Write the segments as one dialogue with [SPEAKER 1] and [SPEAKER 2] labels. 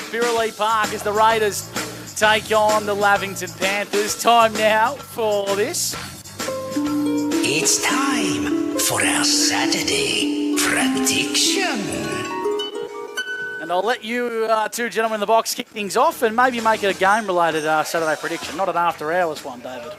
[SPEAKER 1] Birrelea Park as the Raiders take on the Lavington Panthers. Time now for this.
[SPEAKER 2] It's time for our Saturday prediction.
[SPEAKER 1] And I'll let you two gentlemen in the box kick things off and maybe make it a game-related Saturday prediction, not an after-hours one, David.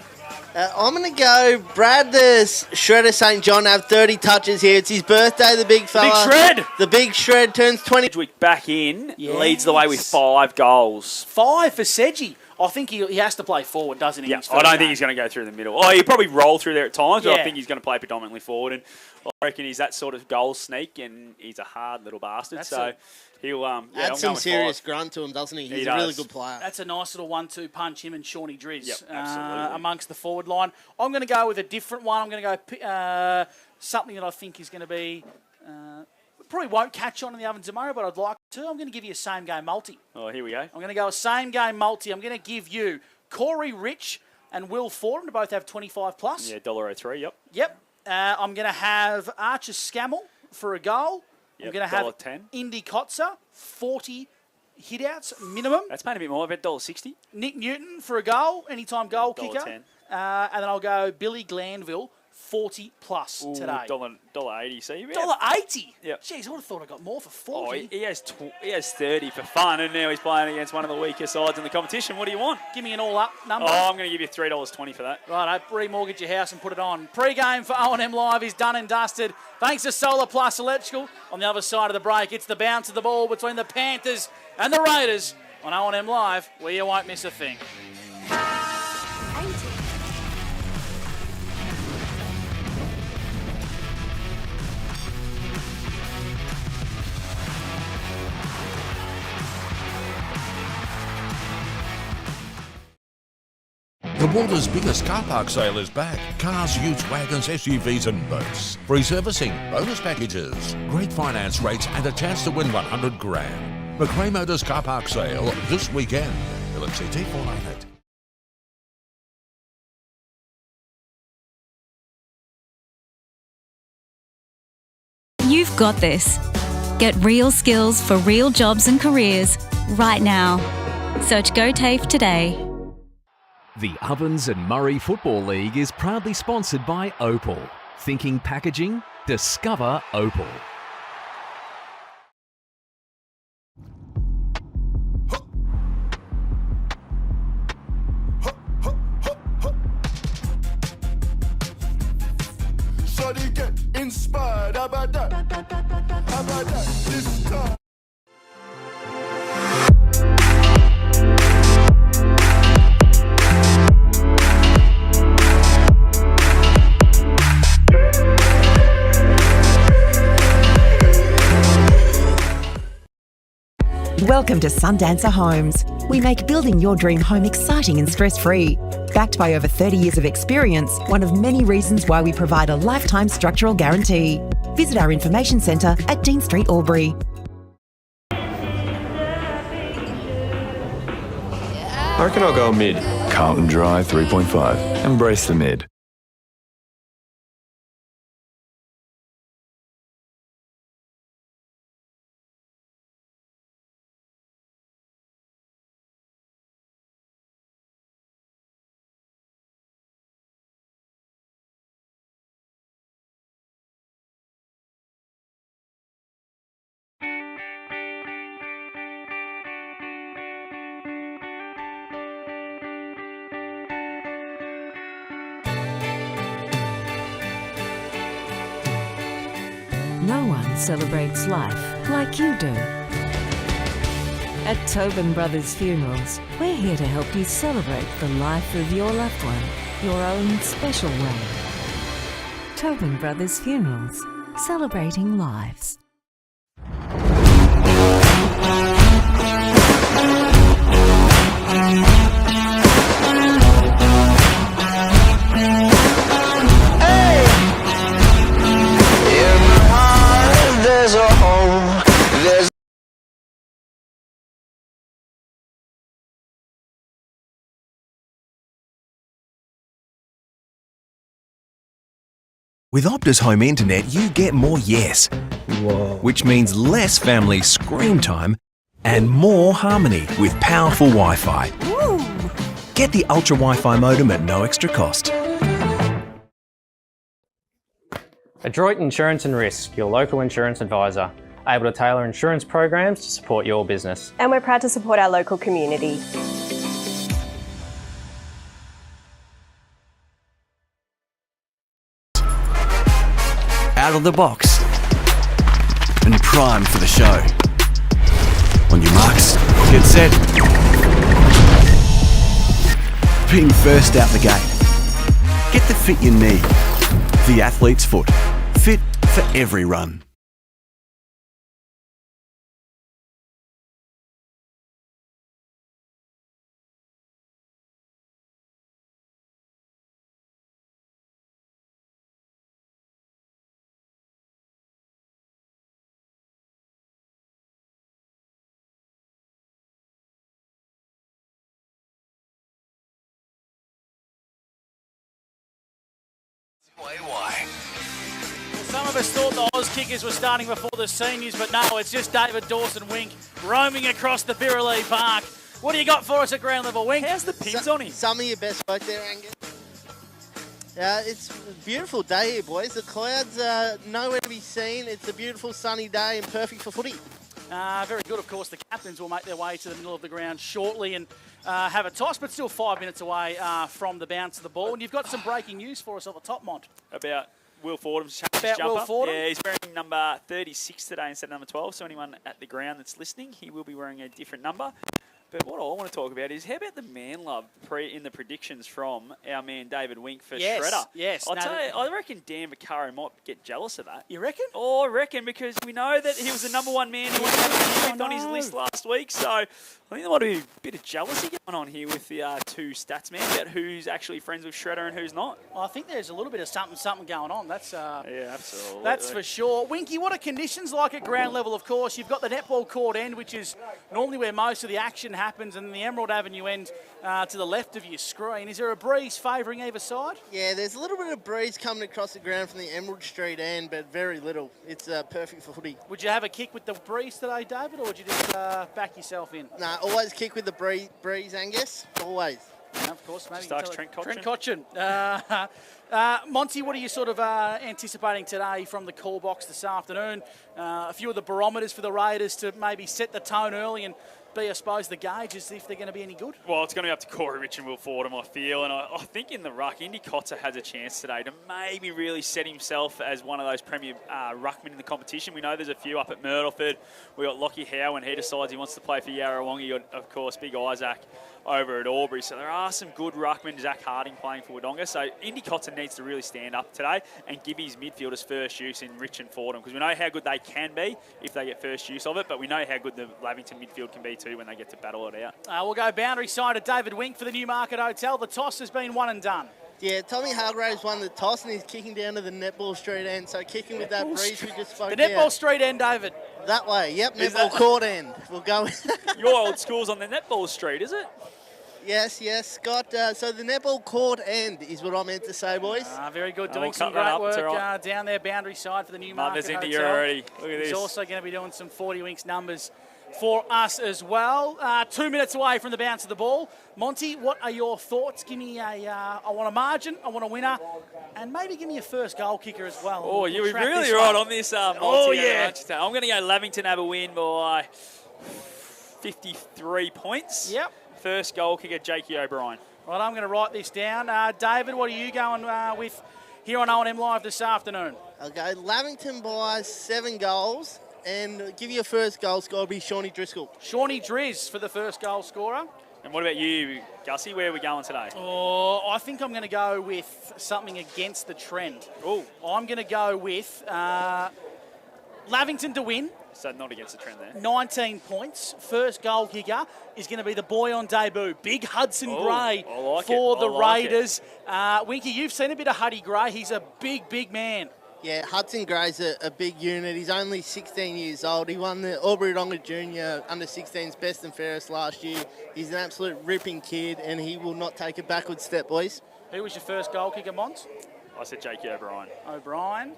[SPEAKER 3] I'm going to go Brad the Shredder St. John have 30 touches here. It's his birthday, the big fella.
[SPEAKER 1] Big Shred!
[SPEAKER 3] The big Shred turns 20.
[SPEAKER 4] Week back in, leads the way with 5 goals.
[SPEAKER 1] 5 for Sedgie. I think he has to play forward, doesn't he?
[SPEAKER 4] Yeah, I don't think he's going to go through the middle. Oh, he'll probably roll through there at times, but I think he's going to play predominantly forward. And I reckon he's that sort of goal sneak, and he's a hard little bastard. He'll
[SPEAKER 3] add some serious grunt to him, doesn't he? He's a really good player.
[SPEAKER 1] That's a nice little 1-2 punch, him and Shawnee Driz.
[SPEAKER 4] Yep, absolutely.
[SPEAKER 1] Amongst the forward line. I'm going to go with a different one. I'm going to go something that I think is going to be... probably won't catch on in the ovens tomorrow, but I'd like to. I'm going to give you a same-game multi.
[SPEAKER 4] Oh, here we go.
[SPEAKER 1] I'm going to go a same-game multi. I'm going to give you Corey Rich and Will Fordham to both have 25 plus.
[SPEAKER 4] Yeah, $1.03, yep.
[SPEAKER 1] Yep. I'm going to have Archer Scammell for a goal.
[SPEAKER 4] Yep,
[SPEAKER 1] I'm going to have
[SPEAKER 4] $1.10.
[SPEAKER 1] Indy Kotzer, 40 hitouts minimum.
[SPEAKER 4] That's paying a bit more. I bet $1.60.
[SPEAKER 1] Nick Newton for a goal, anytime goal kicker.
[SPEAKER 4] $1.10.
[SPEAKER 1] And then I'll go Billy Glanville, 40 plus today.
[SPEAKER 4] $1.80. So
[SPEAKER 1] $1.80?
[SPEAKER 4] Yep.
[SPEAKER 1] Jeez, I would have thought I got more for 40.
[SPEAKER 4] Oh, he has 30 for fun, and now he's playing against one of the weaker sides in the competition. What do you want?
[SPEAKER 1] Give me an all-up number.
[SPEAKER 4] Oh, I'm going to give you $3.20 for that.
[SPEAKER 1] Right, remortgage your house and put it on. Pre-game for O&M Live is done and dusted. Thanks to Solar Plus Electrical. On the other side of the break, it's the bounce of the ball between the Panthers and the Raiders on O&M Live, where you won't miss a thing.
[SPEAKER 5] The water's biggest car park sale is back. Cars, utes, wagons, SUVs and boats. Free servicing, bonus packages, great finance rates and a chance to win 100 grand. McRae Motors car park sale this weekend. LMCT 498.
[SPEAKER 6] You've got this. Get real skills for real jobs and careers right now. Search GoTAFE today.
[SPEAKER 7] The Ovens and Murray Football League is proudly sponsored by Opal. Thinking packaging? Discover Opal.
[SPEAKER 8] Shawty get inspired, how about that? How about that? This time.
[SPEAKER 9] Welcome to Sundancer Homes. We make building your dream home exciting and stress-free. Backed by over 30 years of experience, one of many reasons why we provide a lifetime structural guarantee. Visit our information centre at Dean Street, Albury.
[SPEAKER 10] I reckon I'll go mid. Carlton Dry 3.5. Embrace the mid.
[SPEAKER 11] No one celebrates life like you do. At Tobin Brothers Funerals, we're here to help you celebrate the life of your loved one, your own special way. Tobin Brothers Funerals, celebrating lives.
[SPEAKER 12] With Optus Home Internet, you get more yes, which means less family screen time and more harmony with powerful Wi-Fi. Get the Ultra Wi-Fi modem at no extra cost.
[SPEAKER 13] Adroit Insurance and Risk, your local insurance advisor, able to tailor insurance programs to support your business.
[SPEAKER 14] And we're proud to support our local community.
[SPEAKER 12] Out of the box and primed for the show. On your marks, get set. Being first out the gate. Get the fit you need. The Athlete's Foot. Fit for every run.
[SPEAKER 1] Some of us thought the Oz kickers were starting before the seniors, but no, it's just David Dawson-Wink roaming across the Birrelea Park. What do you got for us at ground level, Wink?
[SPEAKER 4] How's the pins on him?
[SPEAKER 3] Some of your best work there, Angus. It's a beautiful day here, boys. The clouds are nowhere to be seen. It's a beautiful sunny day and perfect for footy.
[SPEAKER 1] Very good. Of course, the captains will make their way to the middle of the ground shortly and have a toss, but still 5 minutes away from the bounce of the ball. And you've got some breaking news for us at the top, Mont.
[SPEAKER 4] About Will Fordham's
[SPEAKER 1] jumper. Will Fordham?
[SPEAKER 4] Yeah, he's wearing number 36 today instead of number 12. So anyone at the ground that's listening, he will be wearing a different number. But what I want to talk about is how about the man love in the predictions from our man David Wink for Shredder?
[SPEAKER 1] Yes.
[SPEAKER 4] I reckon Dan Vaccaro might get jealous of that.
[SPEAKER 1] You reckon?
[SPEAKER 4] Oh, I reckon, because we know that he was the number one man who was on his list last week. So I think there might be a bit of jealousy going on here with the two stats men about who's actually friends with Shredder and who's not.
[SPEAKER 1] I think there's a little bit of something going on. That's
[SPEAKER 4] yeah, absolutely.
[SPEAKER 1] That's for sure. Winky, what are conditions like at ground level? Of course, you've got the netball court end, which is normally where most of the action happens, and the Emerald Avenue end to the left of your screen. Is there a breeze favouring either side?
[SPEAKER 3] Yeah, there's a little bit of breeze coming across the ground from the Emerald Street end, but very little. It's perfect for footy.
[SPEAKER 1] Would you have a kick with the breeze today, David, or would you just back yourself in?
[SPEAKER 3] Nah, always kick with the breeze, Angus. Always.
[SPEAKER 1] Yeah, of course, maybe.
[SPEAKER 4] Starts Trent Cotchin.
[SPEAKER 1] Trent Cotchin. Monty, what are you sort of anticipating today from the call box this afternoon? A few of the barometers for the Raiders to maybe set the tone early and be, I suppose, the gauge as if they're going to be any good?
[SPEAKER 4] Well, it's going to be up to Corey Rich and Will Fordham, I feel. And I think in the ruck, Indy Cotter has a chance today to maybe really set himself as one of those premier ruckmen in the competition. We know there's a few up at Myrtleford. We've got Lockie Howe when he decides he wants to play for Yarrawonga. You've got, of course, Big Isaac over at Albury. So there are some good ruckmen. Zach Harding playing for Wodonga. So Indy Cotter needs to really stand up today and give his midfielders first use in Rich and Fordham, because we know how good they can be if they get first use of it, but we know how good the Lavington midfield can be too when they get to battle it out.
[SPEAKER 1] We'll go boundary side of David Wink for the Newmarket Hotel. The toss has been one and done.
[SPEAKER 3] Yeah, Tommy Hargraves won the toss and he's kicking down to the netball street end. So kicking with that breeze we just spoke
[SPEAKER 1] about. The netball street end, David.
[SPEAKER 3] That way, yep, netball court end. We'll go.
[SPEAKER 4] Your old school's on the netball street, is it?
[SPEAKER 3] Yes, Scott. So the netball court end is what I meant to say, boys.
[SPEAKER 1] Very good. Doing some great work down there, boundary side for the Newmarket Hotel.
[SPEAKER 4] Mother's into you already. Look at this.
[SPEAKER 1] He's also going to be doing some 40 Winks numbers for us as well. 2 minutes away from the bounce of the ball. Monty, what are your thoughts? Give me I want a margin, I want a winner, and maybe give me a first goal kicker as well.
[SPEAKER 4] Oh, you're really right on this, Monty.
[SPEAKER 1] Oh, yeah.
[SPEAKER 4] I'm going to go Lavington have a win by 53 points.
[SPEAKER 1] Yep.
[SPEAKER 4] First goal kicker, Jakey O'Brien.
[SPEAKER 1] Right, I'm going to write this down. David, what are you going with here on O&M Live this afternoon?
[SPEAKER 3] I'll go Lavington by 7 goals. And give you a first goal scorer, be Shawnee Driscoll.
[SPEAKER 1] Shawnee Driz for the first goal scorer.
[SPEAKER 4] And what about you, Gussie? Where are we going today?
[SPEAKER 1] Oh, I think I'm going to go with something against the trend.
[SPEAKER 4] Oh,
[SPEAKER 1] I'm going to go with Lavington to win.
[SPEAKER 4] So not against the trend there.
[SPEAKER 1] 19 points. First goal kicker is going to be the boy on debut, Big Hudson Gray for the Raiders. Winky, you've seen a bit of Huddy Gray. He's a big man.
[SPEAKER 3] Yeah, Hudson Gray's a big unit. He's only 16 years old. He won the Albury-Wodonga Junior Under-16's Best and Fairest last year. He's an absolute ripping kid, and he will not take a backward step, boys.
[SPEAKER 1] Who was your first goal kicker, Mons?
[SPEAKER 4] I said Jakey O'Brien.
[SPEAKER 1] O'Brien.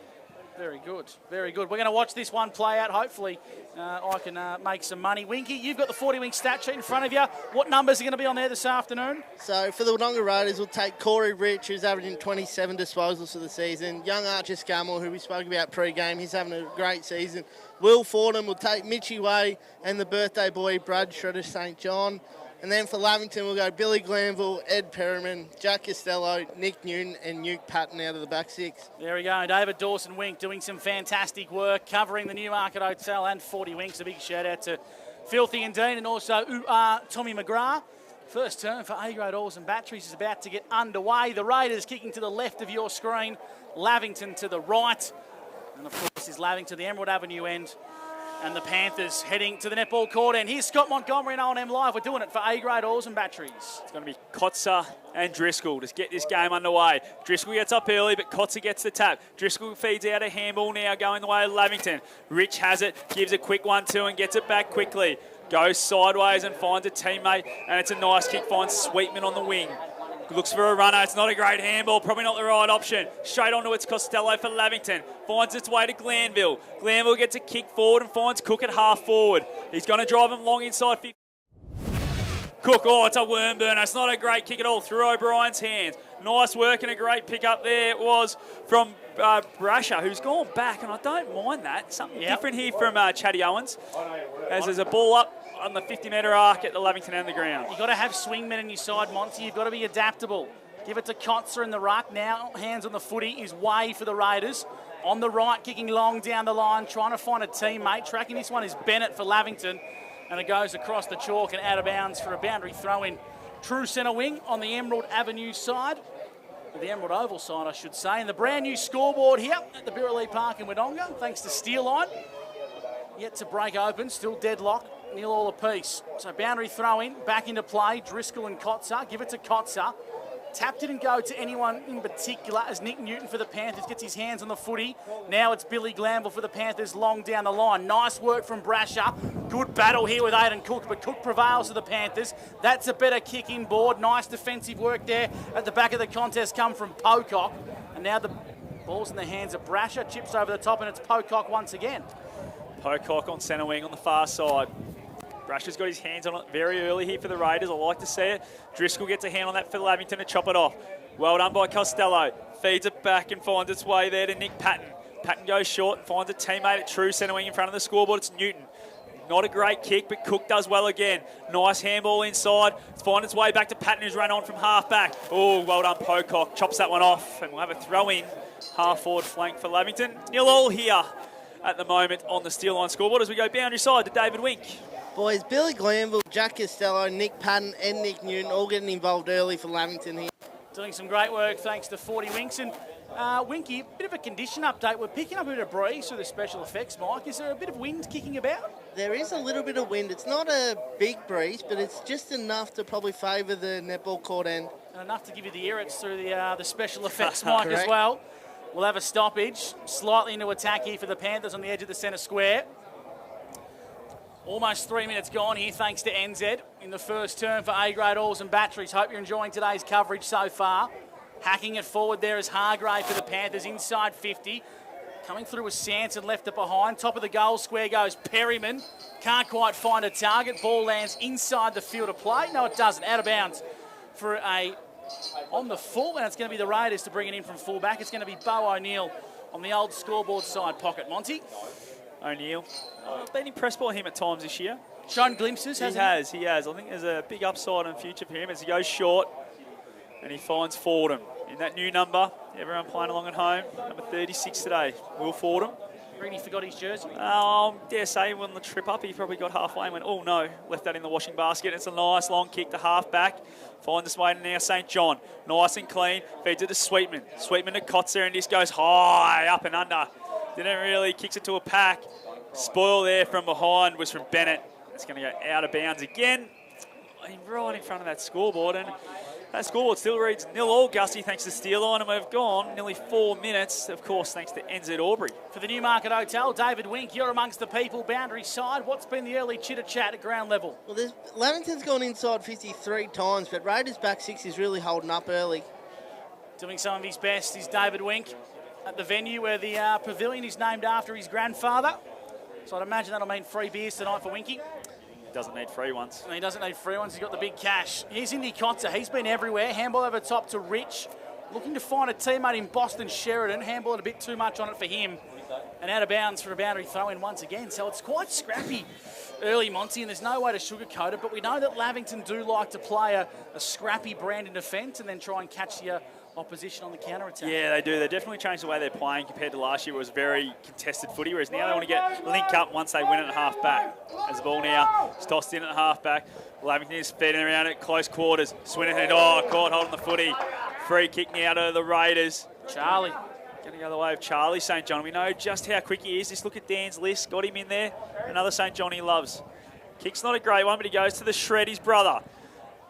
[SPEAKER 1] Very good, very good. We're going to watch this one play out. Hopefully, I can make some money. Winky, you've got the 40-wing stat sheet in front of you. What numbers are going to be on there this afternoon?
[SPEAKER 3] So for the Wodonga Raiders, we'll take Corey Rich, who's averaging 27 disposals for the season. Young Archer Scammell, who we spoke about pre-game, he's having a great season. Will Fordham will take Mitchie Way and the birthday boy, Brad Shredder St. John. And then for Lavington, we'll go Billy Glanville, Ed Perriman, Jack Costello, Nick Newton, and Nuke Patton out of the back six.
[SPEAKER 1] There we go. David Dawson-Wink doing some fantastic work, covering the Newmarket Hotel and 40 Winks. A big shout-out to Filthy and Dean, and also Tommy McGrath. First turn for A-grade oils and batteries is about to get underway. The Raiders kicking to the left of your screen, Lavington to the right. And, of course, is Lavington, the Emerald Avenue end. And the Panthers heading to the netball court end. Here's Scott Montgomery and O&M Live. We're doing it for A-grade oils and batteries.
[SPEAKER 4] It's going to be Kotzer and Driscoll to get this game underway. Driscoll gets up early, but Kotzer gets the tap. Driscoll feeds out a handball now, going the way of Lavington. Rich has it, gives a quick 1-2 and gets it back quickly. Goes sideways and finds a teammate, and it's a nice kick, finds Sweetman on the wing. Looks for a runner. It's not a great handball. Probably not the right option. Straight onto it's Costello for Lavington. Finds its way to Glanville. Glanville gets a kick forward and finds Cook at half forward. He's going to drive him long inside 50. Cook, oh, it's a worm burner. It's not a great kick at all. Through O'Brien's hands. Nice work and a great pick up there. It was from Brasher, who's gone back, and I don't mind that. Something different here from Chatty Owens. As there's a ball up on the 50-metre arc at the Lavington end of the ground.
[SPEAKER 1] You've got to have swingmen in your side, Monty. You've got to be adaptable. Give it to Kotzer in the ruck. Now, hands on the footy is Way for the Raiders. On the right, kicking long down the line, trying to find a teammate. Tracking this one is Bennett for Lavington. And it goes across the chalk and out of bounds for a boundary throw-in. True centre wing on the Emerald Avenue side. The Emerald Oval side, I should say. And the brand new scoreboard here at the Birrelea Park in Wodonga, thanks to Steel Line. Yet to break open, still deadlock. 0 all apiece. So boundary throw-in, back into play. Driscoll and Kotzer. Give it to Kotzer. Tap didn't go to anyone in particular as Nick Newton for the Panthers gets his hands on the footy. Now it's Billy Glanville for the Panthers long down the line. Nice work from Brasher. Good battle here with Aidan Cook, but Cook prevails for the Panthers. That's a better kick in board. Nice defensive work there at the back of the contest come from Pocock. And now the ball's in the hands of Brasher. Chips over the top and it's Pocock once again.
[SPEAKER 4] Pocock on centre wing on the far side. Brasher's got his hands on it very early here for the Raiders. I like to see it. Driscoll gets a hand on that for Lavington to chop it off. Well done by Costello. Feeds it back and finds its way there to Nick Patton. Patton goes short and finds a teammate at true centre wing in front of the scoreboard. It's Newton. Not a great kick, but Cook does well again. Nice handball inside. It's finding its way back to Patton, who's run on from half back. Oh, well done, Pocock. Chops that one off, and we'll have a throw-in half forward flank for Lavington. 0-0 here at the moment on the Steel Line scoreboard as we go boundary side to David Wink.
[SPEAKER 3] Boys, Billy Glanville, Jack Costello, Nick Patton and Nick Newton all getting involved early for Lavington here.
[SPEAKER 1] Doing some great work thanks to 40 Winks. And Winky, a bit of a condition update. We're picking up a bit of breeze through the special effects, Mike. Is there a bit of wind kicking about?
[SPEAKER 3] There is a little bit of wind. It's not a big breeze, but it's just enough to probably favour the netball court end.
[SPEAKER 1] And enough to give you the irrits through the special effects, Mike, as well. We'll have a stoppage, slightly into attack here for the Panthers on the edge of the centre square. Almost 3 minutes gone here, thanks to NZ in the first term for A-grade oils and batteries. Hope you're enjoying today's coverage so far. Hacking it forward there is Hargrave for the Panthers, inside 50. Coming through with Sanson, left it behind. Top of the goal square goes Perryman. Can't quite find a target. Ball lands inside the field of play. No, it doesn't. Out of bounds for a on the full, and it's going to be the Raiders to bring it in from fullback. It's going to be Bo O'Neill on the old scoreboard side pocket. Monty?
[SPEAKER 4] O'Neill. I've been impressed by him at times this year.
[SPEAKER 1] Shown glimpses, hasn't he?
[SPEAKER 4] He has. I think there's a big upside in future for him as he goes short and he finds Fordham in that new number. Everyone playing along at home. Number 36 today, Will Fordham.
[SPEAKER 1] Really forgot his jersey?
[SPEAKER 4] Dare say on the trip up, he probably got halfway and went, oh no, left that in the washing basket. It's a nice long kick to half back. Finds its way to now St. John. Nice and clean. Feeds it to Sweetman. Sweetman to Kotzer and this goes high up and under. Didn't really, kicks it to a pack. Spoil there from behind was from Bennett. It's going to go out of bounds again. Right in front of that scoreboard. And that scoreboard still reads 0-0, Gusty, thanks to Steel Line. And we've gone nearly 4 minutes, of course, thanks to NZ Albury.
[SPEAKER 1] For the Newmarket Hotel, David Wink, you're amongst the people, boundary side. What's been the early chitter-chat at ground level?
[SPEAKER 3] Well, Lavington's gone inside 53 times, but Raiders back six is really holding up early.
[SPEAKER 1] Doing some of his best is David Wink. at the venue where the pavilion is named after his grandfather. So I'd imagine that'll mean free beers tonight for Winky.
[SPEAKER 4] Doesn't need free ones.
[SPEAKER 1] And he doesn't need free ones. He's got the big cash. Here's Indy Cotter. He's been everywhere. Handball over top to Rich. Looking to find a teammate in Boston Sheridan. Handball a bit too much on it for him. And out of bounds for a boundary throw-in once again. So it's quite scrappy early, Monty, and there's no way to sugarcoat it. But we know that Lavington do like to play a scrappy brand in defence and then try and catch the opposition on the counter-attack.
[SPEAKER 4] Yeah, they do. They definitely changed the way they're playing compared to last year. It was very contested footy, whereas now they want to get link up once they win it at half-back. As the ball now is tossed in at half-back. Lavington is feeding around it, close quarters. Swinnerton, caught holding the footy. Free kick now to the Raiders.
[SPEAKER 1] Charlie.
[SPEAKER 4] Going to go the way of Charlie St. John. We know just how quick he is. Just look at Dan's list. Got him in there. Another St. John he loves. Kick's not a great one, but he goes to the shred, his brother.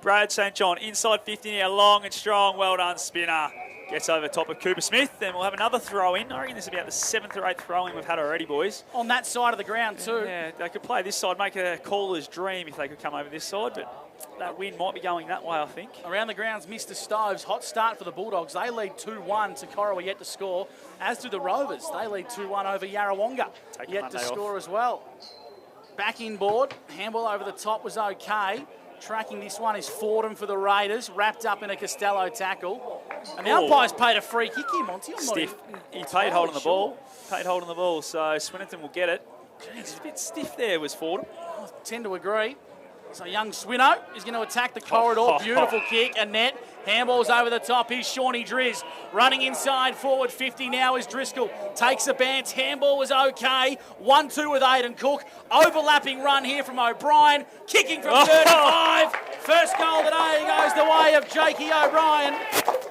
[SPEAKER 4] Brad St. John, inside 50 now, long and strong. Well done, spinner. Gets over top of Cooper Smith. Then we'll have another throw-in. I reckon this is about the 7th or 8th throw-in we've had already, boys.
[SPEAKER 1] On that side of the ground, too.
[SPEAKER 4] Yeah, they could play this side, make a caller's dream if they could come over this side, but that win might be going that way, I think.
[SPEAKER 1] Around the grounds, Mr. Stoves. Hot start for the Bulldogs. They lead 2-1 to Corowa, yet to score, as do the Rovers. They lead 2-1 over Yarrawonga, yet to score as well. Back inboard. Handball over the top was okay. Tracking this one is Fordham for the Raiders, wrapped up in a Costello tackle. And the umpire's paid a free kick here, Monty.
[SPEAKER 4] Stiff. He paid holding the ball. Paid holding the ball, so Swinnerton will get it. It's a bit stiff there, was Fordham.
[SPEAKER 1] I tend to agree. So young Swinno is going to attack the corridor. Beautiful kick. And net. Handball's over the top. Here's Shawnee Driz running inside. Forward 50 now is Driscoll. Takes a bounce. Handball was okay. 1-2 with Aidan Cook. Overlapping run here from O'Brien. Kicking from 35. First goal today goes the way of Jakey O'Brien.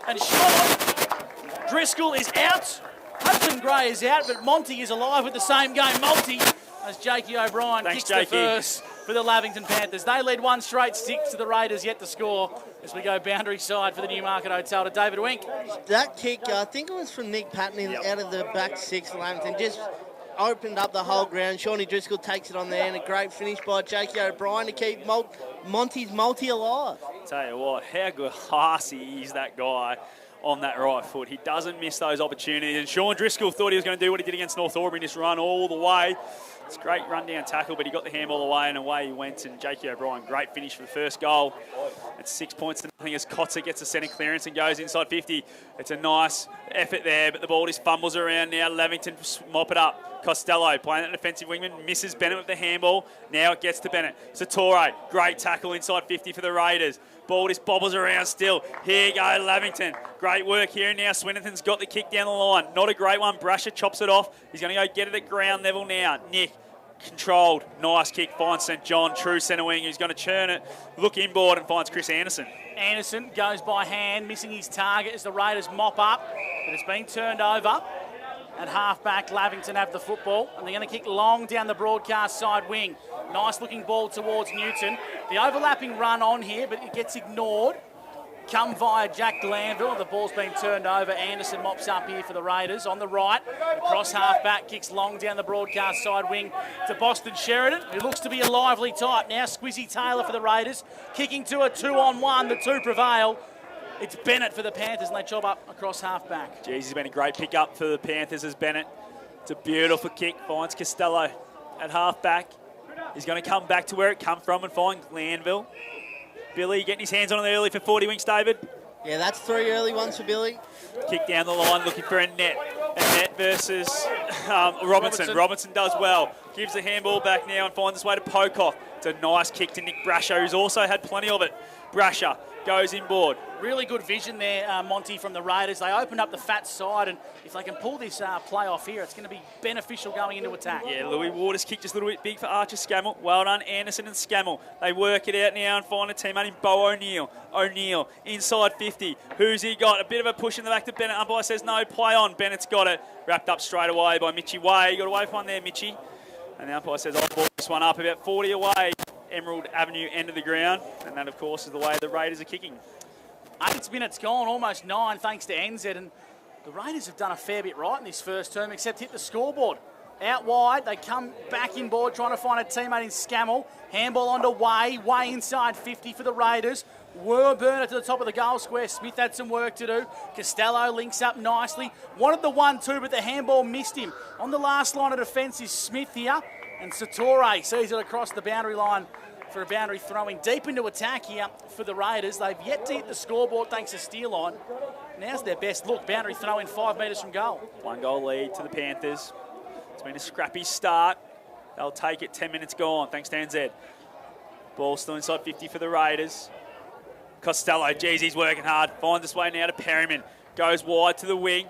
[SPEAKER 1] And short. Driscoll is out. Hudson Gray is out, but Monty is alive with the same game. Multi as Jakey O'Brien kicks the first for the Lavington Panthers. They lead 1 straight 6 to the Raiders, yet to score as we go boundary side for the Newmarket Hotel to David Wink.
[SPEAKER 3] That kick, I think it was from Nick Patton out of the back 6 Lavington, just opened up the whole ground. Shawnee Driscoll takes it on there, and a great finish by Jakey O'Brien to keep Monty's multi alive.
[SPEAKER 4] Tell you what, how good classy is that guy on that right foot. He doesn't miss those opportunities. And Sean Driscoll thought he was going to do what he did against North Auburn, just run all the way. It's a great run-down tackle, but he got the handball away, and away he went. And Jakey O'Brien, great finish for the first goal. It's 6 points to nothing as Cotter gets a centre clearance and goes inside 50. It's a nice effort there, but the ball just fumbles around now. Lavington mop it up. Costello playing that defensive wingman, misses Bennett with the handball. Now it gets to Bennett. Satori, great tackle inside 50 for the Raiders. Ball just bobbles around still. Here you go, Lavington. Great work here now. Swinnerton's got the kick down the line. Not a great one. Brasher chops it off. He's going to go get it at ground level now. Nick, controlled. Nice kick. Finds St. John, true centre wing, who's going to churn it. Look inboard and finds Chris Anderson.
[SPEAKER 1] Anderson goes by hand, missing his target as the Raiders mop up. But it's been turned over. At half-back, Lavington have the football, and they're going to kick long down the broadcast side wing. Nice-looking ball towards Newton. The overlapping run on here, but it gets ignored. Come via Jack Glanville. The ball's been turned over. Anderson mops up here for the Raiders. On the right, across half-back, kicks long down the broadcast side wing to Boston Sheridan, who looks to be a lively type. Now Squizzy Taylor for the Raiders, kicking to a 2-on-1. The 2 prevail. It's Bennett for the Panthers, and they chop up across half-back.
[SPEAKER 4] Jeez, he's been a great pick-up for the Panthers as Bennett. It's a beautiful kick. Finds Costello at half-back. He's going to come back to where it come from and find Glanville. Billy getting his hands on it early for 40 Winks, David.
[SPEAKER 3] Yeah, that's 3 early ones for Billy.
[SPEAKER 4] Kick down the line, looking for a net. A net versus Robinson. Robinson does well. Gives the handball back now and finds his way to Pocock. It's a nice kick to Nick Brasher, who's also had plenty of it. Brasher goes inboard.
[SPEAKER 1] Really good vision there, Monty, from the Raiders. They opened up the fat side, and if they can pull this play off here, it's going to be beneficial going into attack.
[SPEAKER 4] Yeah, Louis Waters' kick just a little bit big for Archer Scammell. Well done, Anderson and Scammell. They work it out now and find a teammate in Bo O'Neill. O'Neill inside 50. Who's he got? A bit of a push in the back to Bennett. Umpire says no, play on. Bennett's got it. Wrapped up straight away by Mitchie Way. Got away from one there, Mitchie. And the umpire says I'll ball this one up about 40 away. Emerald Avenue, end of the ground. And that, of course, is the way the Raiders are kicking.
[SPEAKER 1] 8 minutes gone, almost 9, thanks to NZ. And the Raiders have done a fair bit right in this first term, except hit the scoreboard. Out wide, they come back inboard trying to find a teammate in Scammell. Handball onto Way. Way inside 50 for the Raiders. Burner to the top of the goal square. Smith had some work to do. Costello links up nicely. Wanted the 1-2, but the handball missed him. On the last line of defence is Smith here. And Satori sees it across the boundary line for a boundary throwing. Deep into attack here for the Raiders. They've yet to hit the scoreboard thanks to steal on. Now's their best look. Boundary throw-in 5 metres from goal.
[SPEAKER 4] 1 goal lead to the Panthers. It's been a scrappy start. They'll take it. 10 minutes gone, thanks to NZ. Ball still inside 50 for the Raiders. Costello, geez, he's working hard. Finds his way now to Perryman. Goes wide to the wing.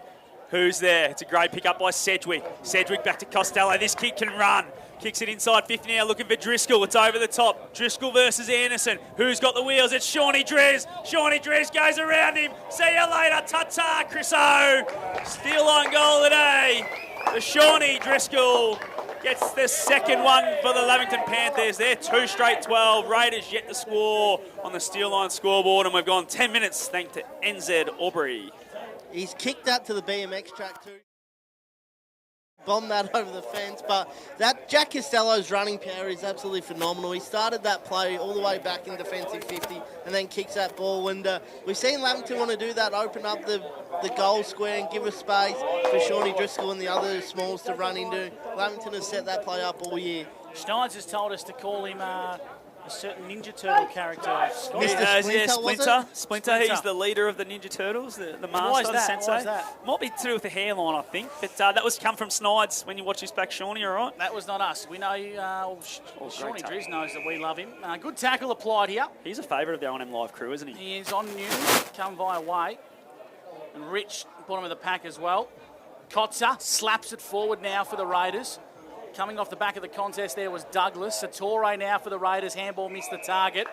[SPEAKER 4] Who's there? It's a great pick up by Sedgwick. Sedgwick back to Costello. This kid can run. Kicks it inside 50 now, looking for Driscoll. It's over the top. Driscoll versus Anderson. Who's got the wheels? It's Shawnee Drez. Shawnee Drez goes around him. See you later. Ta-ta, Chris O. Steal on goal today. The Shawnee Driscoll gets the second one for the Lavington Panthers. They're 2 straight 12. Raiders yet to score on the steel line scoreboard, and we've gone 10 minutes thanks to NZ Albury.
[SPEAKER 3] He's kicked that to the BMX track too. Bombed that over the fence, but that Jack Costello's running power is absolutely phenomenal. He started that play all the way back in defensive 50 and then kicks that ball. And we've seen Lavington want to do that, open up the goal square and give a space for Shawnee Driscoll and the other smalls to run into. Lavington has set that play up all year.
[SPEAKER 1] Schneid's has told us to call him a certain Ninja Turtle character.
[SPEAKER 3] Mr. Splinter,
[SPEAKER 4] Splinter, he's the leader of the Ninja Turtles, the master, the sensei.
[SPEAKER 1] Why is that?
[SPEAKER 4] Might be to do with the hairline, I think. But that was come from Snides when you watch this back, Shawnee, all right?
[SPEAKER 1] That was not us. We know Shawnee Driz knows that we love him. Good tackle applied here.
[SPEAKER 4] He's a favourite of the O&M Live crew, isn't he?
[SPEAKER 1] He is on new, come via Way. And Rich, bottom of the pack as well. Kotzer slaps it forward now for the Raiders. Coming off the back of the contest there was Douglas. Satori now for the Raiders. Handball missed the target.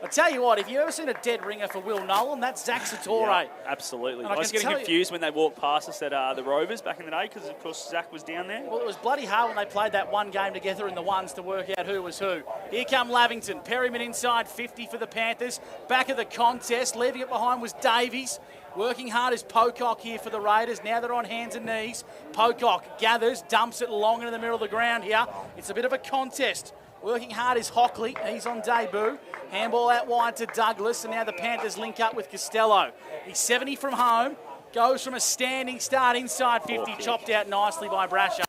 [SPEAKER 1] I'll tell you what, if you've ever seen a dead ringer for Will Nolan, that's Zach Satori.
[SPEAKER 4] Yeah, absolutely. I was getting confused when they walked past us at the Rovers back in the day because, of course, Zach was down there.
[SPEAKER 1] Well, it was bloody hard when they played that one game together in the ones to work out who was who. Here come Lavington. Perryman inside 50 for the Panthers. Back of the contest. Leaving it behind was Davies. Working hard is Pocock here for the Raiders. Now they're on hands and knees. Pocock gathers, dumps it long into the middle of the ground here. It's a bit of a contest. Working hard is Hockley. He's on debut. Handball out wide to Douglas, and now the Panthers link up with Costello. He's 70 from home. Goes from a standing start inside 50, chopped out nicely by Brasher.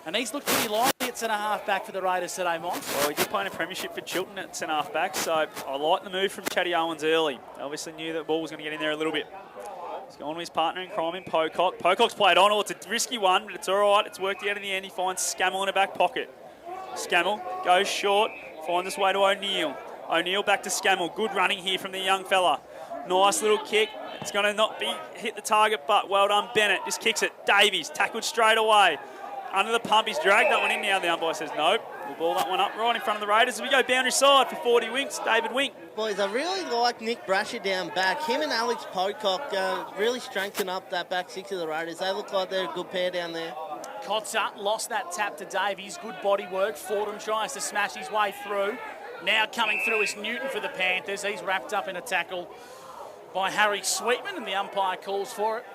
[SPEAKER 1] And he's looked pretty lively at centre-half back for the Raiders today, Mont.
[SPEAKER 4] Well, he did play in a premiership for Chilton at centre-half back, so I like the move from Chatty Owens early. Obviously knew that ball was going to get in there a little bit. He's gone to his partner in crime in Pocock. Pocock's played on. Oh, it's a risky one, but it's all right. It's worked out in the end. He finds Scammell in the back pocket. Scammell goes short, finds his way to O'Neill. O'Neill back to Scammell. Good running here from the young fella. Nice little kick. It's going to not be hit the target, but well done, Bennett. Just kicks it. Davies tackled straight away. Under the pump, he's dragged that one in now. The umpire says nope. We'll ball that one up right in front of the Raiders as we go boundary side for 40 Winks. David Wink.
[SPEAKER 3] Boys, I really like Nick Brasher down back. Him and Alex Pocock really strengthen up that back six of the Raiders. They look like they're a good pair down there.
[SPEAKER 1] Kotzer lost that tap to Davies. Good body work. Fordham tries to smash his way through. Now coming through is Newton for the Panthers. He's wrapped up in a tackle by Harry Sweetman, and the umpire calls for it.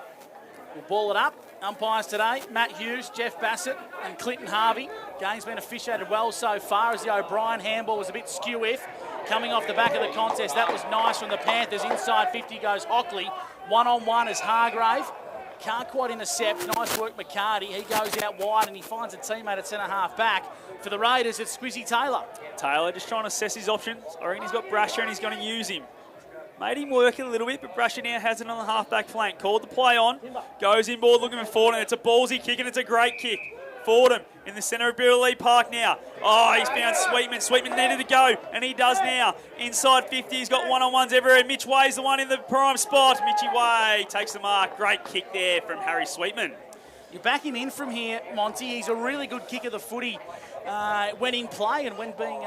[SPEAKER 1] We'll ball it up. Umpires today, Matt Hughes, Jeff Bassett and Clinton Harvey. Game's been officiated well so far as the O'Brien handball was a bit skew-if. Coming off the back of the contest, that was nice from the Panthers. Inside 50 goes Hockley. One-on-one is Hargrave. Can't quite intercept. Nice work, McCarty. He goes out wide and he finds a teammate at centre-half back. For the Raiders, it's Squizzy Taylor.
[SPEAKER 4] Taylor just trying to assess his options. I reckon he's got Brasher and he's going to use him. Made him work it a little bit, but Brasher now has it on the half-back flank. Called the play on. Goes inboard looking for Fordham. It's a ballsy kick and it's a great kick. Fordham in the centre of Bill Lee Park now. Oh, he's found Sweetman. Sweetman needed to go, and he does now. Inside 50, he's got one-on-ones everywhere. Mitch Way's the one in the prime spot. Mitchy Way takes the mark. Great kick there from Harry Sweetman.
[SPEAKER 1] You back him in from here, Monty. He's a really good kick of the footy when in play and when being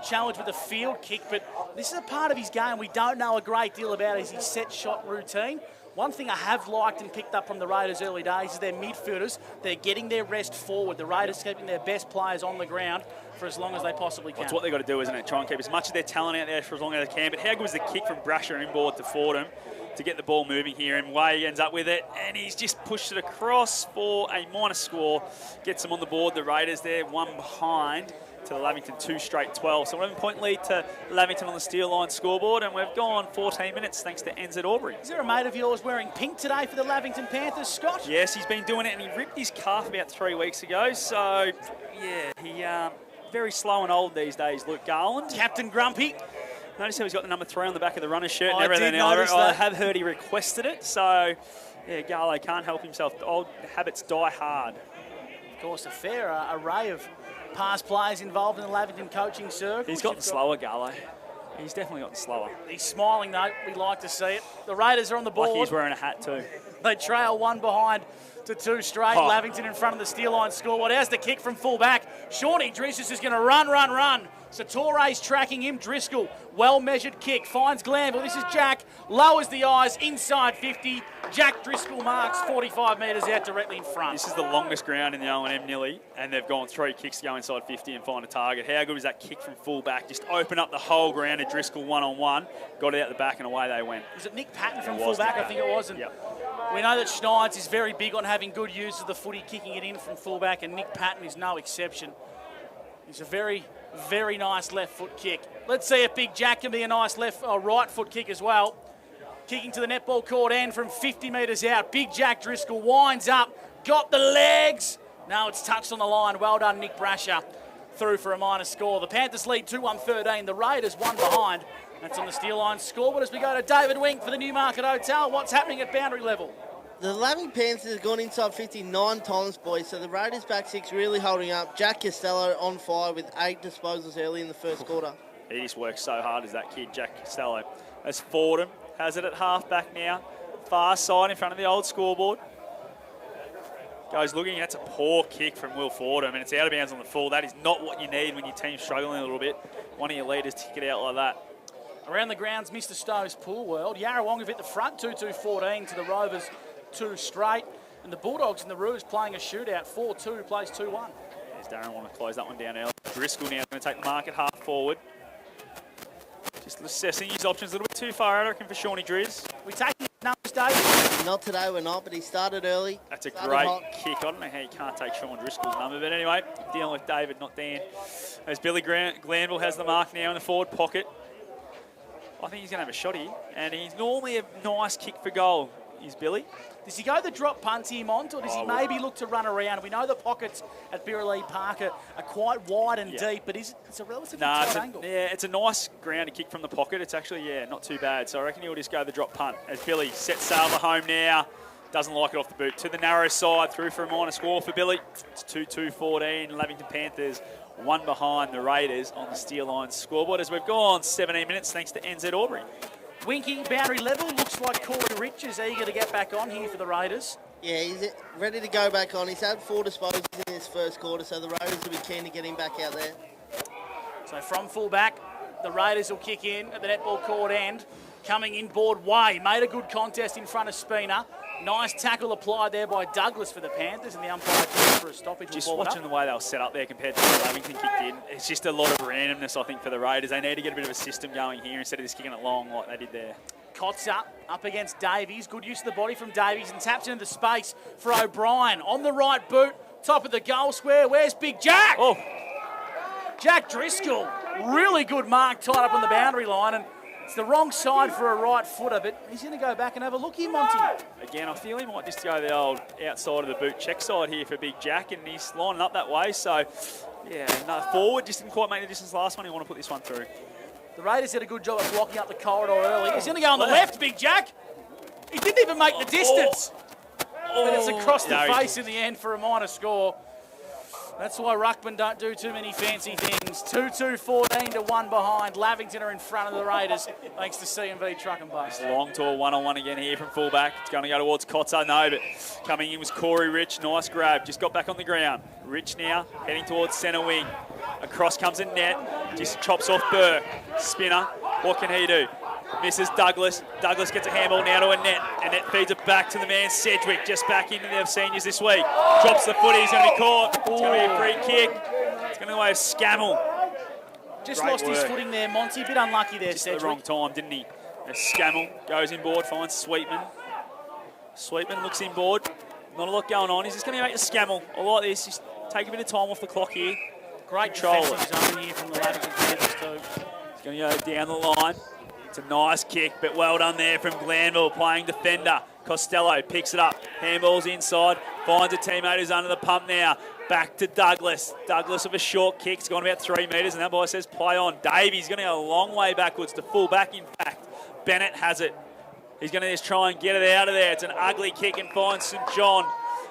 [SPEAKER 1] challenged with a field kick. But this is a part of his game we don't know a great deal about is his set shot routine. One thing I have liked and picked up from the Raiders early days is their midfielders. They're getting their rest forward. The Raiders keeping their best players on the ground. for as long as they possibly can.
[SPEAKER 4] That's what they've got to do, isn't it? Try and keep as much of their talent out there for as long as they can. But how good was the kick from Brasher inboard to Fordham to get the ball moving here? And Way ends up with it, and he's just pushed it across for a minor score. Gets them on the board. The Raiders there, one behind to the Lavington 2 straight 12. So 11-point lead to Lavington on the steel line scoreboard, and we've gone 14 minutes thanks to NZ Albury.
[SPEAKER 1] Is there a mate of yours wearing pink today for the Lavington Panthers, Scott?
[SPEAKER 4] Yes, he's been doing it, and he ripped his calf about 3 weeks ago. So, yeah, he very slow and old these days, Luke Garland.
[SPEAKER 1] Captain Grumpy.
[SPEAKER 4] Notice how he's got the number 3 on the back of the runner's shirt and
[SPEAKER 1] I
[SPEAKER 4] everything.
[SPEAKER 1] did notice
[SPEAKER 4] I
[SPEAKER 1] that.
[SPEAKER 4] have heard he requested it, so yeah, Garlo can't help himself. Old habits die hard.
[SPEAKER 1] Of course, a fair array of past players involved in the Lavington coaching circle.
[SPEAKER 4] He's gotten slower, Garlo. He's definitely gotten slower.
[SPEAKER 1] He's smiling though. We like to see it. The Raiders are on the board.
[SPEAKER 4] Like he's wearing a hat too.
[SPEAKER 1] They trail one behind to 2 straight.
[SPEAKER 4] Oh.
[SPEAKER 1] Lavington in front of the steel line scoreboard. How's the kick from full back? Shawnee Driscoll is going to run. Satore's tracking him. Driscoll, well-measured kick, finds Glanville. This is Jack, lowers the eyes, inside 50. Jack Driscoll marks 45 metres out directly in front.
[SPEAKER 4] This is the longest ground in the OM nearly, and they've gone 3 kicks to go inside 50 and find a target. How good was that kick from full back? Just open up the whole ground to Driscoll one-on-one, got it out the back, and away they went.
[SPEAKER 1] Was it Nick Patton from full back? I think it was. And we know that Schneids is very big on having good use of the footy, kicking it in from full back, and Nick Patton is no exception. It's a very, very nice left foot kick. Let's see if Big Jack can be a nice right foot kick as well. Kicking to the netball court end from 50 metres out. Big Jack Driscoll winds up, got the legs. No, it's touched on the line. Well done, Nick Brasher. Through for a minor score. The Panthers lead 2-1-13. The Raiders one behind. That's on the steel line scoreboard as we go to David Wink for the Newmarket Hotel. What's happening at boundary level?
[SPEAKER 3] The Lavington Panthers have gone inside 59 times, boys, so the Raiders back 6 really holding up. Jack Costello on fire with 8 disposals early in the first quarter.
[SPEAKER 4] He just works so hard as that kid, Jack Costello. As Fordham has it at half-back now. Far side in front of the old scoreboard. Goes looking, that's a poor kick from Will Fordham, and it's out of bounds on the full. That is not what you need when your team's struggling a little bit. One of your leaders to kick it out like that.
[SPEAKER 1] Around the grounds, Mr. Stowe's Pool World. Yarrawong have hit the front, 2-2-14 to the Rovers, 2 straight. And the Bulldogs and the Roos playing a shootout, 4-2, plays 2-1.
[SPEAKER 4] There's Darren want to close that one down early. Driscoll now is going to take the mark at half forward. Just assessing his options a little bit too far out, I reckon, for Shawnee Driz.
[SPEAKER 1] We take his numbers, Dave?
[SPEAKER 3] Not today, we're not, but he started early.
[SPEAKER 4] That's a great kick. I don't know how you can't take Sean Driscoll's number, but anyway, dealing with David, not Dan. As Billy Glanville has the mark now in the forward pocket. I think he's going to have a shot here, and he's normally a nice kick for goal, is Billy.
[SPEAKER 1] Does he go the drop punt to him on, or does he maybe look to run around? We know the pockets at Birrelea Park are quite wide and deep, but it's a relatively tight angle.
[SPEAKER 4] Yeah, it's a nice ground to kick from the pocket. It's actually, not too bad. So I reckon he'll just go the drop punt. As Billy sets sail for home now. Doesn't like it off the boot. To the narrow side, through for a minor score for Billy. It's 2-2-14. Lavington Panthers, one behind the Raiders on the steel line scoreboard as we've gone 17 minutes thanks to NZ Albury.
[SPEAKER 1] Winky, boundary level, looks like Corey Rich is eager to get back on here for the Raiders.
[SPEAKER 3] Yeah, he's ready to go back on. He's had 4 disposals in his first quarter, so the Raiders will be keen to get him back out there.
[SPEAKER 1] So from full back, the Raiders will kick in at the netball court end. Coming inboard Way, made a good contest in front of Spina. Nice tackle applied there by Douglas for the Panthers, and the umpire chooses for a stoppage.
[SPEAKER 4] Just watching the way they were set up there compared to the Lavington kicked in, it's just a lot of randomness, I think, for the Raiders. They need to get a bit of a system going here instead of just kicking it long like they did there.
[SPEAKER 1] Kotzer up against Davies. Good use of the body from Davies and taps into the space for O'Brien. On the right boot, top of the goal square. Where's Big Jack?
[SPEAKER 4] Oh.
[SPEAKER 1] Jack Driscoll. Really good mark tied up on the boundary line, and it's the wrong side for a right footer, but he's going to go back and have a look here, Monty.
[SPEAKER 4] Again, I feel he might just go the old outside of the boot check side here for Big Jack, and he's lining up that way. So, forward just didn't quite make the distance last one. He want to put this one through.
[SPEAKER 1] The Raiders did a good job of blocking up the corridor early. He's going to go on the left, Big Jack. He didn't even make the distance. But it's across the face in the end for a minor score. That's why Ruckman don't do too many fancy things. 2-2-14 to 1 behind. Lavington are in front of the Raiders, thanks to CMV Truck and Base.
[SPEAKER 4] Long tour, one-on-one again here from fullback. It's going to go towards Kotzer, no, but coming in was Corey Rich. Nice grab, just got back on the ground. Rich now heading towards centre wing. Across comes a net, just chops off Burke. Spinner, what can he do? Misses Douglas. Douglas gets a handball now to a net, and net feeds it back to the man Sedgwick, just back into the seniors this week. Drops the footy, he's going to be caught. It's going to be a free kick. It's going Getting away with Scammell.
[SPEAKER 1] Just
[SPEAKER 4] Great
[SPEAKER 1] lost his
[SPEAKER 4] work.
[SPEAKER 1] footing there, Monty. A bit unlucky there,
[SPEAKER 4] Just at the
[SPEAKER 1] Sedgwick.
[SPEAKER 4] wrong time, didn't he? As Scammell goes inboard, finds Sweetman. Sweetman looks inboard. Not a lot going on. He's just going to make the Scammell. I like this. Just take a bit of time off the clock here.
[SPEAKER 1] Great
[SPEAKER 4] Control
[SPEAKER 1] defensive zone here from the Lavington Panthers too.
[SPEAKER 4] He's going to go down the line. It's a nice kick, but well done there from Glanville, playing defender. Costello picks it up. Handball's inside. Finds a teammate who's under the pump now. Back to Douglas. Douglas with a short kick. It's gone about 3 metres, and that boy says play on. Davies going to go a long way backwards to full back, in fact. Bennett has it. He's going to just try and get it out of there. It's an ugly kick and finds St John.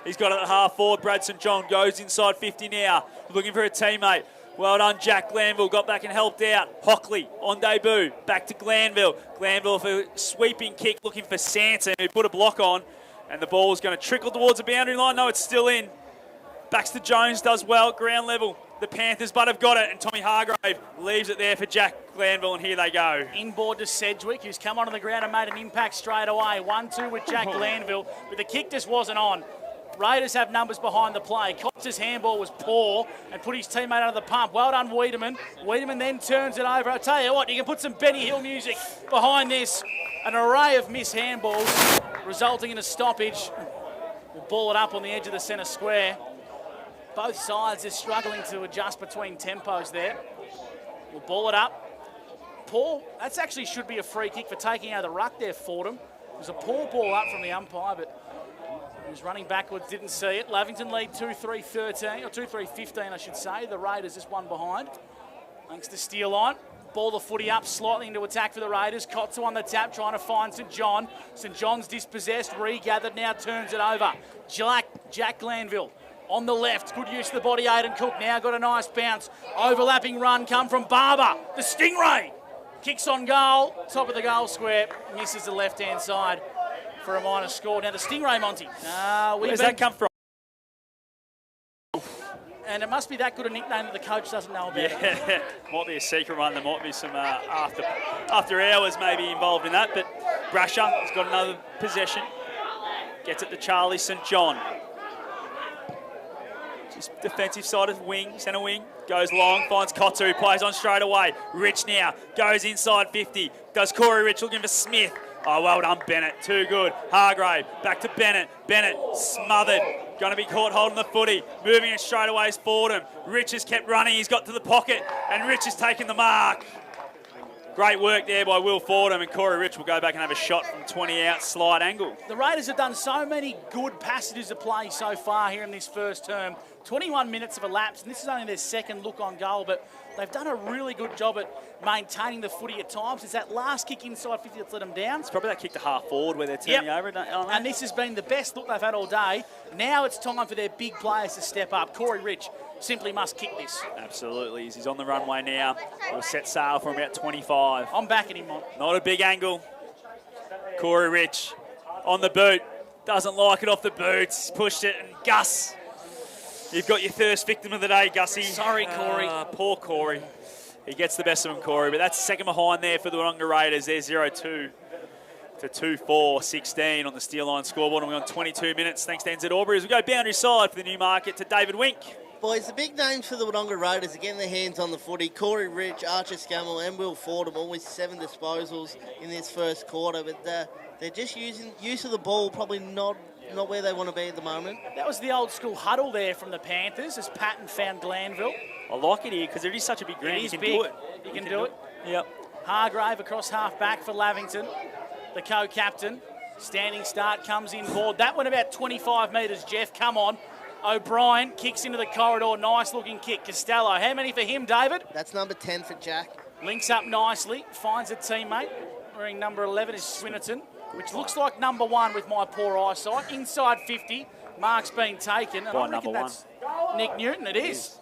[SPEAKER 4] He's got it at half forward. Brad St John goes inside 50 now, looking for a teammate. Well done, Jack Glanville. Got back and helped out. Hockley on debut. Back to Glanville. Glanville for a sweeping kick, looking for Sanson, who put a block on. And the ball is going to trickle towards the boundary line. No, it's still in. Baxter Jones does well at ground level. The Panthers, but have got it. And Tommy Hargrave leaves it there for Jack Glanville, and here they go.
[SPEAKER 1] Inboard to Sedgwick, who's come onto the ground and made an impact straight away. 1-2 with Jack Glanville, but the kick just wasn't on. Raiders have numbers behind the play. Cox's handball was poor and put his teammate under the pump. Well done, Wiedemann. Wiedemann then turns it over. I'll tell you what, you can put some Benny Hill music behind this. An array of missed handballs resulting in a stoppage. We'll ball it up on the edge of the centre square. Both sides are struggling to adjust between tempos there. We'll ball it up. Paul, that's actually should be a free kick for taking out the ruck there, Fordham. It was a poor ball up from the umpire, but he was running backwards, didn't see it. Lavington lead 2-3-13, or 2-3-15, I should say. The Raiders just one behind. Thanks to Steele on. Ball the footy up slightly into attack for the Raiders. Kotsu on the tap, trying to find St John. St John's dispossessed, regathered, now turns it over. Jack Glanville. On the left, good use of the body, Aidan Cook now got a nice bounce. Overlapping run come from Barber. The Stingray kicks on goal, top of the goal square, misses the left-hand side for a minor score. Now the Stingray, Monty.
[SPEAKER 4] Where's that come from?
[SPEAKER 1] And it must be that good a nickname that the coach doesn't know about.
[SPEAKER 4] Yeah, might be a secret one. There might be some after hours maybe involved in that, but Brasher has got another possession. Gets it to Charlie St John. Just defensive side of wing, centre wing, goes long, finds Kotsu, plays on straight away. Rich now, goes inside 50, does Corey Rich looking for Smith. Oh, well done, Bennett, too good. Hargrave, back to Bennett. Bennett, smothered, going to be caught holding the footy. Moving it straight away is Fordham. Rich has kept running, he's got to the pocket, and Rich has taken the mark. Great work there by Will Fordham, and Corey Rich will go back and have a shot from 20 out, slide angle.
[SPEAKER 1] The Raiders have done so many good passages of play so far here in this first term. 21 minutes have elapsed, and this is only their second look on goal, but they've done a really good job at maintaining the footy at times. It's that last kick inside 50 that's let them down.
[SPEAKER 4] It's probably that kick to half forward where they're turning over.
[SPEAKER 1] And this has been the best look they've had all day. Now it's time for their big players to step up. Corey Rich simply must kick this.
[SPEAKER 4] Absolutely. He's on the runway now. He'll set sail from about 25.
[SPEAKER 1] I'm backing him on.
[SPEAKER 4] Not a big angle. Corey Rich on the boot. Doesn't like it off the boots. Pushed it, and Gus, you've got your first victim of the day, Gussie.
[SPEAKER 1] Sorry, Corey.
[SPEAKER 4] Poor Corey. He gets the best of him, Corey. But that's second behind there for the Wodonga Raiders. They're 0-2 to 2-4-16 on the Steel Line scoreboard. And we're on 22 minutes. Thanks to NZ Albury as we go boundary side for the new market to David Wink.
[SPEAKER 3] Boys, the big names for the Wodonga Raiders are getting their hands on the footy. Corey Rich, Archer Scammell and Will Fordham, all with 7 disposals in this first quarter. But they're just using use of the ball, probably not where they want to be at the moment.
[SPEAKER 1] That was the old school huddle there from the Panthers as Patton found Glanville.
[SPEAKER 4] I like it here because it is such a big ground.
[SPEAKER 1] He can
[SPEAKER 4] do it.
[SPEAKER 1] He can do it.
[SPEAKER 4] Yep.
[SPEAKER 1] Hargrave across half back for Lavington. The co-captain. Standing start comes in board. That went about 25 metres, Jeff. Come on. O'Brien kicks into the corridor. Nice looking kick. Costello. How many for him, David?
[SPEAKER 3] That's number 10 for Jack.
[SPEAKER 1] Links up nicely. Finds a teammate. Wearing number 11 is Swinnerton, which looks like number 1 with my poor eyesight. Inside 50. Mark's been taken. And I reckon that's Nick Newton. It is.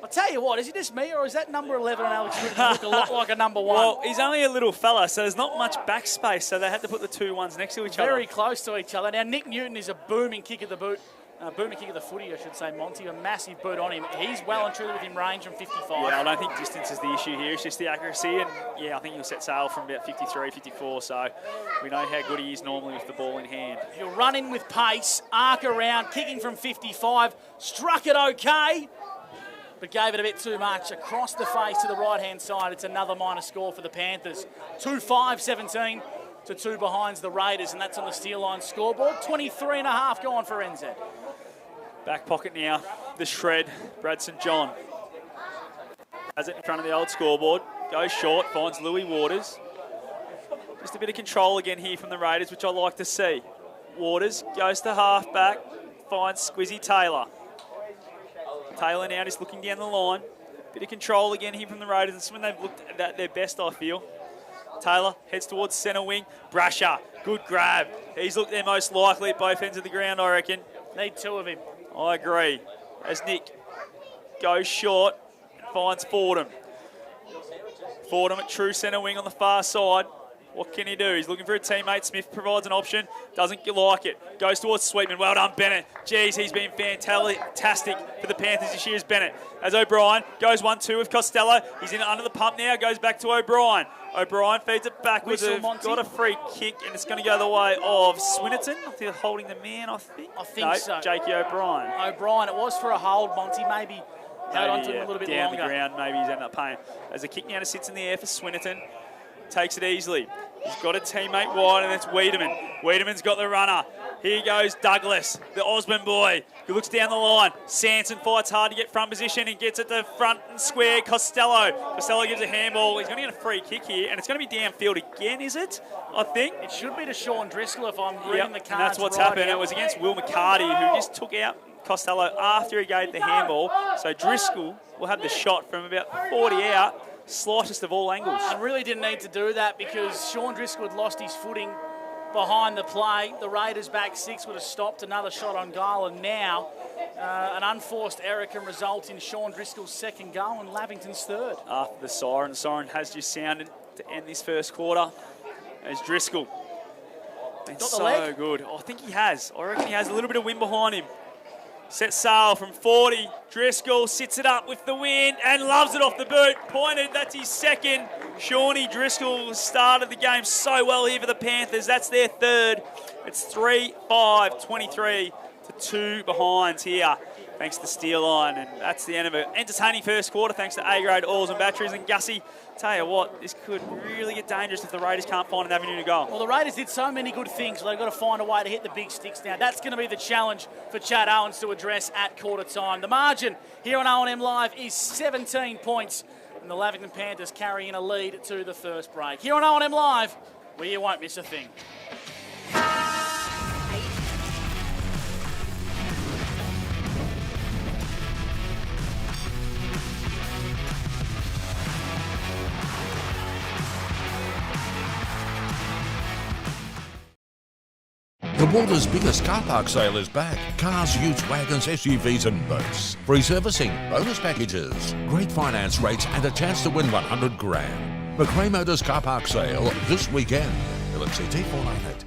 [SPEAKER 1] I'll tell you what, is it just me or is that number 11 and Alex Whitten look a lot like a number 1?
[SPEAKER 4] Well, he's only a little fella, so there's not much backspace, so they had to put the 2 ones next to each other.
[SPEAKER 1] Very close to each other. Now, Nick Newton is a booming kick of the boot. Booming kick of the footy, I should say, Monty. A massive boot on him. He's well and truly within range from 55.
[SPEAKER 4] Yeah, I don't think distance is the issue here. It's just the accuracy. And, yeah, I think he'll set sail from about 53, 54. So we know how good he is normally with the ball in hand.
[SPEAKER 1] He'll run in with pace, arc around, kicking from 55. Struck it okay. but gave it a bit too much. Across the face to the right-hand side, it's another minor score for the Panthers. 2-5-17 to 2 behinds the Raiders, and that's on the Steel Line scoreboard. 23 and a half gone for NZ.
[SPEAKER 4] Back pocket now, the shred, Brad St John. Has it in front of the old scoreboard, goes short, finds Louis Waters. Just a bit of control again here from the Raiders, which I like to see. Waters goes to half-back, finds Squizzy Taylor. Taylor now just looking down the line. Bit of control again here from the Raiders. It's when they've looked at their best, I feel. Taylor heads towards centre wing. Brasher, good grab. He's looked their most likely at both ends of the ground, I reckon.
[SPEAKER 1] Need 2 of him.
[SPEAKER 4] I agree. As Nick goes short and finds Fordham. Fordham at true centre wing on the far side. What can he do? He's looking for a teammate. Smith provides an option. Doesn't like it. Goes towards Sweetman. Well done, Bennett. Jeez, he's been fantastic for the Panthers this year as Bennett. As O'Brien goes 1-2 with Costello. He's in under the pump now. Goes back to O'Brien. O'Brien feeds it backwards. Got a free kick, and it's going to go the way of Swinnerton. I think they're holding the man, I think.
[SPEAKER 1] I think so.
[SPEAKER 4] Jakey O'Brien.
[SPEAKER 1] O'Brien, it was for a hold, Monty. Maybe held on to him a little bit
[SPEAKER 4] down
[SPEAKER 1] longer.
[SPEAKER 4] The ground, maybe he's ended up paying. As the kick now sits in the air for Swinnerton. Takes it easily. He's got a teammate wide, and it's Wiedemann. Wiedemann's got the runner. Here goes Douglas, the Osborne boy, who looks down the line. Sanson fights hard to get front position and gets it to front and square. Costello gives a handball. He's going to get a free kick here, and it's going to be downfield again, is it? I think.
[SPEAKER 1] It should be to Sean Driscoll if I'm reading the cards.
[SPEAKER 4] And that's what's
[SPEAKER 1] right
[SPEAKER 4] happened.
[SPEAKER 1] here.
[SPEAKER 4] It was against Will McCarty, who just took out Costello after he gave the handball. So Driscoll will have the shot from about 40 out. Slightest of all angles.
[SPEAKER 1] And really didn't need to do that because Sean Driscoll had lost his footing behind the play. The Raiders back 6 would have stopped another shot on goal, and now an unforced error can result in Sean Driscoll's second goal and Lavington's third.
[SPEAKER 4] After the siren has just sounded to end this first quarter as Driscoll. Been so good. I think he has. I reckon he has a little bit of wind behind him. Set sail from 40. Driscoll sits it up with the wind and loves it off the boot. Pointed, that's his second. Shawnee Driscoll started the game so well here for the Panthers. That's their third. It's 3-5, 23 to 2 behinds here, thanks to Steel Line. And that's the end of it. Entertaining first quarter, thanks to A-grade oils and batteries. And Gussie, tell you what, this could really get dangerous if the Raiders can't find an avenue to go.
[SPEAKER 1] Well, the Raiders did so many good things, they've got to find a way to hit the big sticks now. That's going to be the challenge for Chad Owens to address at quarter time. The margin here on O&M Live is 17 points, and the Lavington Panthers carrying a lead to the first break. Here on O&M Live, where you won't miss a thing.
[SPEAKER 5] The water's biggest car park sale is back. Cars, utes, wagons, SUVs and boats. Free servicing, bonus packages, great finance rates and a chance to win 100 grand. McRae Motors car park sale this weekend. LMCT 498.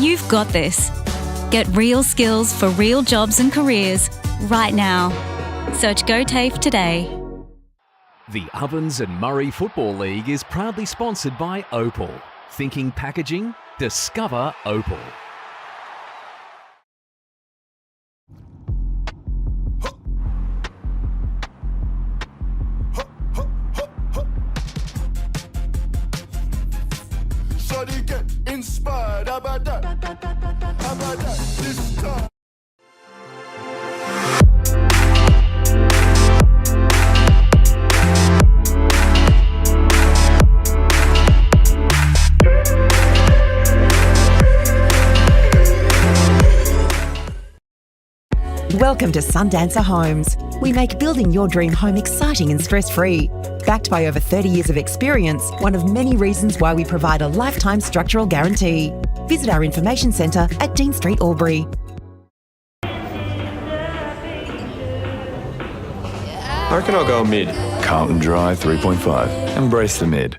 [SPEAKER 6] You've got this. Get real skills for real jobs and careers right now. Search GoTAFE today.
[SPEAKER 7] The Ovens and Murray Football League is proudly sponsored by Opal. Thinking packaging? Discover Opal.
[SPEAKER 8] Shawty get inspired, how about that? How about that? This time.
[SPEAKER 9] Welcome to Sundancer Homes. We make building your dream home exciting and stress-free. Backed by over 30 years of experience, one of many reasons why we provide a lifetime structural guarantee. Visit our information centre at Dean Street, Albury.
[SPEAKER 10] I reckon I'll go mid. Carlton Dry 3.5. Embrace the mid.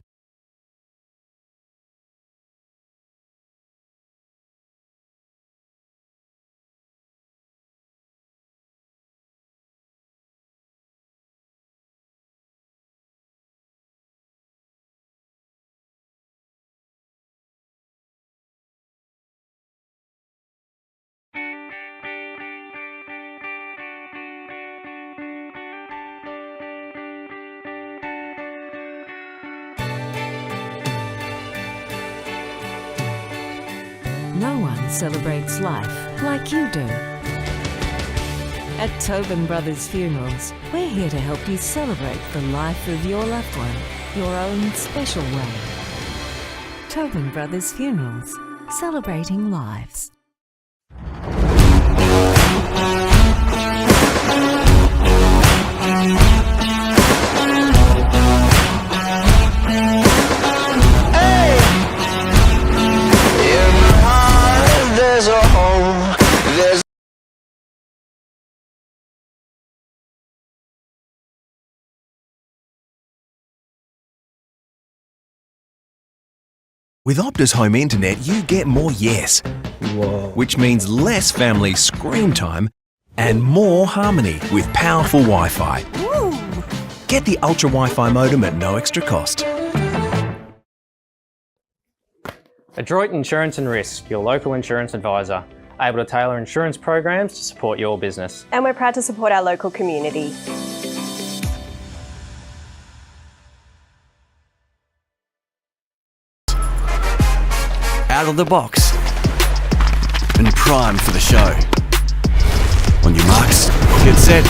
[SPEAKER 11] No one celebrates life like you do. At Tobin Brothers Funerals, we're here to help you celebrate the life of your loved one, your own special way. Tobin Brothers Funerals, celebrating lives.
[SPEAKER 2] There's a home, there's
[SPEAKER 15] With Optus Home Internet, you get more yes. Whoa. Which means less family screen time and more harmony with powerful Wi-Fi. Get the Ultra Wi-Fi modem at no extra cost.
[SPEAKER 13] Adroit Insurance and Risk, your local insurance advisor, able to tailor insurance programs to support your business.
[SPEAKER 14] And we're proud to support our local community.
[SPEAKER 12] Out of the box and primed for the show. On your marks, get set.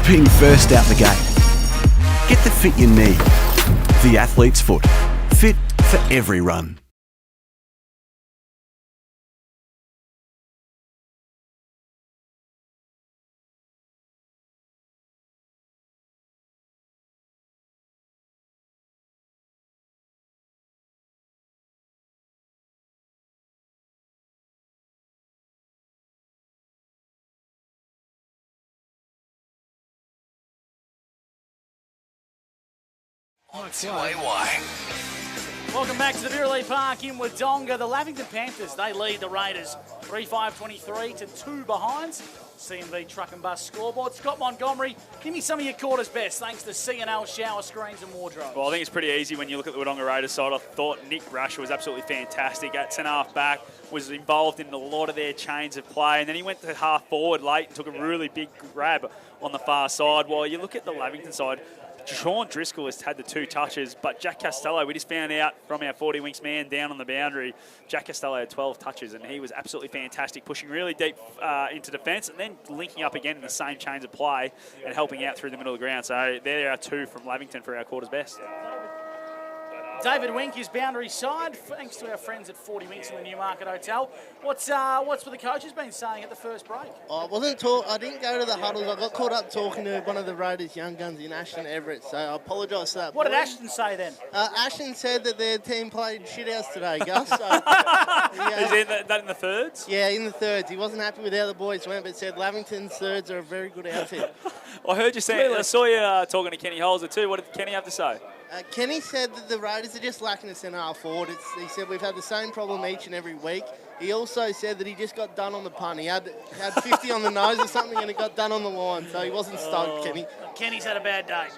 [SPEAKER 12] Being first out the gate. Get the fit you need. The athlete's foot. Fit for every run.
[SPEAKER 1] Welcome back to the Beer League Park in Wodonga. The Lavington Panthers, they lead the Raiders 3-5-23 to 2 behind. C&V Truck and Bus scoreboard. Scott Montgomery, give me some of your quarters best thanks to C&L shower screens and wardrobes.
[SPEAKER 4] Well, I think it's pretty easy when you look at the Wodonga Raiders side. I thought Nick Rasher was absolutely fantastic at centre-half back, was involved in a lot of their chains of play, and then he went to half forward late and took a really big grab on the far side. While you look at the Lavington side, Sean Driscoll has had the 2 touches, but Jack Costello, we just found out from our 40 Winks man down on the boundary, Jack Costello had 12 touches, and he was absolutely fantastic, pushing really deep into defence and then linking up again in the same chains of play and helping out through the middle of the ground. So there are 2 from Lavington for our quarters best.
[SPEAKER 1] David Wink is boundary side, thanks to our friends at 40 Winks in the Newmarket Hotel. What's what the coaches been saying at the first break?
[SPEAKER 3] I didn't go to the huddles. I got caught up talking to one of the Raiders' young guns in Ashton Everett, so I apologise for that.
[SPEAKER 1] What did Ashton say then?
[SPEAKER 3] Ashton said that their team played shithouse today, Gus. So,
[SPEAKER 4] Is that in the thirds?
[SPEAKER 3] Yeah, in the thirds. He wasn't happy with how the boys went, but said Lavington's thirds are a very good outfit.
[SPEAKER 4] I heard you saying, I saw you talking to Kenny Holzer too. What did Kenny have to say?
[SPEAKER 3] Kenny said that the Raiders are just lacking a centre-half forward. He said we've had the same problem each and every week. He also said that he just got done on the punt. He had 50 on the nose or something and it got done on the line, so he wasn't stoked, Kenny.
[SPEAKER 1] Kenny's had a bad day,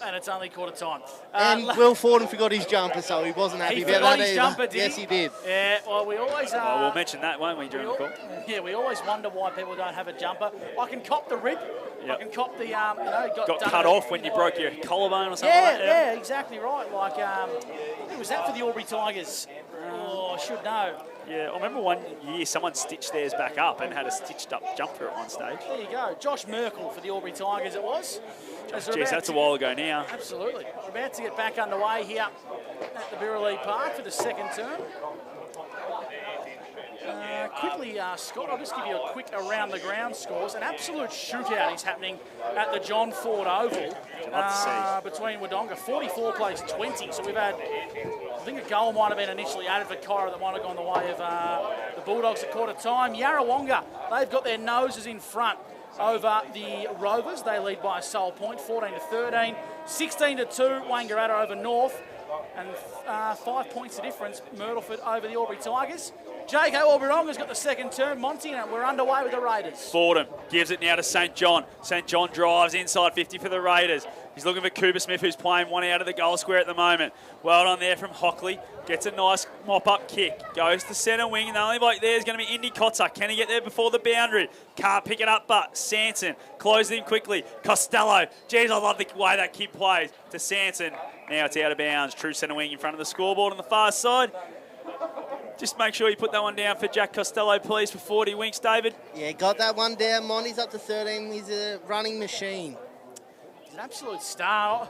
[SPEAKER 1] and it's only quarter time.
[SPEAKER 3] And Will Fordham forgot his jumper, so he wasn't happy about that
[SPEAKER 1] forgot his
[SPEAKER 3] either.
[SPEAKER 1] jumper, did
[SPEAKER 3] Yes, he did.
[SPEAKER 1] Yeah, well, we always...
[SPEAKER 4] we'll mention that, won't we, during the call?
[SPEAKER 1] Yeah, we always wonder why people don't have a jumper. I can cop the rib. Yep. I can cop the, got
[SPEAKER 4] cut off when you broke your collarbone or something like that.
[SPEAKER 1] Yeah, exactly right. Like, who was that for the Albury Tigers? I should know.
[SPEAKER 4] Yeah, I remember one year someone stitched theirs back up and had a stitched up jumper at one stage.
[SPEAKER 1] There you go. Josh Merkel for the Albury Tigers it was.
[SPEAKER 4] Jeez, that's a while ago now.
[SPEAKER 1] Absolutely. We're about to get back underway here at the Beer League Park for the second term. Quickly, Scott, I'll just give you a quick around-the-ground scores. An absolute shootout is happening at the John Ford Oval between Wodonga. 44 plays 20, so we've had, I think a goal might have been initially added for Kyra that might have gone the way of the Bulldogs at quarter time. Yarrawonga, they've got their noses in front over the Rovers. They lead by a sole point, 14-13. 16-2, Wangaratta over North. And 5 points of difference, Myrtleford over the Albury Tigers. J.K. Albury-Wodonga's got the second turn. Monty, and we're underway with the Raiders.
[SPEAKER 4] Fordham gives it now to St. John. St. John drives inside 50 for the Raiders. He's looking for Cooper Smith, who's playing one out of the goal square at the moment. Well done there from Hockley. Gets a nice mop-up kick. Goes to centre wing, and the only bloke there is going to be Indy Cotter. Can he get there before the boundary? Can't pick it up, but Sanson closes in quickly. Costello. Jeez, I love the way that kid plays. To Sanson. Now it's out of bounds. True centre wing in front of the scoreboard on the far side. Just make sure you put that one down for Jack Costello, please, for 40 winks, David.
[SPEAKER 3] Yeah, got that one down. Monty's up to 13. He's a running machine.
[SPEAKER 1] He's an absolute star.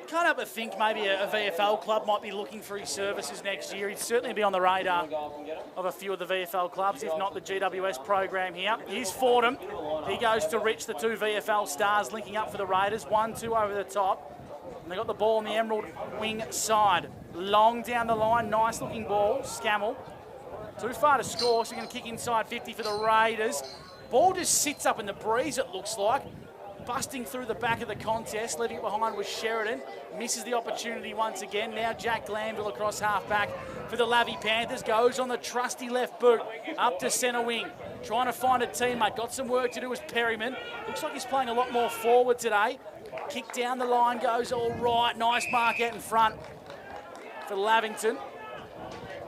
[SPEAKER 1] Can't help but think maybe a VFL club might be looking for his services next year. He'd certainly be on the radar of a few of the VFL clubs, if not the GWS program here. Here's Fordham. He goes to Rich, the two VFL stars linking up for the Raiders. 1-2 over the top. And they got the ball on the Emerald wing side. Long down the line, nice looking ball. Scammell. Too far to score, so he's going to kick inside 50 for the Raiders. Ball just sits up in the breeze, it looks like. Busting through the back of the contest, leaving it behind was Sheridan. Misses the opportunity once again. Now Jack Glanville across half-back for the Lavy Panthers. Goes on the trusty left boot up to centre wing. Trying to find a teammate. Got some work to do as Perryman. Looks like he's playing a lot more forward today. Kick down the line, goes all right. Nice mark out in front for Lavington.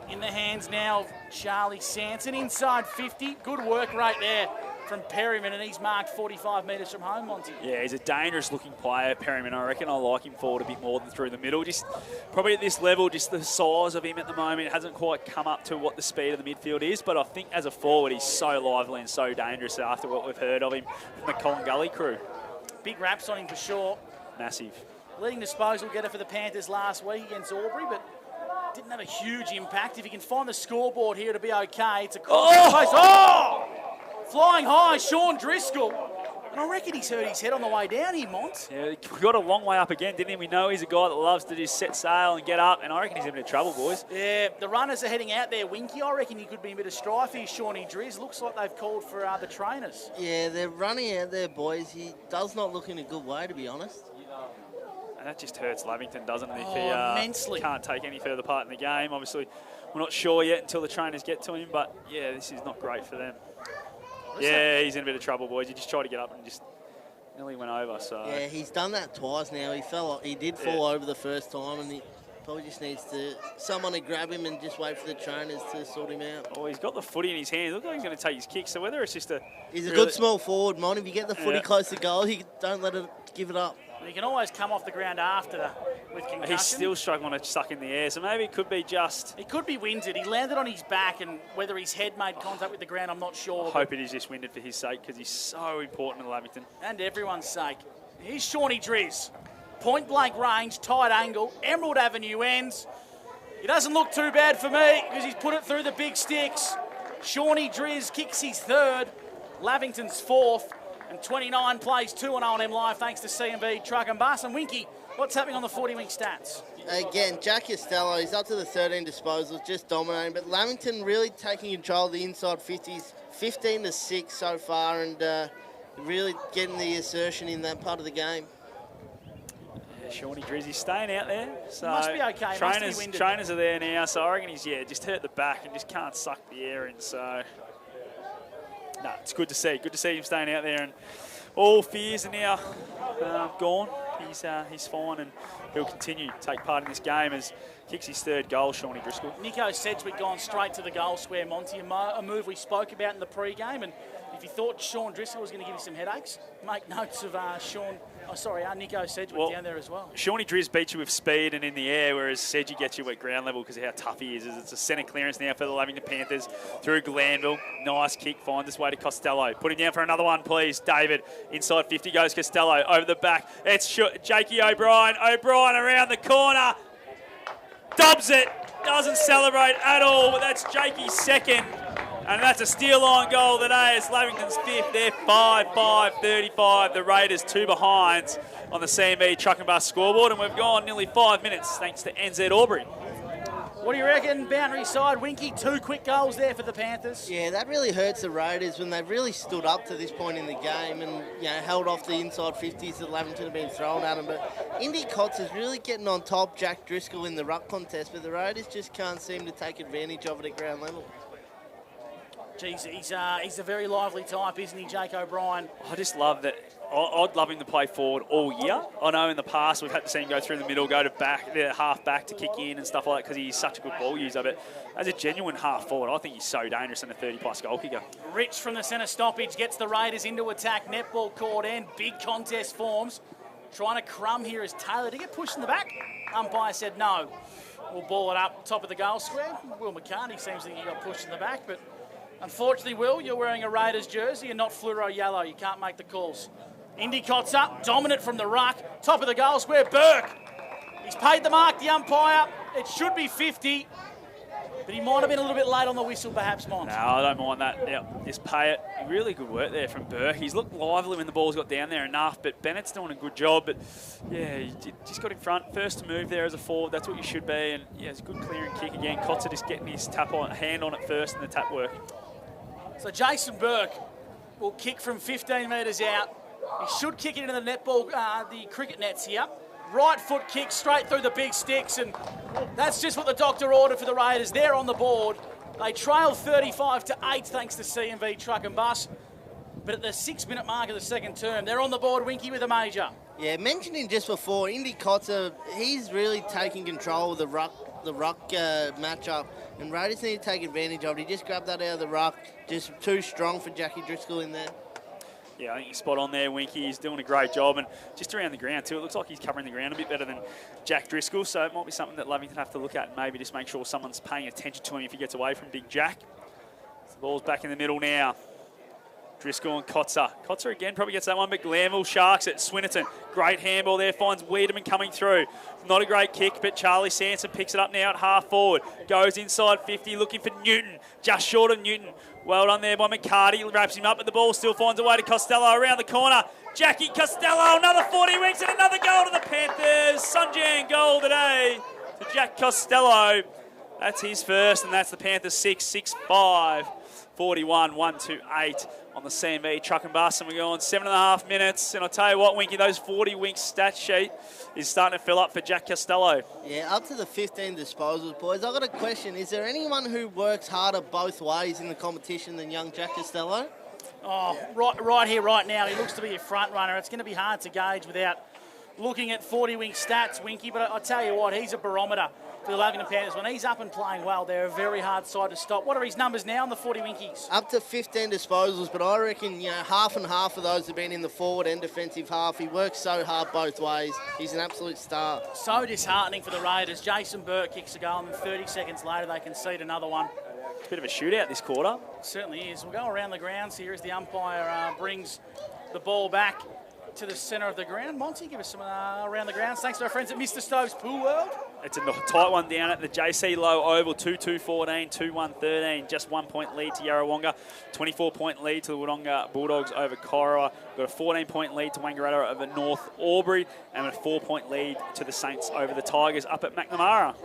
[SPEAKER 1] In the hands now of Charlie Sanson. Inside 50. Good work right there from Perryman, and he's marked 45 metres from home, Monty.
[SPEAKER 4] Yeah, he's a dangerous-looking player, Perryman. I reckon I like him forward a bit more than through the middle. Just probably at this level, just the size of him at the moment hasn't quite come up to what the speed of the midfield is, but I think as a forward, he's so lively and so dangerous after what we've heard of him from the Colin Gully crew.
[SPEAKER 1] Big raps on him for sure.
[SPEAKER 4] Massive.
[SPEAKER 1] Leading disposal getter for the Panthers last week against Albury, but didn't have a huge impact. If he can find the scoreboard here to be okay, it's a place. Oh! Flying high, Sean Driscoll. And I reckon he's hurt his head on the way down here, Mont.
[SPEAKER 4] Yeah, he got a long way up again, didn't he? We know he's a guy that loves to just set sail and get up, and I reckon he's in a bit of trouble, boys.
[SPEAKER 1] Yeah, the runners are heading out there, Winky. I reckon he could be in a bit of strife here, Shawnee Driz. Looks like they've called for the trainers.
[SPEAKER 3] Yeah, they're running out there, boys. He does not look in a good way, to be honest.
[SPEAKER 4] And that just hurts Lavington, doesn't it? If he
[SPEAKER 1] immensely.
[SPEAKER 4] Can't take any further part in the game. Obviously, we're not sure yet until the trainers get to him, but yeah, this is not great for them. Yeah, he's in a bit of trouble, boys. He just tried to get up and just nearly went over. So
[SPEAKER 3] yeah, he's done that twice now. He did fall over the first time, and he probably just needs someone to grab him and just wait for the trainers to sort him out.
[SPEAKER 4] Oh, he's got the footy in his hand. Looks like he's going to take his kick. So whether it's just
[SPEAKER 3] he's a good small forward, Mon. If you get the footy close to goal, don't let it give it up.
[SPEAKER 1] He can always come off the ground after with concussion.
[SPEAKER 4] He's still struggling to suck in the air, so maybe it could be just...
[SPEAKER 1] He could be winded. He landed on his back, and whether his head made contact with the ground, I'm not sure.
[SPEAKER 4] I hope it is just winded for his sake, because he's so important in Lavington.
[SPEAKER 1] And everyone's sake. Here's Shawnee Driz. Point blank range, tight angle, Emerald Avenue ends. He doesn't look too bad for me, because he's put it through the big sticks. Shawnee Driz kicks his third, Lavington's fourth. And 29 plays 2 on O&M Live thanks to CMV Truck and Bus. And Winky, what's happening on the 40-wing stats?
[SPEAKER 3] Again, Jack Costello, he's up to the 13 disposals, just dominating. But Lavington really taking control of the inside 50s, 15-6 so far, and really getting the assertion in that part of the game.
[SPEAKER 4] Yeah, Shawnee Drizzy's staying out there. So
[SPEAKER 1] must be okay.
[SPEAKER 4] Trainers are there now, so I reckon he's just hurt the back and just can't suck the air in. So... No, it's good to see. Good to see him staying out there, and all fears are now gone. He's fine, and he'll continue to take part in this game as kicks his third goal, Shawnee Driscoll.
[SPEAKER 1] Nico Sedgwick gone straight to the goal square, Monty, a move we spoke about in the pre-game, and if you thought Sean Driscoll was going to give you some headaches, make notes of Nico Sedgwick down there as well.
[SPEAKER 4] Shawnee Driz beats you with speed and in the air, whereas Sedgy gets you at ground level because of how tough he is. It's a centre clearance now for the Lavington Panthers through Glanville. Nice kick, finds its way to Costello. Put him down for another one, please. David, inside 50 goes Costello. Over the back, it's Jakey O'Brien. O'Brien around the corner. Dubs it. Doesn't celebrate at all, but that's Jakey's second. And that's a steal-line goal today. It's Lavington's fifth. They're 5-5-35. The Raiders 2 behinds on the CMB Truck and Bus scoreboard. And we've gone nearly 5 minutes thanks to NZ Albury.
[SPEAKER 1] What do you reckon, boundary side, Winky? 2 quick goals there for the Panthers.
[SPEAKER 3] Yeah, that really hurts the Raiders when they've really stood up to this point in the game and held off the inside 50s that Lavington have been thrown at them. But Indy Cots is really getting on top Jack Driscoll in the ruck contest, but the Raiders just can't seem to take advantage of it at ground level.
[SPEAKER 1] He's a very lively type, isn't he, Jake O'Brien?
[SPEAKER 4] I just love that. I'd love him to play forward all year. I know in the past we've had to see him go through the middle, go to half back to kick in and stuff like that because he's such a good ball user. But as a genuine half forward, I think he's so dangerous and a 30-plus goal kicker.
[SPEAKER 1] Rich from the centre stoppage gets the Raiders into attack. Netball court end. Big contest forms. Trying to crumb here is Taylor. Did he get pushed in the back? Umpire said no. We'll ball it up top of the goal square. Will McCartney seems to think he got pushed in the back, but unfortunately, Will, you're wearing a Raiders jersey and not fluoro yellow. You can't make the calls. Indycott's up, dominant from the ruck. Top of the goal square, Burke. He's paid the mark, the umpire. It should be 50, but he might have been a little bit late on the whistle, perhaps, Mont.
[SPEAKER 4] No, I don't mind that. Yeah, just pay it. Really good work there from Burke. He's looked lively when the ball's got down there enough, but Bennett's doing a good job. But, yeah, he just got in front. First to move there as a forward. That's what you should be. And, yeah, it's a good clearing kick again. Kotzer just getting his hand on it first and the tap work.
[SPEAKER 1] So Jason Burke will kick from 15 metres out. He should kick it into the netball, the cricket nets here. Right foot kick straight through the big sticks, and that's just what the doctor ordered for the Raiders. They're on the board. They trail 35-8 thanks to CMV Truck and Bus. But at the 6-minute mark of the second term, they're on the board, Winky, with a major.
[SPEAKER 3] Yeah, mentioning just before, Indy Kotzer, he's really taking control of the ruck matchup, and Raiders need to take advantage of it. He just grabbed that out of the ruck, just too strong for Jackie Driscoll in there.
[SPEAKER 4] Yeah, I think he's spot on there, Winky. He's doing a great job, and just around the ground too. It looks like he's covering the ground a bit better than Jack Driscoll, so it might be something that Lavington have to look at and maybe just make sure someone's paying attention to him if he gets away from Big Jack. So the ball's back in the middle now. Driscoll and Kotzer. Kotzer again probably gets that one, but Glanville sharks it. Swinnerton, great handball there, finds Wiedemann coming through. Not a great kick, but Charlie Sanson picks it up now at half forward. Goes inside 50, looking for Newton. Just short of Newton. Well done there by McCarty. Wraps him up, but the ball still finds a way to Costello around the corner. Jackie Costello, another 40 winks and another goal to the Panthers. Sunjan goal today to Jack Costello. That's his first, and that's the Panthers 6-6-5. 41, 1-8 on the CMV Truck and Bus, and we're going 7.5 minutes. And I'll tell you what, Winky, those 40 winks stat sheet is starting to fill up for Jack Costello.
[SPEAKER 3] Yeah, up to the 15 disposals, boys. I've got a question. Is there anyone who works harder both ways in the competition than young Jack Costello?
[SPEAKER 1] Oh, right here, right now, he looks to be a front runner. It's going to be hard to gauge without looking at 40 wing stats, Winky, but I'll tell you what, he's a barometer for the Lavington Panthers. When he's up and playing well, they're a very hard side to stop. What are his numbers now on the 40 winkies?
[SPEAKER 3] Up to 15 disposals, but I reckon, half and half of those have been in the forward and defensive half. He works so hard both ways. He's an absolute star.
[SPEAKER 1] So disheartening for the Raiders. Jason Burke kicks a goal, and then 30 seconds later they concede another one.
[SPEAKER 4] It's a bit of a shootout this quarter.
[SPEAKER 1] It certainly is. We'll go around the grounds here as the umpire brings the ball back to the centre of the ground. Monty, give us some around the grounds. Thanks to our friends at Mr. Stove's Pool World.
[SPEAKER 4] It's a tight one down at the JC Low Oval, 2-2-14, 2-1-13. Just 1 point lead to Yarrawonga. 24-point lead to the Wodonga Bulldogs over Corowa. We've got a 14-point lead to Wangaratta over North Albury. And a 4-point lead to the Saints over the Tigers up at McNamara.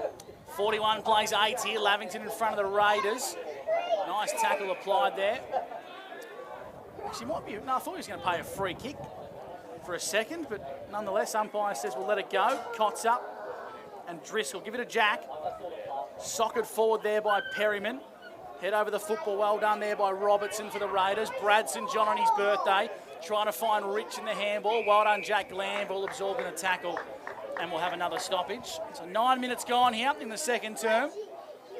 [SPEAKER 1] 41 plays 8 here. Lavington in front of the Raiders. Nice tackle applied there. Actually, might be. No, I thought he was going to pay a free kick for a second, but nonetheless, umpire says we'll let it go. Cots up. And Driscoll, give it a Jack. Socket forward there by Perryman. Head over the football, well done there by Robertson for the Raiders. Brad St John on his birthday, trying to find Rich in the handball. Well done, Jack Glanville absorbing the tackle. And we'll have another stoppage. So 9 minutes gone here in the second term.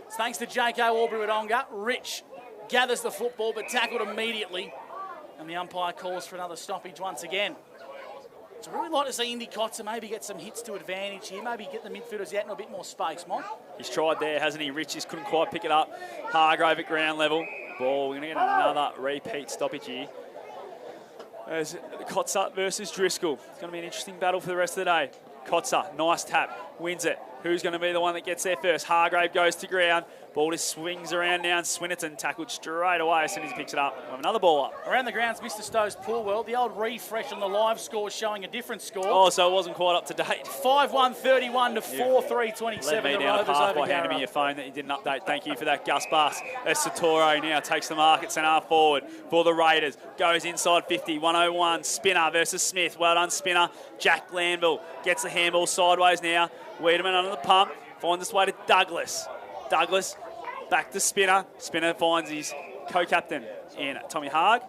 [SPEAKER 1] It's thanks to J.K. Albury Wodonga. Rich gathers the football, but tackled immediately. And the umpire calls for another stoppage once again. So really like to see Indy Kotzer maybe get some hits to advantage here, maybe get the midfielders out in a bit more space, Mike.
[SPEAKER 4] He's tried there, hasn't he? Rich just couldn't quite pick it up. Hargrave at ground level. Ball, we're going to get another repeat stoppage here. As Kotzer versus Driscoll. It's going to be an interesting battle for the rest of the day. Kotzer, nice tap, wins it. Who's going to be the one that gets there first? Hargrave goes to ground. Ball just swings around now, and Swinnerton tackled straight away as soon as he picks it up. We'll have another ball up.
[SPEAKER 1] Around the grounds, Mr. Stowe's Pool World. The old refresh on the live score showing a different score.
[SPEAKER 4] Oh, so it wasn't quite up to date.
[SPEAKER 1] 5-1-31 to 4-3-27.
[SPEAKER 4] Let me down a path by handing me your phone that you didn't update. Thank you for that, Gus Bus. As Satoro now takes the mark at centre forward for the Raiders. Goes inside 50, 101. Spinner versus Smith. Well done, Spinner. Jack Glanville gets the handball sideways now. Wiedemann under the pump. Finds his way to Douglas. Douglas back to Spinner. Spinner finds his co-captain in Tommy Haag.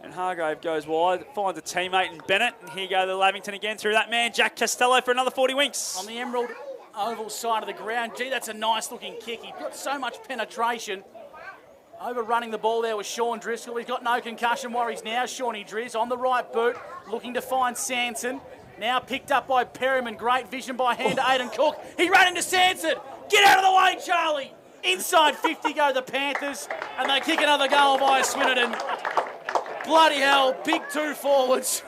[SPEAKER 4] And Hargrave goes wide, finds a teammate in Bennett. And here go the Lavington again through that man, Jack Costello, for another 40 winks.
[SPEAKER 1] On the Emerald Oval side of the ground. Gee, that's a nice-looking kick. He's got so much penetration. Overrunning the ball there was Sean Driscoll. He's got no concussion worries now. Shawnee Driz on the right boot, looking to find Sanson. Now picked up by Perryman. Great vision by hand to Aidan Cook. He ran into Sanson. Get out of the way, Charlie. Inside 50 go the Panthers, and they kick another goal by Swinnerton. Bloody hell, big two forwards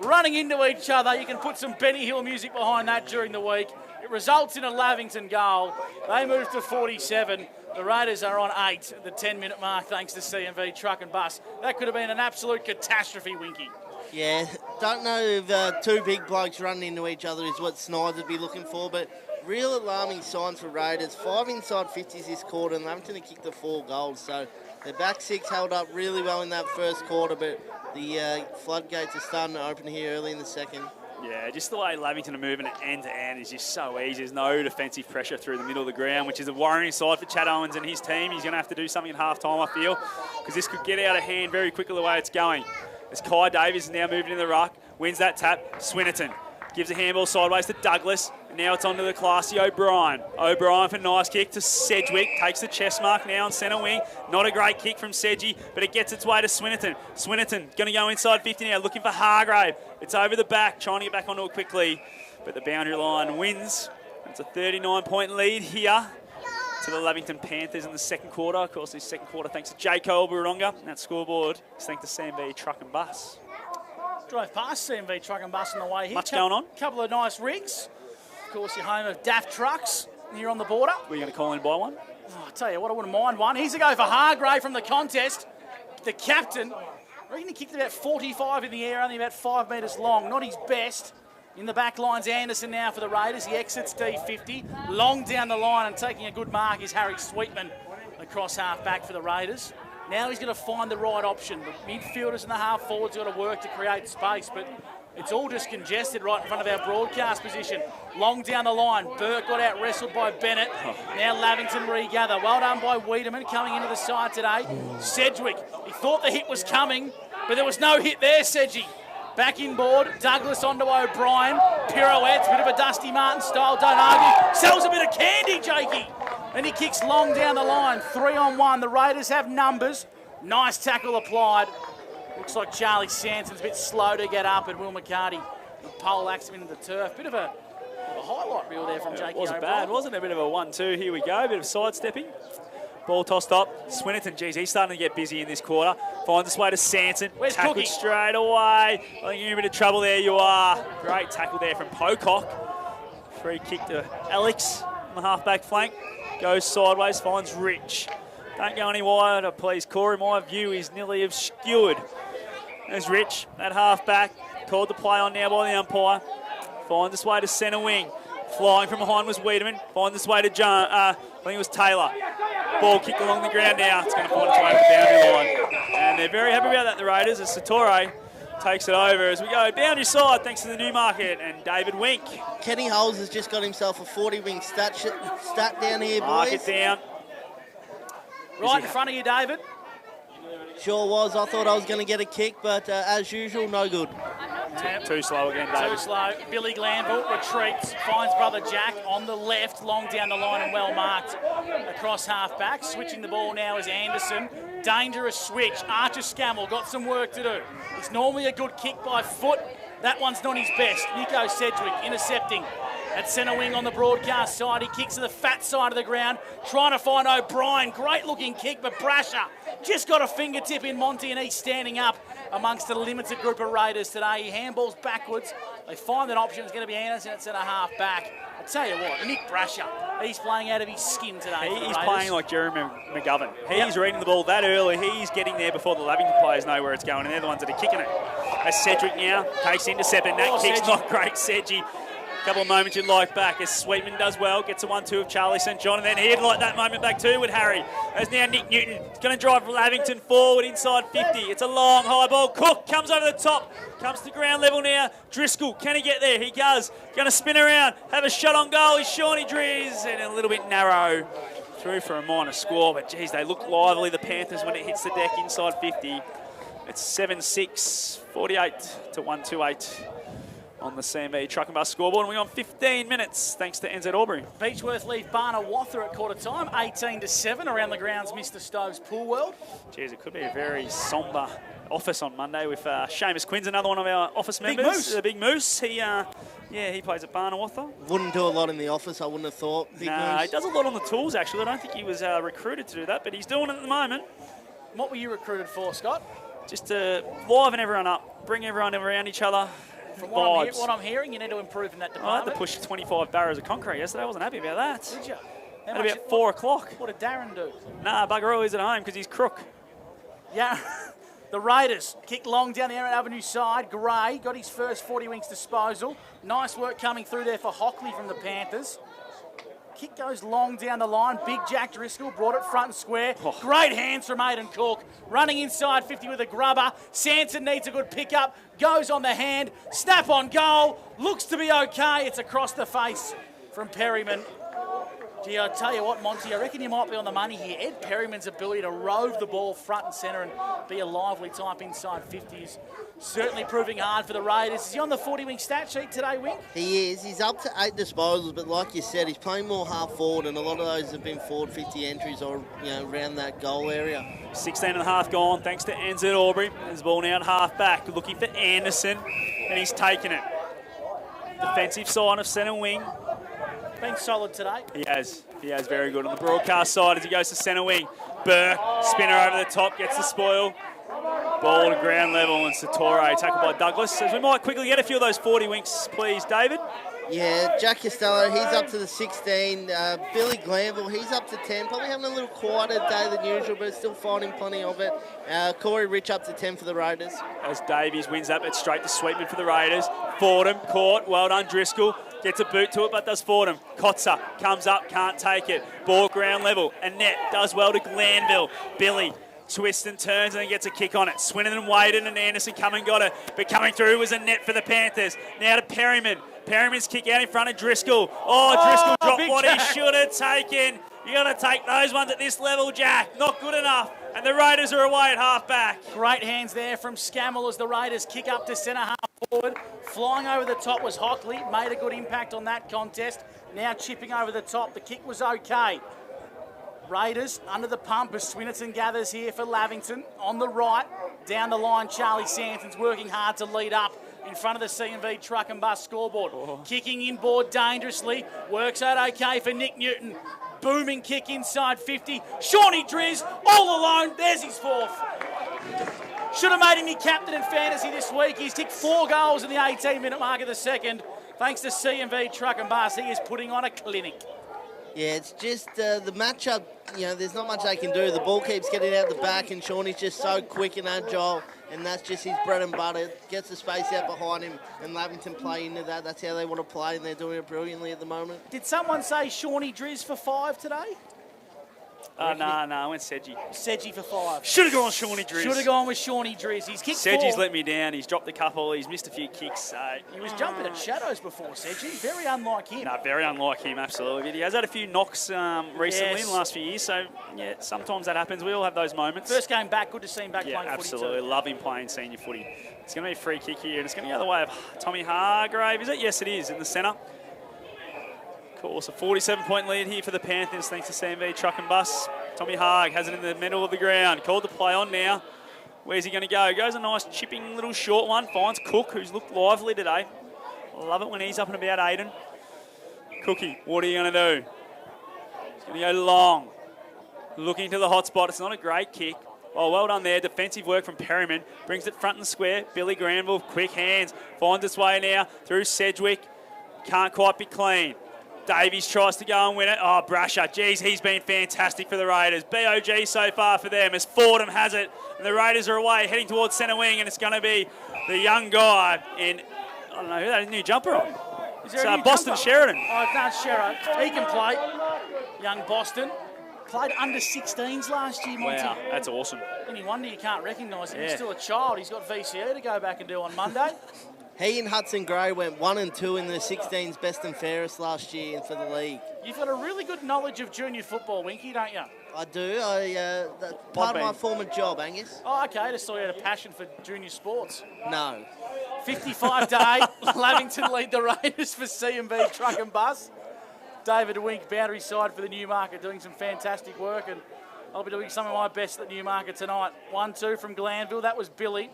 [SPEAKER 1] running into each other. You can put some Benny Hill music behind that during the week. It results in a Lavington goal. They move to 47. The Raiders are on 8 at the 10-minute mark thanks to CMV Truck and Bus. That could have been an absolute catastrophe, Winky.
[SPEAKER 3] Yeah, don't know if two big blokes running into each other is what Snides would be looking for, but real alarming signs for Raiders. 5 inside 50s this quarter, and Lavington have kicked the 4 goals. So their back six held up really well in that first quarter, but the floodgates are starting to open here early in the second.
[SPEAKER 4] Yeah, just the way Lavington are moving end to end is just so easy. There's no defensive pressure through the middle of the ground, which is a worrying side for Chad Owens and his team. He's going to have to do something at half-time, I feel, because this could get out of hand very quickly the way it's going. As Kai Davies is now moving in the ruck, wins that tap. Swinnerton gives a handball sideways to Douglas. And now it's on to the classy O'Brien. O'Brien for a nice kick to Sedgwick. Takes the chest mark now on centre wing. Not a great kick from Sedgy, but it gets its way to Swinnerton. Swinnerton going to go inside 50 now, looking for Hargrave. It's over the back, trying to get back onto it quickly. But the boundary line wins. It's a 39-point lead here to the Lavington Panthers in the second quarter. Of course, this second quarter thanks to Jacob Wodonga. And that scoreboard is thanks to CMV Truck and Bus.
[SPEAKER 1] Drove past CMV Truck and Bus on the way here.
[SPEAKER 4] Much going on.
[SPEAKER 1] Couple of nice rigs. Of course, you're home of Daft Trucks here on the border.
[SPEAKER 4] We're going to call in and buy one?
[SPEAKER 1] Oh, I tell you what, I wouldn't mind one. Here's a go for Hargrave from the contest. The captain, I reckon he kicked about 45 in the air, only about 5 metres long. Not his best. In the back line's Anderson now for the Raiders. He exits D50. Long down the line and taking a good mark is Harry Sweetman across half back for the Raiders. Now he's going to find the right option. The midfielders and the half forwards got to work to create space, but it's all just congested right in front of our broadcast position. Long down the line. Burke got out wrestled by Bennett. Now Lavington regather. Well done by Wiedemann coming into the side today. Sedgwick, he thought the hit was coming, but there was no hit there, Sedgy. Back inboard. Douglas onto O'Brien. Pirouettes, bit of a Dusty Martin style, don't argue. Sells a bit of candy, Jakey. And he kicks long down the line. 3-on-1. The Raiders have numbers. Nice tackle applied. Looks like Charlie Sanson's a bit slow to get up, and Will McCarty poleaxed him into the turf. Bit of a highlight reel there from Jakey.
[SPEAKER 4] Wasn't bad, wasn't it? A bit of a 1-2. Here we go. A bit of sidestepping. Ball tossed up. Swinnerton, geez, he's starting to get busy in this quarter. Finds his way to Sanson.
[SPEAKER 1] Where's
[SPEAKER 4] Tackled
[SPEAKER 1] Cookie?
[SPEAKER 4] straight away. I think you're in a bit of trouble there. You are. Great tackle there from Pocock. Free kick to Alex on the half-back flank. Goes sideways, finds Rich. Don't go any wider, please, Corey. My view is nearly obscured. There's Rich at half-back. Called the play on now by the umpire. Finds his way to centre wing. Flying from behind was Wiedemann. Finds his way to John. I think it was Taylor. Ball kicked along the ground now. It's going to find its way to the boundary line. And they're very happy about that, the Raiders, as Satori takes it over as we go boundary side thanks to the Newmarket and David Wink.
[SPEAKER 3] Kenny Holes has just got himself a 40-wing stat down here, boys.
[SPEAKER 4] Mark it down.
[SPEAKER 1] Right in front of you, David.
[SPEAKER 3] Sure was. I thought I was going to get a kick, but as usual, no good.
[SPEAKER 4] Too slow again, David.
[SPEAKER 1] Too slow. Billy Glanville retreats, finds brother Jack on the left, long down the line and well marked across half back. Switching the ball now is Anderson. Dangerous switch. Archer Scammell got some work to do. It's normally a good kick by foot. That one's not his best. Nico Sedgwick intercepting at centre wing on the broadcast side. He kicks to the fat side of the ground, trying to find O'Brien. Great looking kick, but Brasher just got a fingertip in Monty, and he's standing up amongst a limited group of Raiders today. He handballs backwards. They find that option is going to be Anderson at centre half back. I tell you what, Nick Brasher, he's playing out of his skin today.
[SPEAKER 4] He's playing like Jeremy McGovern. He's reading the ball that early. He's getting there before the Lavington players know where it's going, and they're the ones that are kicking it. As Cedric now takes intercept, and that kick's not great, Sedgy. Couple of moments you'd like back as Sweetman does well, gets a 1-2 of Charlie St. John, and then he'd like that moment back too with Harry. As now Nick Newton is going to drive Lavington forward inside 50. It's a long high ball. Cook comes over the top, comes to ground level now. Driscoll, can he get there? He does. Going to spin around, have a shot on goal. Is Shawnee Driz, and a little bit narrow through for a minor score, but geez, they look lively, the Panthers, when it hits the deck inside 50. It's 7-6, 48 to 128 on the CMB Truck and Bus scoreboard. And we're on 15 minutes, thanks to NZ Albury.
[SPEAKER 1] Beechworth leave Barna-Wather at quarter time, 18-7 around the grounds, Mr. Stokes Pool World.
[SPEAKER 4] Geez, it could be a very sombre office on Monday with Seamus Quinn's another one of our office members.
[SPEAKER 1] Moose.
[SPEAKER 4] The Big Moose. He plays at Barna-Wather.
[SPEAKER 3] Wouldn't do a lot in the office, I wouldn't have thought.
[SPEAKER 4] He does a lot on the tools, actually. I don't think he was recruited to do that, but he's doing it at the moment.
[SPEAKER 1] What were you recruited for, Scott?
[SPEAKER 4] Just to liven everyone up, bring everyone around each other.
[SPEAKER 1] From what I'm hearing, you need to improve in that department.
[SPEAKER 4] I had to push 25 barrows of concrete yesterday. I wasn't happy about that.
[SPEAKER 1] Did you?
[SPEAKER 4] At about 4 o'clock.
[SPEAKER 1] What did Darren do?
[SPEAKER 4] Nah, bugger all, he's at home because he's crook.
[SPEAKER 1] Yeah. The Raiders kicked long down the Aaron Avenue side. Gray got his first 40 wings disposal. Nice work coming through there for Hockley from the Panthers. Kick goes long down the line. Big Jack Driscoll brought it front and square.
[SPEAKER 4] Oh.
[SPEAKER 1] Great hands from Aidan Cook. Running inside 50 with a grubber. Sanson needs a good pickup. Goes on the hand. Snap on goal. Looks to be okay. It's across the face from Perryman. Gee, I tell you what, Monty, I reckon you might be on the money here. Ed Perryman's ability to rove the ball front and centre and be a lively type inside 50s. Certainly proving hard for the Raiders. Is he on the 40-wing stat sheet today, Wing?
[SPEAKER 3] He is. He's up to 8 disposals, but like you said, he's playing more half forward, and a lot of those have been forward 50 entries or around that goal area.
[SPEAKER 4] 16 and a half gone, thanks to NZ Albury. There's the ball now at half back, looking for Anderson, and he's taken it. Defensive side of centre wing.
[SPEAKER 1] Been solid today.
[SPEAKER 4] He has very good. On the broadcast side as he goes to centre wing. Burke, spinner over the top, gets the spoil. Ball to ground level, and Satori tackled by Douglas. As we might quickly get a few of those 40 winks, please, David.
[SPEAKER 3] Yeah, Jack Costello, he's up to the 16. Billy Glanville, he's up to 10. Probably having a little quieter day than usual, but still finding plenty of it. Corey Rich up to 10 for the Raiders.
[SPEAKER 4] As Davies wins that, it's straight to Sweetman for the Raiders. Fordham caught, well done Driscoll. Gets a boot to it, but does Fordham. Kotzer comes up, can't take it. Ball ground level. Annette does well to Glanville. Billy twists and turns and then gets a kick on it. Swinton and Waden and Anderson come and got it. But coming through was Annette for the Panthers. Now to Perryman. Perryman's kick out in front of Driscoll. Driscoll dropped what he should have taken. You got to take those ones at this level, Jack. Not good enough. And the Raiders are away at half-back.
[SPEAKER 1] Great hands there from Scammell as the Raiders kick up to centre half forward. Flying over the top was Hockley. Made a good impact on that contest. Now chipping over the top. The kick was okay. Raiders under the pump as Swinnerton gathers here for Lavington. On the right, down the line, Charlie Sanson's working hard to lead up in front of the C&V Truck and Bus scoreboard. Kicking inboard dangerously. Works out okay for Nick Newton. Booming kick inside 50. Shawnee Driz all alone. There's his fourth. Should have made him your captain in fantasy this week. He's kicked 4 goals in the 18-minute mark of the second. Thanks to C&V Truck and Bus, he is putting on a clinic.
[SPEAKER 3] Yeah, it's just the matchup, there's not much they can do. The ball keeps getting out the back, and Shawnee's just so quick and agile, and that's just his bread and butter. Gets the space out behind him, and Lavington play into that. That's how they want to play, and they're doing it brilliantly at the moment.
[SPEAKER 1] Did someone say Shawnee Driz for 5 today?
[SPEAKER 4] No, I went Sedgy.
[SPEAKER 1] Sedgy for 5.
[SPEAKER 4] Should have gone Shawnee Driz.
[SPEAKER 1] Should have gone with Shawnee Driz. He's kicked 4.
[SPEAKER 4] Sedgy's let me down. He's dropped a couple. He's missed a few kicks.
[SPEAKER 1] He was jumping at shadows before, Sedgy. Very unlike him.
[SPEAKER 4] No, very unlike him, absolutely. But he has had a few knocks recently in the last few years. So, yeah, sometimes that happens. We all have those moments.
[SPEAKER 1] First game back. Good to see him back playing footy
[SPEAKER 4] absolutely.
[SPEAKER 1] too.
[SPEAKER 4] Love him playing senior footy. It's going to be a free kick here, and it's going to go the way of Tommy Hargrave. Is it? Yes, it is, in the centre. Of course, a 47-point lead here for the Panthers, thanks to CMV Truck and Bus. Tommy Haag has it in the middle of the ground. Called to play on now. Where's he going to go? Goes a nice chipping little short one. Finds Cook, who's looked lively today. Love it when he's up and about Aiden. Cookie, what are you going to do? He's going to go long. Looking to the hot spot. It's not a great kick. Oh, well done there. Defensive work from Perryman. Brings it front and square. Billy Granville, quick hands. Finds its way now through Sedgwick. Can't quite be clean. Davies tries to go and win it. Oh, Brasher. Geez, he's been fantastic for the Raiders. BOG so far for them as Fordham has it. And the Raiders are away, heading towards centre wing, and it's going to be the young guy in, I don't know who that is, new jumper on. It's Boston jumper? Sheridan.
[SPEAKER 1] Oh, that's Sheridan. He can play. Young Boston. Played under 16s last year, Monty.
[SPEAKER 4] Wow, that's awesome.
[SPEAKER 1] Any wonder you can't recognise him.
[SPEAKER 4] Yeah.
[SPEAKER 1] He's still a child. He's got VCE to go back and do on Monday.
[SPEAKER 3] He and Hudson Gray went 1 and 2 in the 16s best and fairest last year for the league.
[SPEAKER 1] You've got a really good knowledge of junior football, Winky, don't you?
[SPEAKER 3] I do. That's part of my former job, Angus.
[SPEAKER 1] Oh, okay. I just thought you had a passion for junior sports.
[SPEAKER 3] No.
[SPEAKER 1] 55 to 8. Lavington lead the Raiders for C&B Truck and Bus. David Wink, boundary side for the Newmarket, doing some fantastic work, and I'll be doing some of my best at Newmarket tonight. 1-2 from Glanville. That was Billy.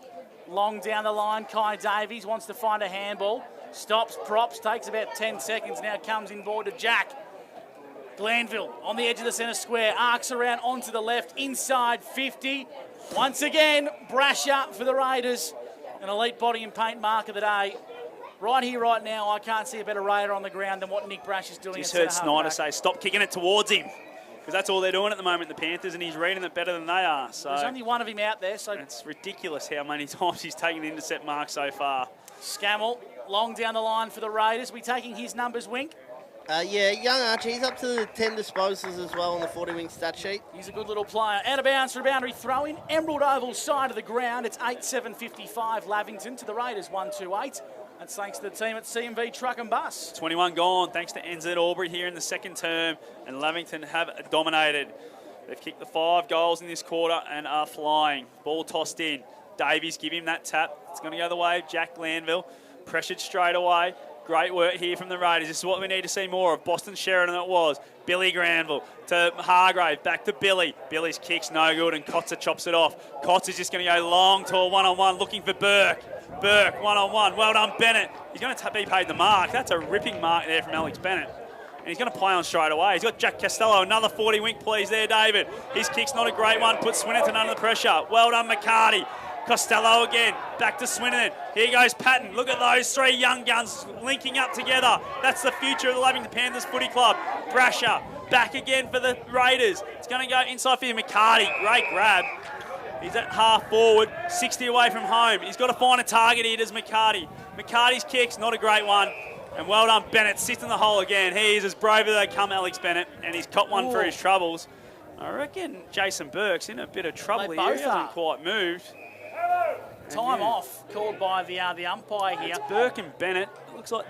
[SPEAKER 1] Long down the line, Kai Davies wants to find a handball. Stops, props, takes about 10 seconds. Now comes in board to Jack. Glanville on the edge of the centre square. Arcs around onto the left, inside 50. Once again, Brasher for the Raiders. An elite body and paint mark of the day. Right here, right now, I can't see a better Raider on the ground than what Nick Brasher's doing.
[SPEAKER 4] Just heard Snyder say, stop kicking it towards him. Because that's all they're doing at the moment, the Panthers, and he's reading it better than they are. So
[SPEAKER 1] there's only one of him out there. So
[SPEAKER 4] it's ridiculous how many times he's taken the intercept mark so far.
[SPEAKER 1] Scammell, long down the line for the Raiders. We taking his numbers, Wink?
[SPEAKER 3] Yeah, young Archie, he's up to the 10 disposals as well on the 40-wing stat sheet.
[SPEAKER 1] He's a good little player. Out of bounds for a boundary throw-in. Emerald Oval side of the ground. It's 8-7-55 Lavington to the Raiders 1-2-8. That's thanks to the team at C&B Truck and Bus.
[SPEAKER 4] 21 gone, thanks to NZ Albury here in the second term, and Lavington have dominated. They've kicked the 5 goals in this quarter and are flying. Ball tossed in. Davies, give him that tap. It's going to go the way of Jack Glanville. Pressured straight away. Great work here from the Raiders. This is what we need to see more of. Boston Sheridan it was. Billy Granville to Hargrave. Back to Billy. Billy's kick's no good, and Kotzer chops it off. Kotzer is just going to go long to a one-on-one, looking for Burke. Burke, one-on-one. Well done, Bennett. He's going to be paid the mark. That's a ripping mark there from Alex Bennett. And he's going to play on straight away. He's got Jack Costello. Another 40 wink, please, there, David. His kick's not a great one. Puts Swinnerton under the pressure. Well done, McCarty. Costello again. Back to Swinnerton. Here goes Patton. Look at those 3 young guns linking up together. That's the future of the Lavington Panthers Footy Club. Brasher back again for the Raiders. It's going to go inside for McCarty. Great grab. He's at half forward, 60 away from home. He's got to find a target here, does McCarty. McCarty's kick's not a great one. And well done, Bennett. Sits in the hole again. He is as brave as they come, Alex Bennett. And he's caught one for his troubles. I reckon Jason Burke's in a bit of trouble here. He hasn't quite moved.
[SPEAKER 1] Time off called by the umpire here.
[SPEAKER 4] It's Burke and Bennett. It looks like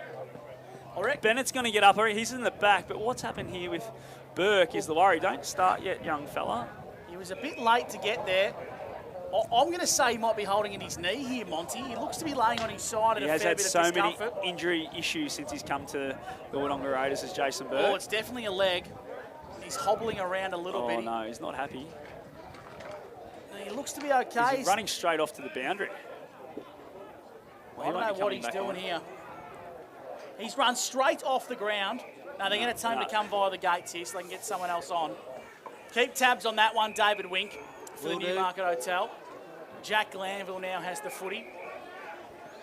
[SPEAKER 4] Bennett's going to get up. He's in the back. But what's happened here with Burke is the worry. Don't start yet, young fella.
[SPEAKER 1] He was a bit late to get there. I'm going to say he might be holding in his knee here, Monty. He looks to be laying on his side at a fair bit of discomfort.
[SPEAKER 4] He has had so many injury issues since he's come to the Wodonga Raiders as Jason Burke.
[SPEAKER 1] Oh, it's definitely a leg. He's hobbling around a little bit.
[SPEAKER 4] Oh, no, he's not happy.
[SPEAKER 1] He looks to be okay.
[SPEAKER 4] He's running straight off to the boundary.
[SPEAKER 1] Well, I don't know what he's doing here. He's run straight off the ground. No, they're going to tell him to come via the gates here so they can get someone else on. Keep tabs on that one, David Wink, for the Newmarket Hotel. Jack Glanville now has the footy.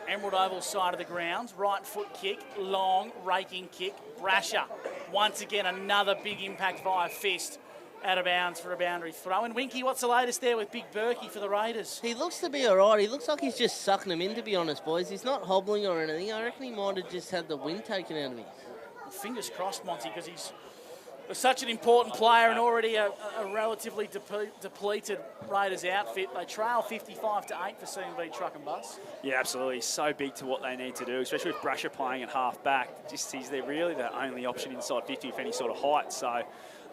[SPEAKER 1] Emerald Oval side of the ground. Right foot kick, long, raking kick. Brasher, once again, another big impact via fist. Out of bounds for a boundary throw. And Winky, what's the latest there with Big Berkey for the Raiders?
[SPEAKER 3] He looks to be all right. He looks like he's just sucking them in, to be honest, boys. He's not hobbling or anything. I reckon he might have just had the wind taken out of him.
[SPEAKER 1] Well, fingers crossed, Monty, because he's such an important player and already a relatively depleted Raiders outfit. They trail 55 to 8 for C&B Truck and Bus.
[SPEAKER 4] Yeah, absolutely. So big to what they need to do, especially with Brasher playing at half back. Just he's really the only option inside 50 with any sort of height. So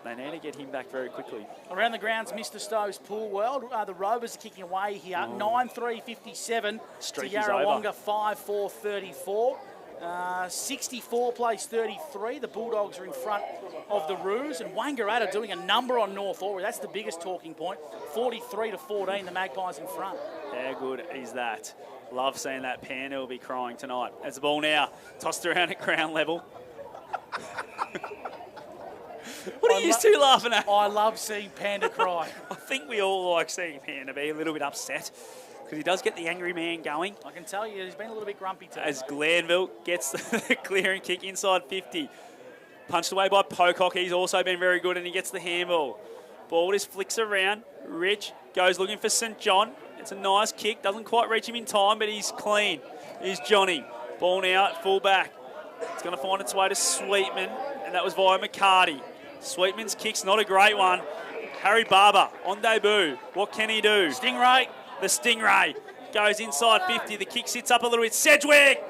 [SPEAKER 4] they need to get him back very quickly.
[SPEAKER 1] Around the grounds, Mr. Stowe's pool world. The Rovers are kicking away here. 9-3-57 to Yarrawonga 5-4-34. 64 plays 33. The Bulldogs are in front of the Roos, and Wangaratta doing a number on North Albury. That's the biggest talking point. 43-14, the Magpies in front.
[SPEAKER 4] How good is that? Love seeing that. Panda will be crying tonight. As the ball now tossed around at ground level. What are you two laughing at?
[SPEAKER 1] I love seeing Panda cry.
[SPEAKER 4] I think we all like seeing Panda be a little bit upset because he does get the angry man going.
[SPEAKER 1] I can tell you, he's been a little bit grumpy today.
[SPEAKER 4] As Glanville gets the clear and kick inside 50. Punched away by Pocock. He's also been very good, and he gets the handball. Ball just flicks around. Rich goes looking for St. John. It's a nice kick. Doesn't quite reach him in time, but he's clean. Here's Johnny. Ball now at full back. It's going to find its way to Sweetman, and that was via McCarty. Sweetman's kick's not a great one. Harry Barber on debut. What can he do?
[SPEAKER 1] Stingray.
[SPEAKER 4] The Stingray goes inside 50. The kick sits up a little bit. Sedgwick!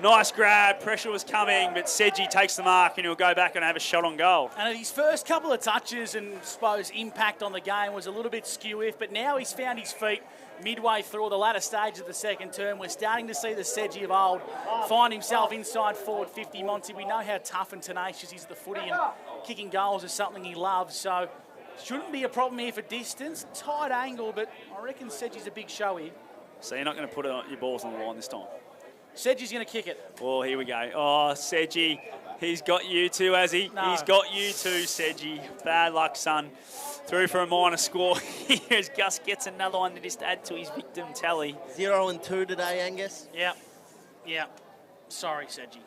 [SPEAKER 4] Nice grab. Pressure was coming, but Sedgy takes the mark and he'll go back and have a shot on goal.
[SPEAKER 1] And his first couple of touches and, I suppose, impact on the game was a little bit skew-if, but now he's found his feet midway through the latter stage of the second term. We're starting to see the Sedgy of old find himself inside forward 50. Monty, we know how tough and tenacious he's at the footy, and kicking goals is something he loves, so shouldn't be a problem here for distance. Tight angle, but I reckon Sedgy's a big show here.
[SPEAKER 4] So you're not going to put your balls on the line this time?
[SPEAKER 1] Sedgy's going to kick it.
[SPEAKER 4] Oh, here we go. Oh, Sedgy, he's got you too, has he?
[SPEAKER 1] No.
[SPEAKER 4] He's got you too, Sedgy. Bad luck, son. Through for a minor score. Here's Gus gets another one to just add to his victim tally.
[SPEAKER 3] 0-2 today, Angus.
[SPEAKER 1] Yeah. Sorry, Sedgy.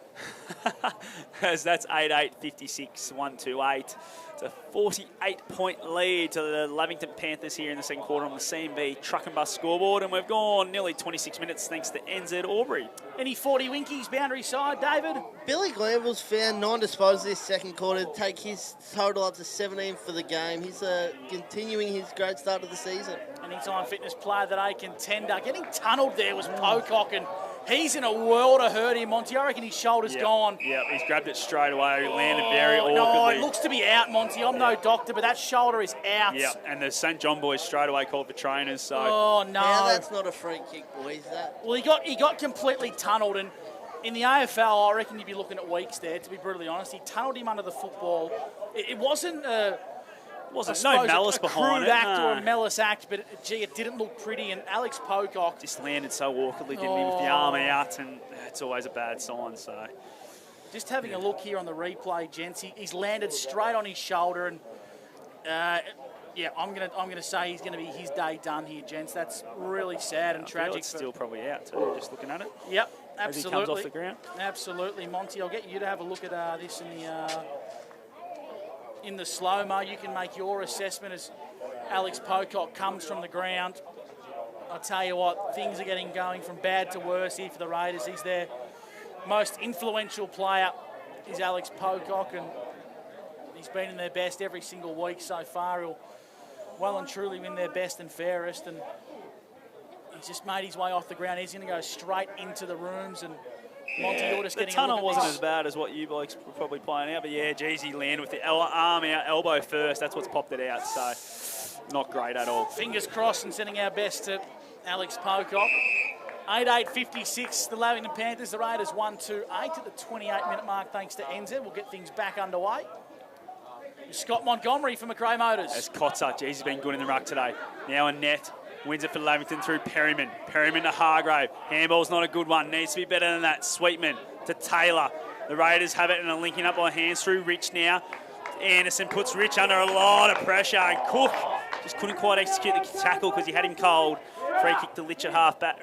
[SPEAKER 4] As that's 8-8, 56, 1-2-8. It's a 48-point lead to the Lavington Panthers here in the second quarter on the CMB truck and bus scoreboard, and we've gone nearly 26 minutes thanks to NZ Albury.
[SPEAKER 1] Any 40 winkies boundary side, David?
[SPEAKER 3] Billy Glanville's found 9 disposals this second quarter to take his total up to 17 for the game. He's continuing his great start to the season.
[SPEAKER 1] Anytime fitness player that A contender. Getting tunnelled there was Pocock, and he's in a world of hurt here, Monty. I reckon his shoulder's gone.
[SPEAKER 4] Yeah, he's grabbed it straight away, landed very awkwardly.
[SPEAKER 1] No, it looks to be out, Monty. I'm no doctor, but that shoulder is out.
[SPEAKER 4] Yeah, and the St John boys straight away called for trainers. So.
[SPEAKER 1] Oh, no.
[SPEAKER 3] Now that's not a free kick, boys.
[SPEAKER 1] Well, he got completely tunnelled, and in the AFL, I reckon you'd be looking at weeks there, to be brutally honest. He tunnelled him under the football. It wasn't
[SPEAKER 4] no malice
[SPEAKER 1] a
[SPEAKER 4] behind
[SPEAKER 1] crude
[SPEAKER 4] it.
[SPEAKER 1] act or a malice act, but it didn't look pretty. And Alex Pocock
[SPEAKER 4] just landed so awkwardly, didn't he, with the arm out, and it's always a bad sign. So,
[SPEAKER 1] just having a look here on the replay, gents, he's landed straight on his shoulder, and I'm gonna say he's gonna be his day done here, gents. That's really sad and tragic.
[SPEAKER 4] It's still probably out too. Just looking at it.
[SPEAKER 1] Yep, absolutely.
[SPEAKER 4] As he comes off the ground.
[SPEAKER 1] Absolutely, Monty. I'll get you to have a look at this in the slow-mo. You can make your assessment as Alex Pocock comes from the ground. I'll tell you what, things are getting going from bad to worse here for the Raiders. He's their most influential player, is Alex Pocock, and he's been in their best every single week so far. He'll well and truly win their best and fairest, and he's just made his way off the ground. He's going to go straight into the rooms, and Monty, you're just getting a look at this.
[SPEAKER 4] The tunnel wasn't as bad as what you blokes were probably playing out, but yeah, geez, he landed with the arm out, elbow first. That's what's popped it out, so not great at all.
[SPEAKER 1] Fingers crossed and sending our best to Alex Pocock. 8-8-56, the Lavington Panthers, the Raiders 1-2-8 at the 28-minute mark thanks to NZ. We'll get things back underway. Scott Montgomery for McRae Motors.
[SPEAKER 4] As Kotzer, geez, he's been good in the ruck today. Now a net. Wins it for Lavington through Perryman. Perryman to Hargrave. Handball's not a good one. Needs to be better than that. Sweetman to Taylor. The Raiders have it and are linking up on hands through Rich now. Anderson puts Rich under a lot of pressure. And Cook just couldn't quite execute the tackle because he had him cold. Free kick to Litch at half back.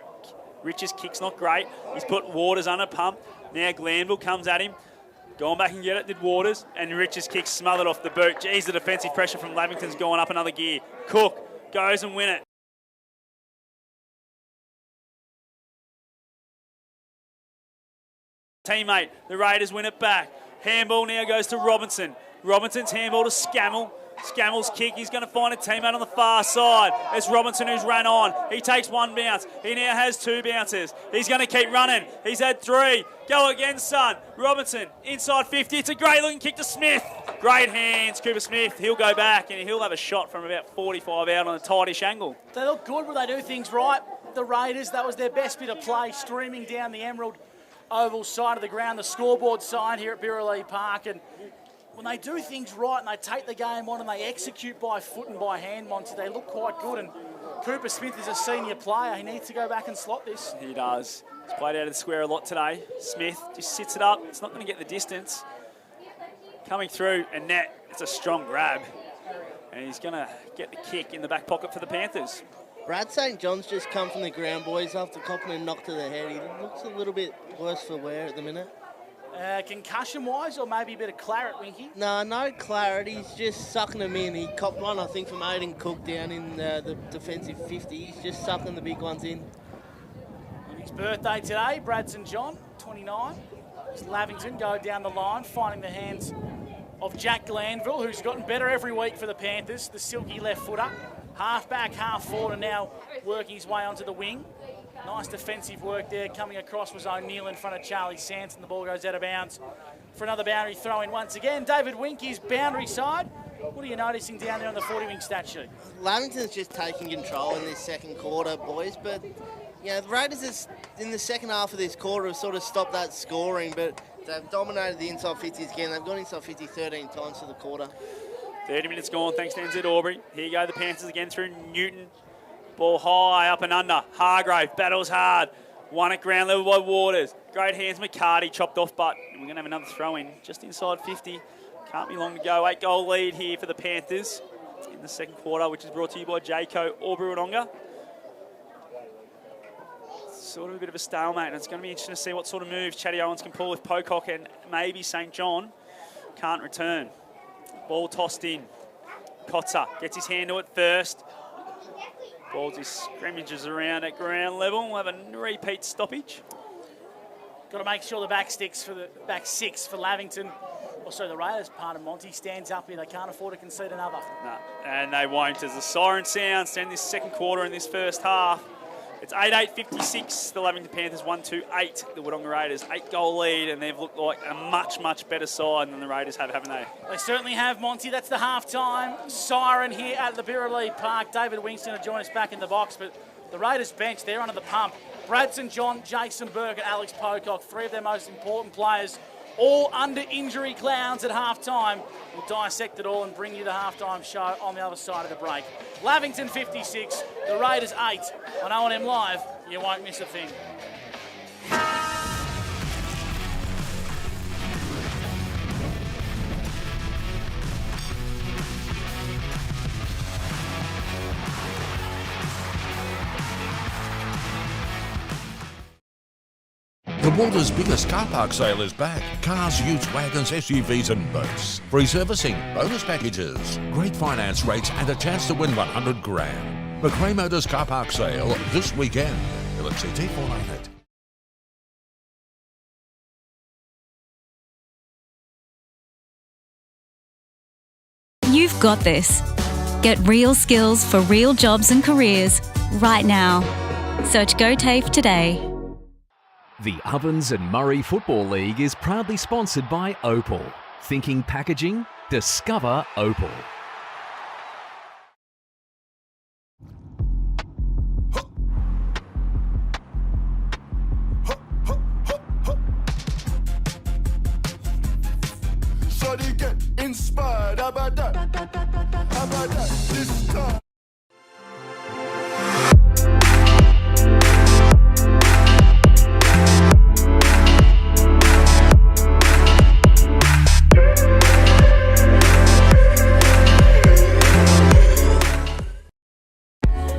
[SPEAKER 4] Rich's kick's not great. He's put Waters under pump. Now Glanville comes at him. Going back and get it, did Waters. And Rich's kick smothered off the boot. Geez, the defensive pressure from Lavington's going up another gear. Cook goes and win it. Teammate, the Raiders win it back. Handball now goes to Robinson. Robinson's handball to Scammell. Scammel's kick, he's going to find a teammate on the far side. It's Robinson who's ran on. He takes one bounce. He now has 2 bounces. He's going to keep running. He's had 3. Go again, son. Robinson, inside 50. It's a great looking kick to Smith. Great hands, Cooper Smith. He'll go back and he'll have a shot from about 45 out on a tightish angle.
[SPEAKER 1] They look good when they do things right. The Raiders, that was their best bit of play, streaming down the Emerald Oval side of the ground, the scoreboard sign here at Birrelea Park. And when they do things right and they take the game on and they execute by foot and by hand, Monty, they look quite good. And Cooper Smith is a senior player. He needs to go back and slot this.
[SPEAKER 4] He does. He's played out of the square a lot today. Smith just sits it up. It's not going to get the distance. Coming through, and net, it's a strong grab. And he's going to get the kick in the back pocket for the Panthers.
[SPEAKER 3] Brad St. John's just come from the ground, boys, after copping a knock to the head. He looks a little bit worse for wear at the minute.
[SPEAKER 1] Concussion-wise, or maybe a bit of claret, Winky?
[SPEAKER 3] No claret. He's just sucking them in. He copped one, I think, from Aiden Cook down in the defensive 50. He's just sucking the big ones in.
[SPEAKER 1] His birthday today, Brad St. John, 29. Lavington go down the line, finding the hands of Jack Glanville, who's gotten better every week for the Panthers, the silky left footer. Half back, half forward, and now working his way onto the wing. Nice defensive work there. Coming across was O'Neill in front of Charlie Sanson. The ball goes out of bounds for another boundary throw in once again. David Winky's boundary side. What are you noticing down there on the 40-wing stat sheet?
[SPEAKER 3] Lavington's just taking control in this second quarter, boys, but the Raiders in the second half of this quarter have sort of stopped that scoring, but they've dominated the inside 50s again. They've gone inside 50 13 times for the quarter.
[SPEAKER 4] 30 minutes gone, thanks to NZ Albury. Here you go, the Panthers again through Newton. Ball high, up and under. Hargrave battles hard. Won at ground level by Waters. Great hands, McCarty chopped off, but we're going to have another throw in just inside 50. Can't be long to go. 8-goal lead here for the Panthers in the second quarter, which is brought to you by Jayco Albury Wodonga. Sort of a bit of a stalemate, and it's going to be interesting to see what sort of moves Chatty Owens can pull if Pocock and maybe St. John can't return. Ball tossed in. Kotzer gets his hand to it first. Ball just scrimmages around at ground level. We'll have a repeat stoppage.
[SPEAKER 1] Got to make sure the back six for Lavington. Also, the Raiders, pardon Monty, stands up here. They can't afford to concede another.
[SPEAKER 4] No, and they won't as the siren sounds to end this second quarter in this first half. It's 8-8-56, the Lavington Panthers 1-8, the Wodonga Raiders. 8-goal lead, and they've looked like a much, much better side than the Raiders have, haven't they?
[SPEAKER 1] They certainly have, Monty. That's the half-time siren here at the Birraleigh Park. David Wingston will join us back in the box, but the Raiders bench, they're under the pump. Brad St. John, Jason Burke and Alex Pocock, three of their most important players, all under injury clouds at half-time. We'll dissect it all and bring you the half-time show on the other side of the break. Lavington 56, the Raiders 8 on O&M Live. You won't miss a thing.
[SPEAKER 5] The water's biggest car park sale is back. Cars, utes, wagons, SUVs and boats. Free servicing, bonus packages, great finance rates and a chance to win 100 grand. McRae Motors car park sale this weekend. LCT 498.
[SPEAKER 6] You've got this. Get real skills for real jobs and careers right now. Search GoTAFE today.
[SPEAKER 7] The Ovens and Murray Football League is proudly sponsored by Opal. Thinking packaging? Discover Opal.
[SPEAKER 8] Shawty get inspired, how about that? How about that? This time.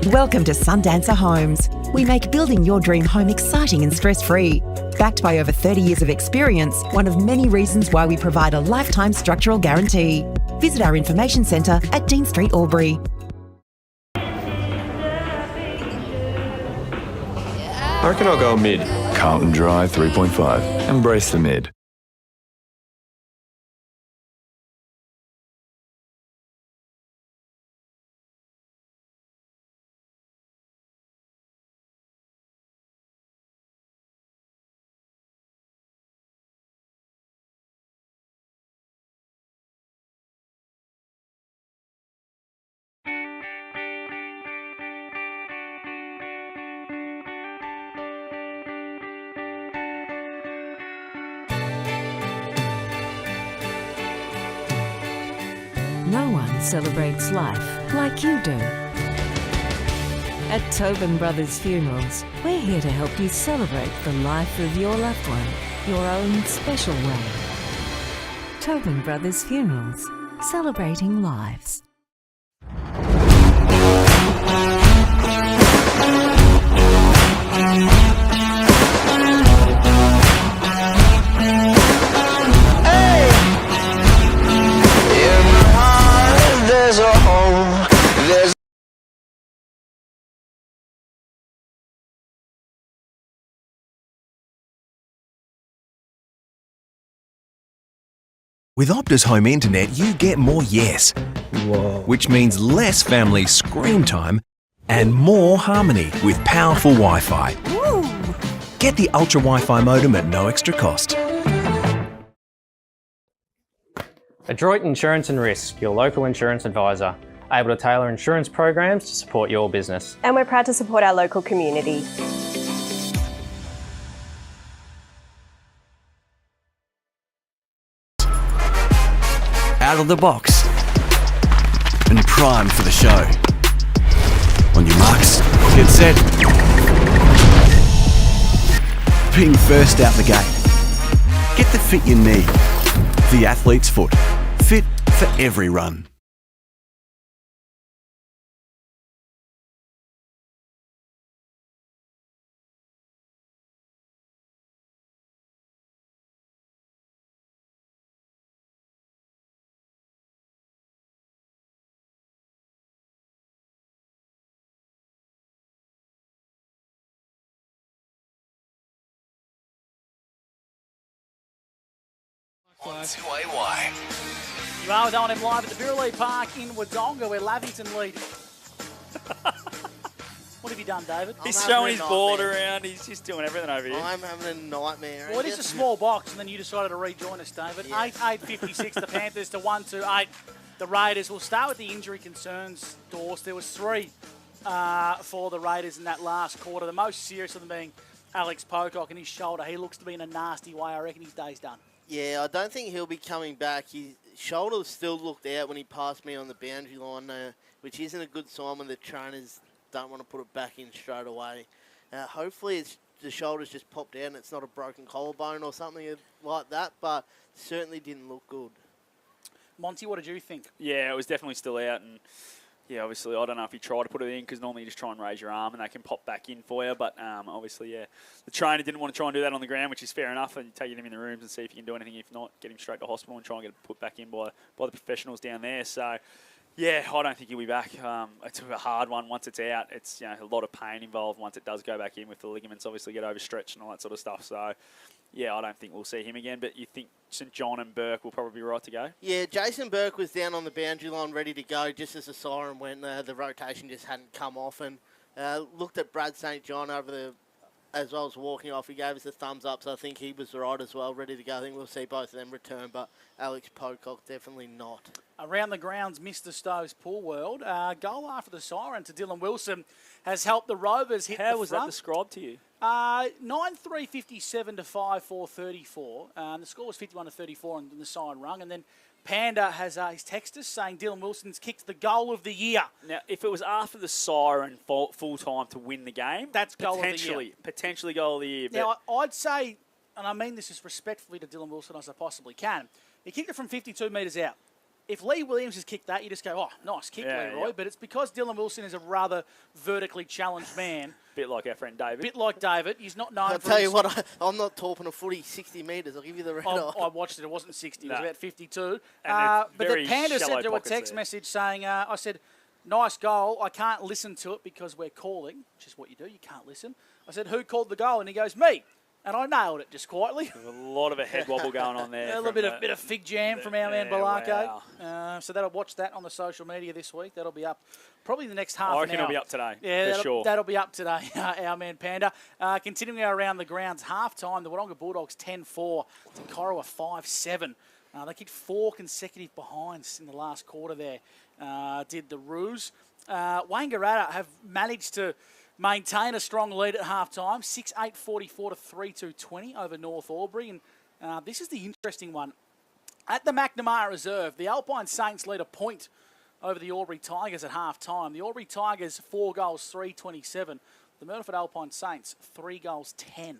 [SPEAKER 9] Welcome to Sundancer Homes. We make building your dream home exciting and stress-free. Backed by over 30 years of experience, one of many reasons why we provide a lifetime structural guarantee. Visit our information centre at Dean Street, Albury.
[SPEAKER 10] I reckon I'll go mid. Carlton Dry 3.5. Embrace the mid.
[SPEAKER 11] No one celebrates life like you do. At Tobin Brothers Funerals, we're here to help you celebrate the life of your loved one, your own special way. Tobin Brothers Funerals, celebrating lives.
[SPEAKER 2] There's a home, there's
[SPEAKER 15] With Optus Home Internet, you get more yes. Which means less family screen time and more harmony with powerful Wi-Fi. Get the Ultra Wi-Fi modem at no extra cost.
[SPEAKER 13] Adroit Insurance and Risk, your local insurance advisor, able to tailor insurance programs to support your business.
[SPEAKER 14] And we're proud to support our local community.
[SPEAKER 12] Out of the box and primed for the show. On your marks, get set. Being first out the gate. Get the fit you need. The athlete's foot. Fit for every run.
[SPEAKER 2] On 2AY.
[SPEAKER 1] You are with O&M Live at the Birrelea Park in Wodonga, where Lavington lead. What have you done, David?
[SPEAKER 4] He's showing his board around. He's just doing everything over here.
[SPEAKER 3] I'm having a nightmare.
[SPEAKER 1] Well, it is a small box, and then you decided to rejoin us, David.
[SPEAKER 3] Yes.
[SPEAKER 1] 8-56, the Panthers to 1-8. The Raiders. We'll start with the injury concerns, Dorse. There was 3 for the Raiders in that last quarter. The most serious of them being Alex Pocock and his shoulder. He looks to be in a nasty way. I reckon his day's done.
[SPEAKER 3] Yeah, I don't think he'll be coming back. His shoulder still looked out when he passed me on the boundary line, which isn't a good sign when the trainers don't want to put it back in straight away. Hopefully the shoulder's just popped out and it's not a broken collarbone or something like that, but certainly didn't look good.
[SPEAKER 1] Monty, what did you think?
[SPEAKER 4] Yeah, it was definitely still out, and yeah, obviously, I don't know if you try to put it in because normally you just try and raise your arm and they can pop back in for you. But obviously, yeah, the trainer didn't want to try and do that on the ground, which is fair enough. And you take him in the rooms and see if you can do anything. If not, get him straight to hospital and try and get it put back in by the professionals down there. So, yeah, I don't think he'll be back. It's a hard one once it's out. It's a lot of pain involved once it does go back in with the ligaments obviously get overstretched and all that sort of stuff. So, yeah, I don't think we'll see him again. But you think St John and Burke will probably be right to go?
[SPEAKER 3] Yeah, Jason Burke was down on the boundary line ready to go just as the siren went. The rotation just hadn't come off. And looked at Brad St John as I was walking off. He gave us a thumbs up, so I think he was right as well, ready to go. I think we'll see both of them return, but Alex Pocock definitely not.
[SPEAKER 1] Around the grounds, Mr. Stowe's pool world. Goal after the siren to Dylan Wilson has helped the Rovers hit the front.
[SPEAKER 4] How was that described to you?
[SPEAKER 1] 9-3-57 to 5-4-34. The score was 51-34 and the siren rung. And then Panda has his text us saying Dylan Wilson's kicked the goal of the year.
[SPEAKER 4] Now, if it was after the siren full time to win the game,
[SPEAKER 1] that's goal of the year.
[SPEAKER 4] Potentially goal of the year.
[SPEAKER 1] Now, I'd say, and I mean this as respectfully to Dylan Wilson as I possibly can, he kicked it from 52 metres out. If Lee Williams has kicked that, you just go, oh, nice kick, Leroy. Yeah. But it's because Dylan Wilson is a rather vertically challenged man.
[SPEAKER 4] Bit like our friend David.
[SPEAKER 1] Bit like David. He's not known
[SPEAKER 3] I'll tell you what, I'm not talking a footy 60 metres. I'll give you the red eye.
[SPEAKER 1] I watched it. It wasn't 60. It was about 52.
[SPEAKER 4] But
[SPEAKER 1] the Panda sent through a text message saying, I said, nice goal. I can't listen to it because we're calling, which is what you do. You can't listen. I said, who called the goal? And he goes, me. And I nailed it just quietly.
[SPEAKER 4] There's a lot of a head wobble going on there.
[SPEAKER 1] A little bit of fig jam from our man Balako.
[SPEAKER 4] Wow.
[SPEAKER 1] So that'll watch that on the social media this week. That'll be up probably the next half an hour.
[SPEAKER 4] I reckon it'll be up today.
[SPEAKER 1] Yeah,
[SPEAKER 4] for sure.
[SPEAKER 1] That'll be up today. Our man Panda. Continuing around the grounds, half time. The Wodonga Bulldogs 10-4 to Corowa 5-7. They kicked 4 consecutive behinds in the last quarter there. Did the Roos. Wangaratta have managed to maintain a strong lead at half-time, 6-8-44 to 3-2-20 over North Albury. And this is the interesting one. At the McNamara Reserve, the Alpine Saints lead a point over the Albury Tigers at half-time. The Albury Tigers, 4 goals, 3-27. The Myrtleford Alpine Saints, 3 goals, 10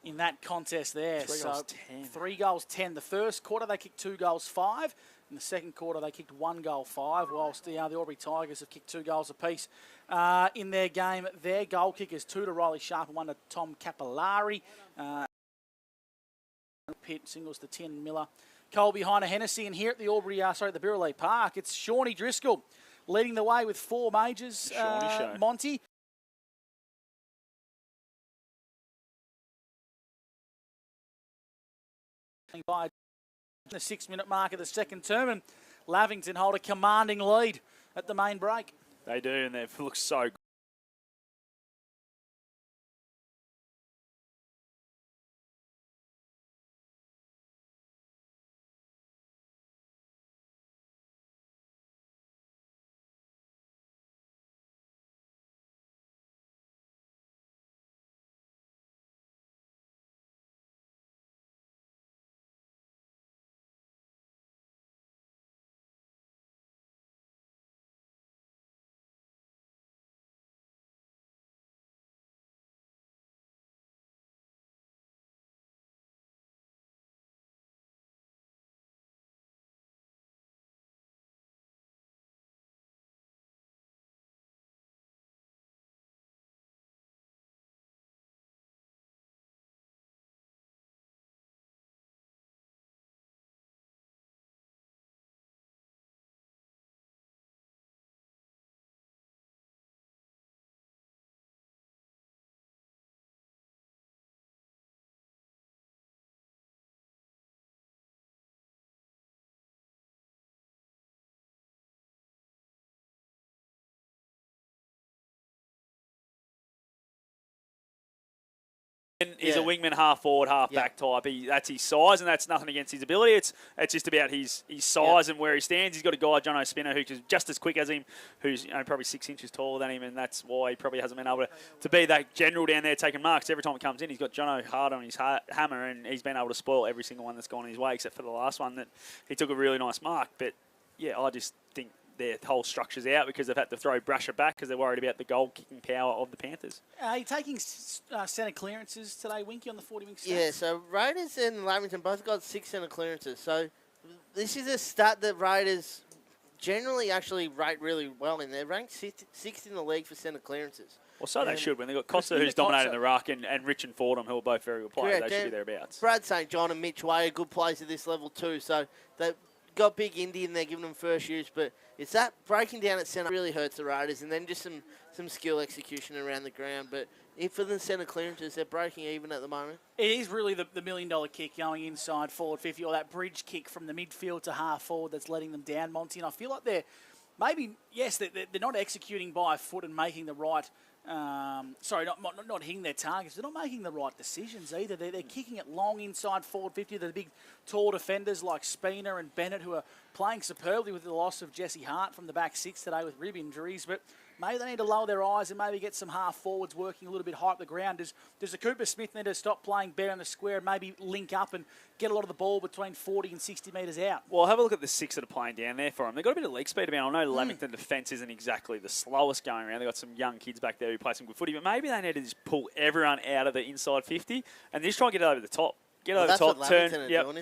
[SPEAKER 1] in that contest there.
[SPEAKER 4] 3 goals, 10.
[SPEAKER 1] 3 goals, 10. The first quarter, they kicked 2 goals, 5. In the second quarter, they kicked 1 goal, 5, whilst the Albury Tigers have kicked 2 goals apiece in their game. Their goal kickers, 2 to Riley Sharp and 1 to Tom Capillari. Pitt singles to Tien Miller. Cole behind a Hennessy, and here at the the Birrelea Park, it's Shawnee Driscoll leading the way with 4 majors. Monty. By The 6-minute mark of the second term, and Lavington hold a commanding lead at the main break.
[SPEAKER 4] They do, and they look so good. He's a wingman, half forward, half back type. That's his size, and that's nothing against his ability. It's just about his size and where he stands. He's got a guy, Jono Spinner, who's just as quick as him, who's probably 6 inches taller than him, and that's why he probably hasn't been able to be that general down there taking marks. Every time he comes in, he's got Jono hard on his hammer, and he's been able to spoil every single one that's gone his way, except for the last one that he took a really nice mark. But, yeah, I just think their whole structure's out because they've had to throw Brasher back because they're worried about the goal-kicking power of the Panthers.
[SPEAKER 1] Are you taking centre clearances today, Winky, on the 40-wing stats?
[SPEAKER 3] Yeah, so Raiders and Lavington both got 6 centre clearances. So this is a stat that Raiders generally actually rate really well in. They're ranked sixth in the league for centre clearances.
[SPEAKER 4] Well, so they should when they've got Costa, who's dominating the ruck, and Rich and Fordham, who are both very good players.
[SPEAKER 3] Correct.
[SPEAKER 4] They should be thereabouts.
[SPEAKER 3] Brad St. John and Mitch Way are good players at this level too. So they've got big Indy and they're giving them first use, but it's that breaking down at centre really hurts the Raiders, and then just some skill execution around the ground. But if for the centre clearances, they're breaking even at the moment.
[SPEAKER 1] It is really the $1 million kick going inside forward 50, or that bridge kick from the midfield to half forward that's letting them down, Monty. And I feel like they're maybe, yes, they're not executing by foot and making the right, not hitting their targets. They're not making the right decisions either. They're kicking it long inside forward 50. They're the big, tall defenders like Spina and Bennett, who are playing superbly with the loss of Jesse Hart from the back six today with rib injuries. But maybe they need to lower their eyes and maybe get some half forwards working a little bit high up the ground. Does the Cooper Smith need to stop playing bare in the square and maybe link up and get a lot of the ball between 40 and 60 metres out?
[SPEAKER 4] Well, have a look at the 6 that are playing down there for them. They've got a bit of leg speed about. I know Lavington defence isn't exactly the slowest going around. They've got some young kids back there who play some good footy, but maybe they need to just pull everyone out of the inside 50 and just try and get it over the top. Get over the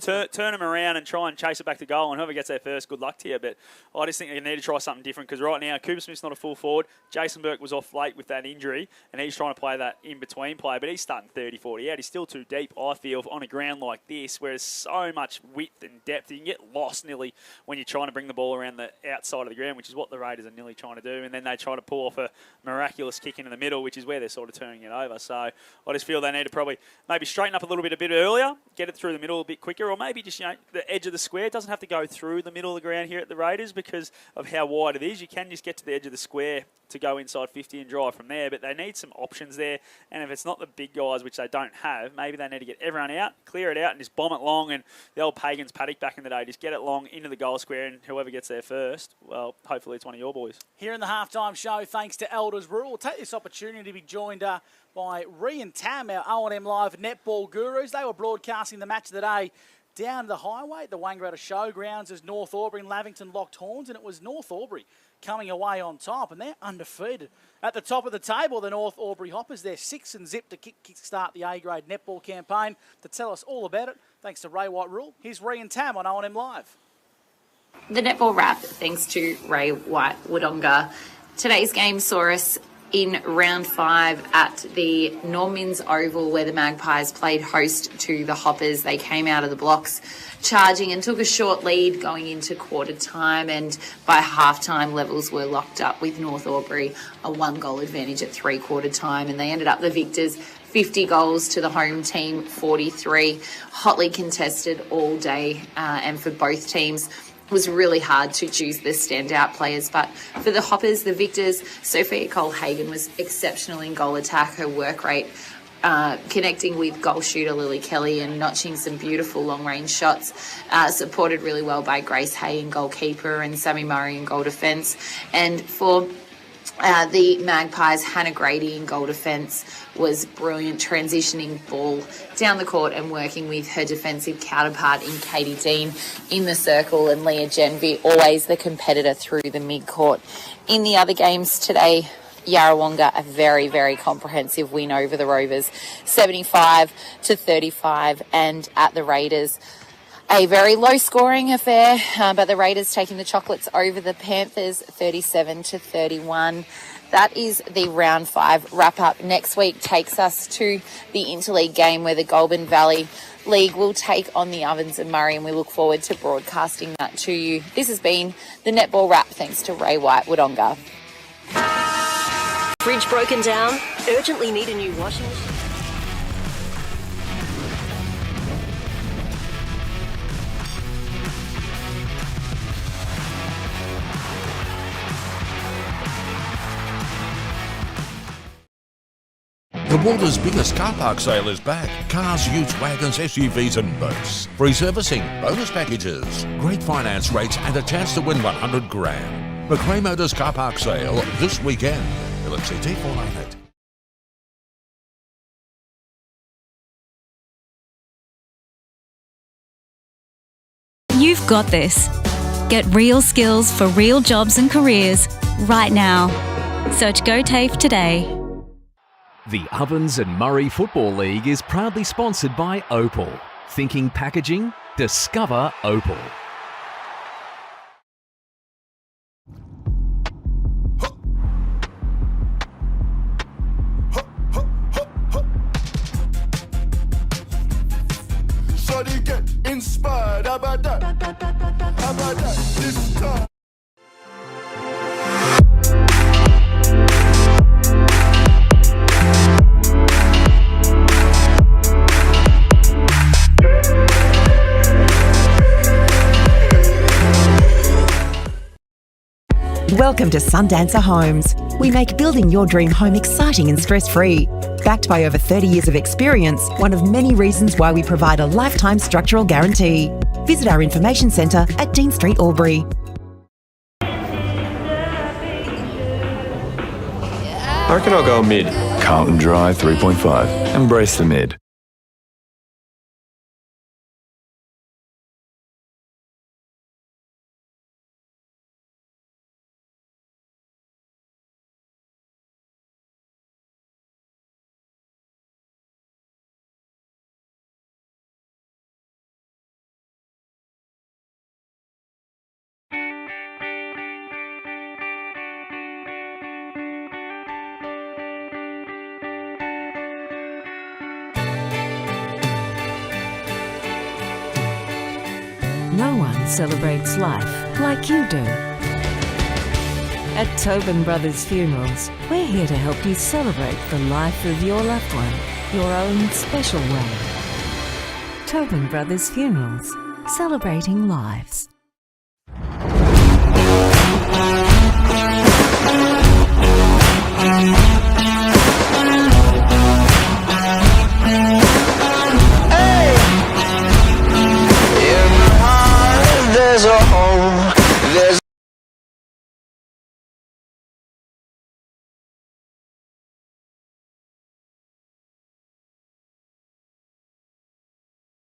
[SPEAKER 4] top, turn them around and try and chase it back to goal, and whoever gets there first, good luck to you. But I just think they need to try something different because right now, Cooper Smith's not a full forward. Jason Burke was off late with that injury, and he's trying to play that in-between play, but he's starting 30-40 out. He's still too deep, I feel, on a ground like this, where there's so much width and depth. You can get lost nearly when you're trying to bring the ball around the outside of the ground, which is what the Raiders are nearly trying to do, and then they try to pull off a miraculous kick into the middle, which is where they're sort of turning it over. So I just feel they need to probably maybe straighten up a bit earlier, get it through the middle a bit quicker, or maybe just, the edge of the square. It doesn't have to go through the middle of the ground here at the Raiders because of how wide it is. You can just get to the edge of the square to go inside 50 and drive from there, but they need some options there. And if it's not the big guys, which they don't have, maybe they need to get everyone out, clear it out, and just bomb it long. And the old Pagans paddock back in the day, just get it long into the goal square, and whoever gets there first, well, hopefully it's one of your boys.
[SPEAKER 1] Here in the halftime show, thanks to Elders Rural, we'll take this opportunity to be joined by Ree and Tam, our O&M Live netball gurus. They were broadcasting the match of the day down the highway at the Wangaratta Showgrounds as North Albury and Lavington locked horns, and it was North Albury coming away on top, and they're undefeated. At the top of the table, the North Albury Hoppers, they're 6-0 to kick-start the A-grade netball campaign. To tell us all about it, thanks to Ray White Rule, here's Ree and Tam on O&M Live.
[SPEAKER 16] The netball wrap, thanks to Ray White Wodonga. Today's game saw us in round 5 at the Normans Oval, where the Magpies played host to the Hoppers. They came out of the blocks charging and took a short lead going into quarter time, and by half-time levels were locked up with North Albury a 1-goal advantage at 3/4 time, and they ended up the victors 50 goals to the home team, 43. Hotly contested all day, and for both teams. It was really hard to choose the standout players, but for the Hoppers, the victors, Sophia Cole-Hagan was exceptional in goal attack. Her work rate, connecting with goal shooter Lily Kelly and notching some beautiful long-range shots, supported really well by Grace Hay in goalkeeper and Sammy Murray in goal defence. And for the Magpies, Hannah Grady in goal defence was brilliant, transitioning ball down the court and working with her defensive counterpart in Katie Dean in the circle, and Leah Genvy, always the competitor through the mid-court. In the other games today, Yarrawonga, a very, very comprehensive win over the Rovers, 75-35, and at the Raiders, a very low-scoring affair, but the Raiders taking the chocolates over the Panthers, 37-31. That is the round 5 wrap-up. Next week takes us to the interleague game where the Goulburn Valley League will take on the Ovens and Murray, and we look forward to broadcasting that to you. This has been the Netball Wrap, thanks to Ray White, Wodonga.
[SPEAKER 17] Fridge broken down? Urgently need a new washing machine?
[SPEAKER 5] The water's biggest car park sale is back. Cars, utes, wagons, SUVs and boats. Free servicing, bonus packages, great finance rates and a chance to win 100 grand. McRae Motors car park sale this weekend. LCT 498.
[SPEAKER 6] You've got this. Get real skills for real jobs and careers right now. Search GoTAFE today.
[SPEAKER 7] The Ovens and Murray Football League is proudly sponsored by Opal. Thinking packaging? Discover Opal.
[SPEAKER 8] Shawty get inspired, how about that? How about that? This time.
[SPEAKER 9] Welcome to Sundancer Homes. We make building your dream home exciting and stress-free. Backed by over 30 years of experience, one of many reasons why we provide a lifetime structural guarantee. Visit our information centre at Dean Street, Albury.
[SPEAKER 10] I reckon I'll go mid. Carlton Dry 3.5. Embrace the mid.
[SPEAKER 11] No one celebrates life like you do. At Tobin Brothers Funerals, we're here to help you celebrate the life of your loved one, your own special way. Tobin Brothers Funerals, celebrating lives.
[SPEAKER 2] There's a home, there's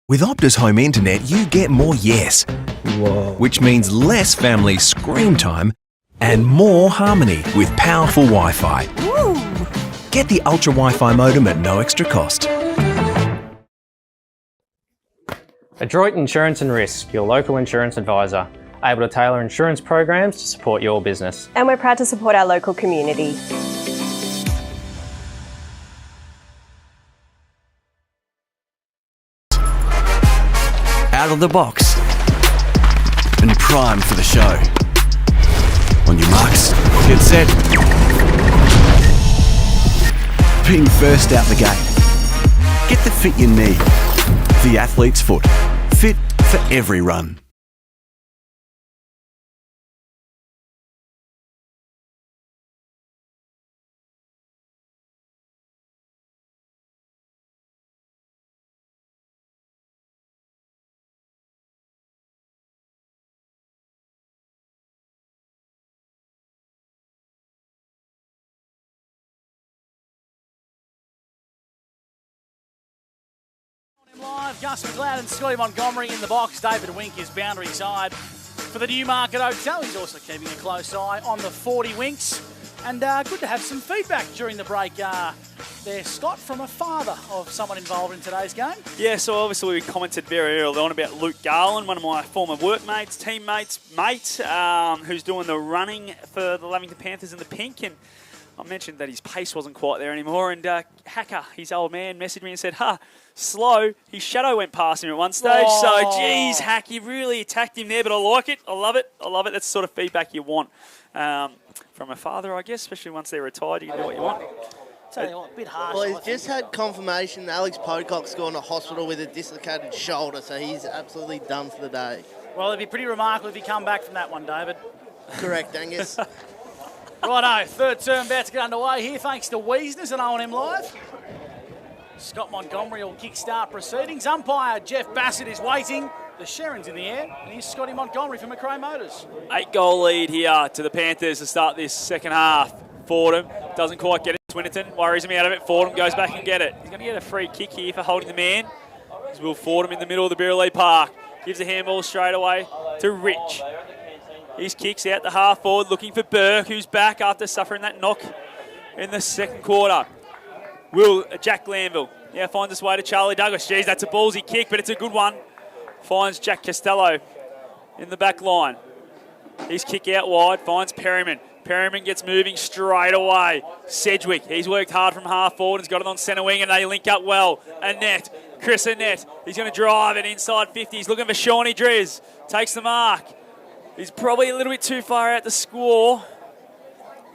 [SPEAKER 15] With Optus Home Internet, you get more yes. Whoa. Which means less family screen time and more harmony with powerful Wi-Fi. Woo. Get the Ultra Wi-Fi modem at no extra cost.
[SPEAKER 13] Adroit Insurance and Risk, your local insurance advisor, able to tailor insurance programs to support your business.
[SPEAKER 14] And we're proud to support our local community.
[SPEAKER 12] Out of the box and primed for the show. On your marks, get set. Being first out the gate. fit your knee. The athlete's foot. Fit for every run.
[SPEAKER 1] Live, Gus McLeod and Scotty Montgomery in the box. David Wink is boundary side for the Newmarket Hotel. He's also keeping a close eye on the 40 Winks. And good to have some feedback during the break there, Scott, from a father of someone involved in today's game.
[SPEAKER 4] Yeah, so obviously we commented very early on about Luke Garland, one of my former workmates, teammates, who's doing the running for the Lavington Panthers in the pink. And I mentioned that his pace wasn't quite there anymore, and Hacker, his old man, messaged me and said, slow. His shadow went past him at one stage, so geez, Hack, you really attacked him there, but I like it. I love it. That's the sort of feedback you want from a father, I guess, especially once they're retired. You can do what you want.
[SPEAKER 1] Tell you what, a bit harsh.
[SPEAKER 3] Well, he's just had confirmation that Alex Pocock's gone to hospital with a dislocated shoulder, so he's absolutely done for the day.
[SPEAKER 1] Well, it'd be pretty remarkable if he come back from that one, David.
[SPEAKER 3] Correct, Angus.
[SPEAKER 1] Righto, third term about to get underway here thanks to Wiesners and O&M Live. Scott Montgomery will kickstart proceedings. Umpire Jeff Bassett is waiting. The Sharon's in the air. And here's Scotty Montgomery from McRae Motors.
[SPEAKER 4] 8-goal lead here to the Panthers to start this second half. Fordham doesn't quite get it. Swinnerton worries him out of it. Fordham goes back and get it. He's going to get a free kick here for holding the man. He's Will Fordham in the middle of the Birrelea Park. Gives a handball straight away to Rich. His kicks out the half forward, looking for Burke, who's back after suffering that knock in the second quarter. Jack Glanville now finds his way to Charlie Douglas. Jeez, that's a ballsy kick, but it's a good one. Finds Jack Costello in the back line. His kick out wide, finds Perryman. Perryman gets moving straight away. Sedgwick, he's worked hard from half forward, has got it on centre wing, and they link up well. Chris Annette, he's going to drive it inside 50. He's looking for Shawnee Driz. Takes the mark. He's probably a little bit too far out to score.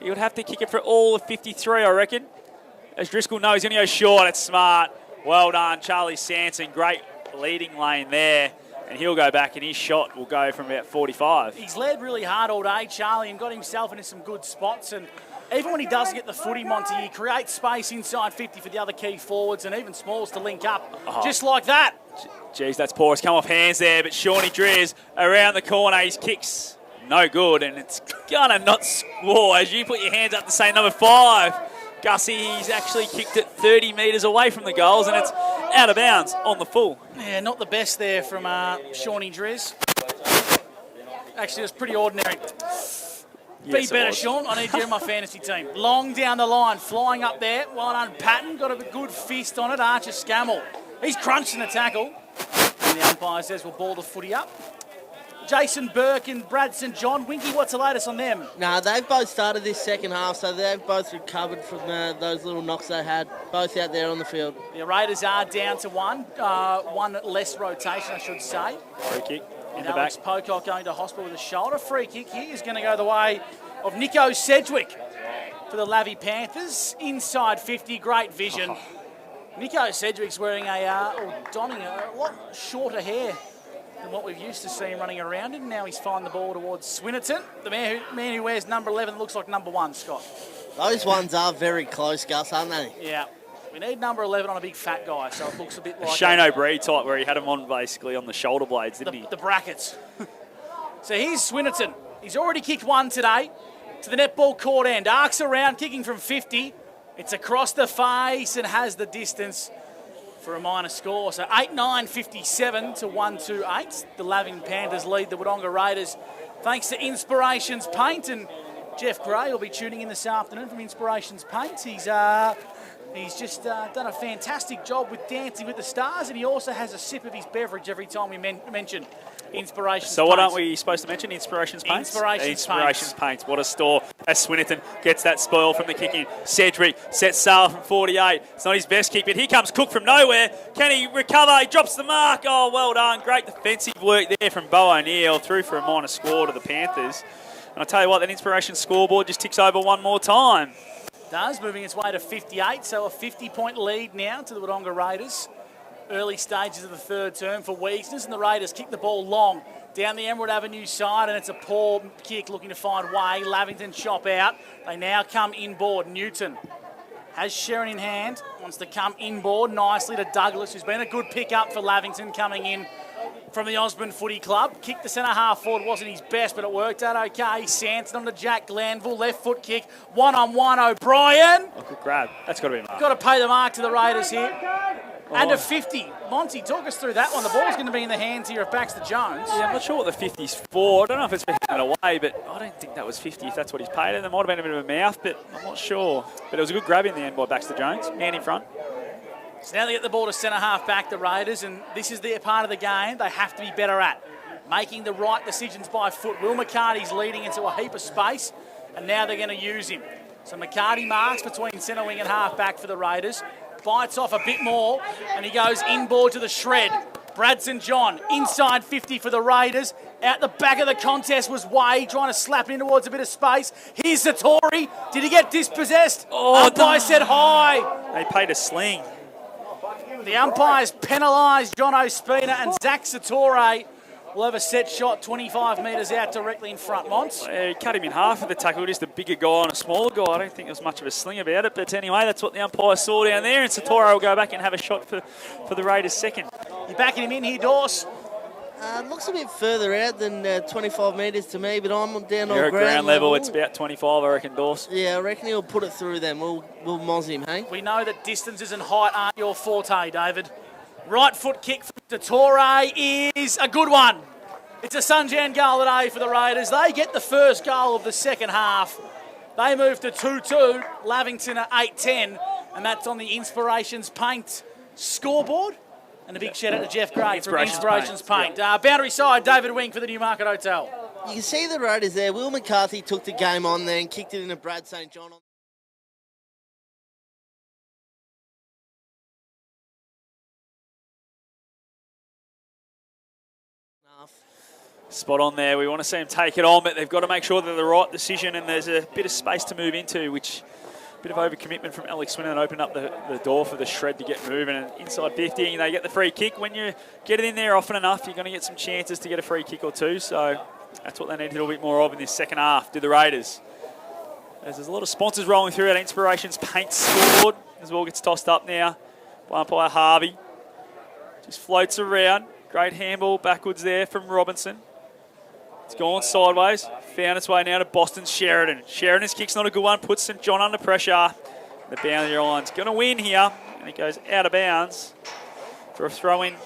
[SPEAKER 4] He would have to kick it for all of 53, I reckon. As Driscoll knows, he's going to go short. It's smart. Well done, Charlie Sanson. Great leading lane there. And he'll go back, and his shot will go from about 45.
[SPEAKER 1] He's led really hard all day, Charlie, and got himself into some good spots. And even when he does get the footy, Monty, he creates space inside 50 for the other key forwards and even Smalls to link up. Just like that.
[SPEAKER 4] Jeez, that's poor. It's come off hands there, but Shawnee Driz around the corner. His kicks no good, and it's going to not score as you put your hands up to say number 5. Gussie, he's actually kicked it 30 metres away from the goals, and it's out of bounds on the full.
[SPEAKER 1] Yeah, not the best there from Shawnee Driz. Actually, it was pretty ordinary. Be better, Sean. I need you in my fantasy team. Long down the line, flying up there. Well done, Patton. Got a good fist on it. Archer Scammell. He's crunching the tackle. And the umpire says we'll ball the footy up. Jason Burke and Brad St John. Winky, what's the latest on them?
[SPEAKER 3] Nah, they've both started this second half, so they've both recovered from those little knocks they had. Both out there on the field.
[SPEAKER 1] The Raiders are down to one. One less rotation, I should say.
[SPEAKER 4] Free kick.
[SPEAKER 1] And Alex Pocock going to hospital with a shoulder. Free kick here is going to go the way of Nico Sedgwick for the Lavy Panthers. Inside 50, great vision. Nico Sedgwick's wearing donning a lot shorter hair than what we've used to see him running around in. Now he's firing the ball towards Swinnerton. The man who wears number 11 looks like number 1, Scott.
[SPEAKER 3] Those ones are very close, Gus, aren't they?
[SPEAKER 1] Yeah. We need number 11 on a big fat guy, so it looks a bit like...
[SPEAKER 4] Shane O'Brien type, where he had him on basically on the shoulder blades, didn't he?
[SPEAKER 1] The brackets. So here's Swinnerton. He's already kicked one today to the netball court end. Arcs around, kicking from 50. It's across the face and has the distance for a minor score. So 8-9-57 to 1-2-8. The Lavington Panthers lead the Wodonga Raiders thanks to Inspirations Paint. And Jeff Gray will be tuning in this afternoon from Inspirations Paint. He's just done a fantastic job with Dancing with the Stars, and he also has a sip of his beverage every time we mention Inspirations
[SPEAKER 4] So
[SPEAKER 1] Paint.
[SPEAKER 4] what aren't we supposed to mention? Inspirations Paint? Inspirations Paint. What a store. As Swinnerton gets that spoil from the kick-in. Cedric sets sail from 48. It's not his best kick, but here comes Cook from nowhere. Can he recover? He drops the mark. Oh, well done. Great defensive work there from Bo O'Neill. Through for a minor score to the Panthers. And I'll tell you what, that Inspirations scoreboard just ticks over one more time.
[SPEAKER 1] Does, moving its way to 58, so a 50-point lead now to the Wodonga Raiders. early stages of the third term for Weaksness, and the Raiders kick the ball long down the Emerald Avenue side, and it's a poor kick looking to find way. Lavington chop out. They now come inboard. Newton has Sharon in hand, wants to come inboard nicely to Douglas, who's been a good pick-up for Lavington coming in from the Osborne Footy Club. Kicked the centre half forward, wasn't his best, but it worked out okay. Sanson on to Jack Glanville, left foot kick, one-on-one O'Brien.
[SPEAKER 4] Oh, good grab. That's got to be a mark.
[SPEAKER 1] Got to pay the mark to the Raiders here. And a 50. Monty, talk us through that one. The ball's going to be in the hands here of Baxter Jones.
[SPEAKER 4] Yeah, I'm not sure what the 50's for. I don't know if it's for hitting it away, but I don't think that was 50 if that's what he's paid. And there might have been a bit of a mouth, but I'm not sure. But it was a good grab in the end by Baxter Jones. Man in front.
[SPEAKER 1] So now they get the ball to centre half back, the Raiders, and this is their part of the game they have to be better at. Making the right decisions by foot. Will McCarty's leading into a heap of space, and now they're going to use him. So McCarty marks between centre wing and half back for the Raiders. Bites off a bit more, and he goes inboard to the shred. Brad St John, inside 50 for the Raiders. Out the back of the contest was Wade, trying to slap in towards a bit of space. Here's Satori. Did he get dispossessed? Umpire said high.
[SPEAKER 4] They paid a sling.
[SPEAKER 1] The umpires penalised John Ospina, and Zach Satori will have a set shot 25 metres out directly in front. Mons?
[SPEAKER 4] He cut him in half of the tackle, just a bigger guy and a smaller guy. I don't think there was much of a sling about it, but anyway, that's what the umpire saw down there, and Satori will go back and have a shot for the Raiders second.
[SPEAKER 1] You're backing him in here, Dawes?
[SPEAKER 3] Looks a bit further out than 25 metres to me, but I'm down
[SPEAKER 4] You're
[SPEAKER 3] on
[SPEAKER 4] at ground level. It's about 25, I reckon, Dawes.
[SPEAKER 3] Yeah, I reckon he'll put it through then. We'll moz him, hey?
[SPEAKER 1] We know that distances and height aren't your forte, David. Right foot kick from Satori is a good one. It's a Sunjan goal today for the Raiders. They get the first goal of the second half. They move to 2-2. Lavington at 8-10, and that's on the Inspirations Paint scoreboard. And a big shout out to Jeff Gray from Inspirations Paint. Boundary side, David Wing for the Newmarket Hotel.
[SPEAKER 3] You can see the Raiders there. Will McCarthy took the game on there and kicked it into Brad St John.
[SPEAKER 4] Spot on there. We want to see them take it on, but they've got to make sure they're the right decision, and there's a bit of space to move into, which a bit of overcommitment from Alex Swinton opened up the door for the shred to get moving. And inside 50, they get the free kick. When you get it in there often enough, you're going to get some chances to get a free kick or two. So that's what they need a little bit more of in this second half, do the Raiders. There's a lot of sponsors rolling through. That Inspirations Paint scoreboard as well gets tossed up now by umpire Harvey. Just floats around. Great handball backwards there from Robinson. It's gone sideways. Found its way now to Boston's Sheridan. Sheridan's kick's not a good one. Puts St John under pressure. The boundary line's going to win here. And it goes out of bounds for a throw-in on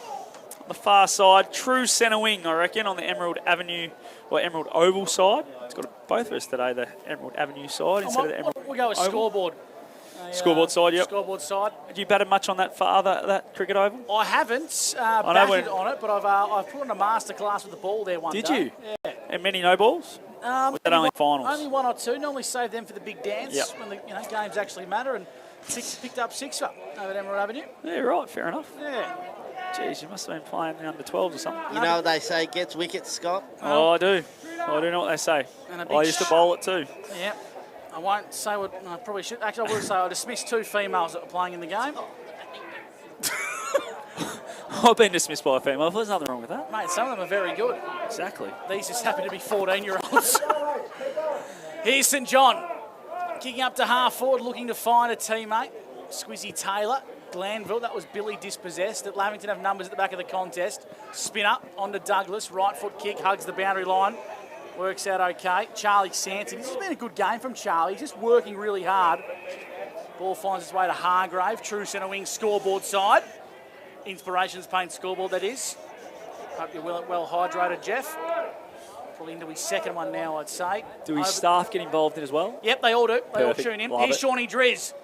[SPEAKER 4] the far side. True centre wing, I reckon, on the Emerald Avenue or Emerald Oval side. It's got both of us today, the Emerald Avenue side instead of the Emerald
[SPEAKER 1] We'll go with
[SPEAKER 4] Oval.
[SPEAKER 1] scoreboard.
[SPEAKER 4] Scoreboard side, yep.
[SPEAKER 1] Scoreboard side.
[SPEAKER 4] Have you batted much on that that cricket oval?
[SPEAKER 1] I haven't batted on it, but I've put on a masterclass with the ball there one day.
[SPEAKER 4] Did you?
[SPEAKER 1] Yeah.
[SPEAKER 4] And many no balls? Was that only finals?
[SPEAKER 1] Only one or two. Normally save them for the big dance when the games actually matter. And picked up 6 over at Emerald Avenue.
[SPEAKER 4] Yeah, right. Fair enough.
[SPEAKER 1] Yeah.
[SPEAKER 4] Jeez, you must have been playing the under-12s or something.
[SPEAKER 3] You know what they say, gets wickets, Scott?
[SPEAKER 4] Oh, I do. I do know what they say. I used to bowl it too.
[SPEAKER 1] Yeah. I won't say what I probably should. Actually, I will say I dismissed 2 females that were playing in the game.
[SPEAKER 4] I've been dismissed by a female. There's nothing wrong with that.
[SPEAKER 1] Mate, some of them are very good.
[SPEAKER 4] Exactly.
[SPEAKER 1] These just happen to be 14-year-olds. Here's St John. Kicking up to half forward, looking to find a teammate. Squizzy Taylor. Glanville, that was Billy dispossessed. At Lavington have numbers at the back of the contest. Spin up onto Douglas. Right foot kick, hugs the boundary line. Works out okay. Charlie Sanson. This has been a good game from Charlie. He's just working really hard. Ball finds its way to Hargrave. True centre wing scoreboard side. Inspirations Paint scoreboard, that is. Hope you're well hydrated, Jeff. Probably into his second one now, I'd say.
[SPEAKER 4] Do his staff get involved in as well?
[SPEAKER 1] Yep, they all do. They all
[SPEAKER 4] Perfect.
[SPEAKER 1] tune in.
[SPEAKER 4] Love
[SPEAKER 1] Here's
[SPEAKER 4] it.
[SPEAKER 1] Shawnee Driz.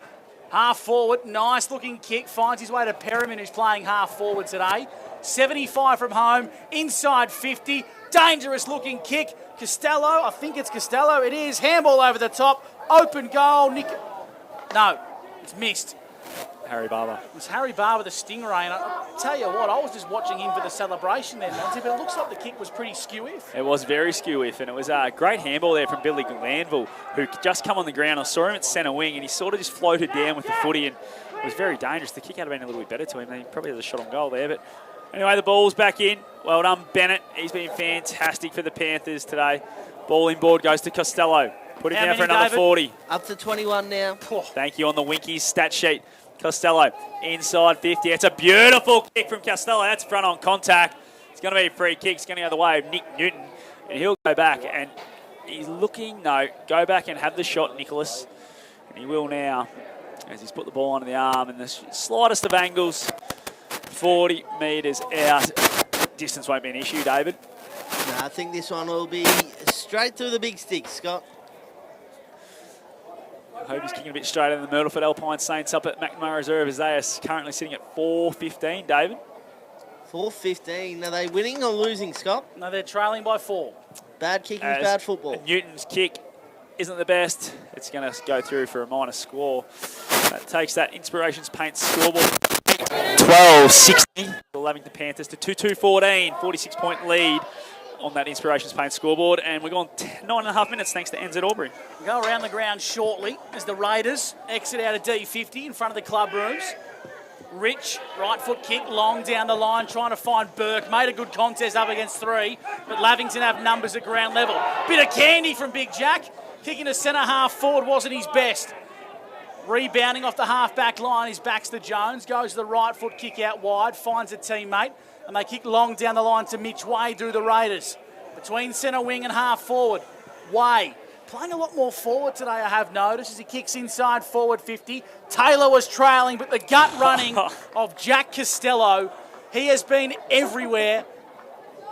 [SPEAKER 1] Half forward, nice looking kick. Finds his way to Perriman, who's playing half forward today. 75 from home, inside 50. Dangerous looking kick. Costello, I think it's Costello. It is. Handball over the top. Open goal. No, it's missed.
[SPEAKER 4] Harry Barber.
[SPEAKER 1] It was Harry Barber, the Stingray, and I'll tell you what, I was just watching him for the celebration then, Monty, but it looks like the kick was pretty skew-if.
[SPEAKER 4] It was very skew-if, and it was a great handball there from Billy Glanville, who just come on the ground. I saw him at centre wing, and he sort of just floated down with the footy, and it was very dangerous. The kick had been a little bit better to him. He probably has a shot on goal there, but anyway, the ball's back in. Well done, Bennett. He's been fantastic for the Panthers today. Ball inboard goes to Costello. Put him down for another 40.
[SPEAKER 3] Up to 21 now.
[SPEAKER 4] Thank you on the Winkies stat sheet. Costello inside 50. It's a beautiful kick from Costello. That's front on contact. It's going to be a free kick. It's going to go the way of Nick Newton. And he'll go back. And he's looking, go back and have the shot, Nicholas. And he will now, as he's put the ball under the arm in the slightest of angles. 40 metres out. Distance won't be an issue, David.
[SPEAKER 3] No, I think this one will be straight through the big stick, Scott.
[SPEAKER 4] I hope he's kicking a bit straighter than the Myrtleford Alpine Saints up at McNamara Reserve, as they are currently sitting at 4.15, David.
[SPEAKER 3] 4.15. Are they winning or losing, Scott?
[SPEAKER 1] No, they're trailing by 4.
[SPEAKER 3] Bad kicking is bad football.
[SPEAKER 4] Newton's kick isn't the best. It's going to go through for a minor score. That takes that Inspirations Paint scoreboard 12-60. The Lavington Panthers to 2-2-14, 46-point lead on that Inspirations Paint scoreboard, and we're going 9.5 minutes thanks to NZ Albury.
[SPEAKER 1] We go around the ground shortly as the Raiders exit out of D50 in front of the club rooms. Rich, right foot kick, long down the line, trying to find Burke. Made a good contest up against 3, but Lavington have numbers at ground level. Bit of candy from Big Jack. Kicking to centre half forward wasn't his best. Rebounding off the half-back line is Baxter Jones. Goes to the right foot kick out wide, finds a teammate. And they kick long down the line to Mitch Way, do the Raiders. Between centre wing and half forward. Way playing a lot more forward today, I have noticed, as he kicks inside forward 50. Taylor was trailing, but the gut running of Jack Costello, he has been everywhere.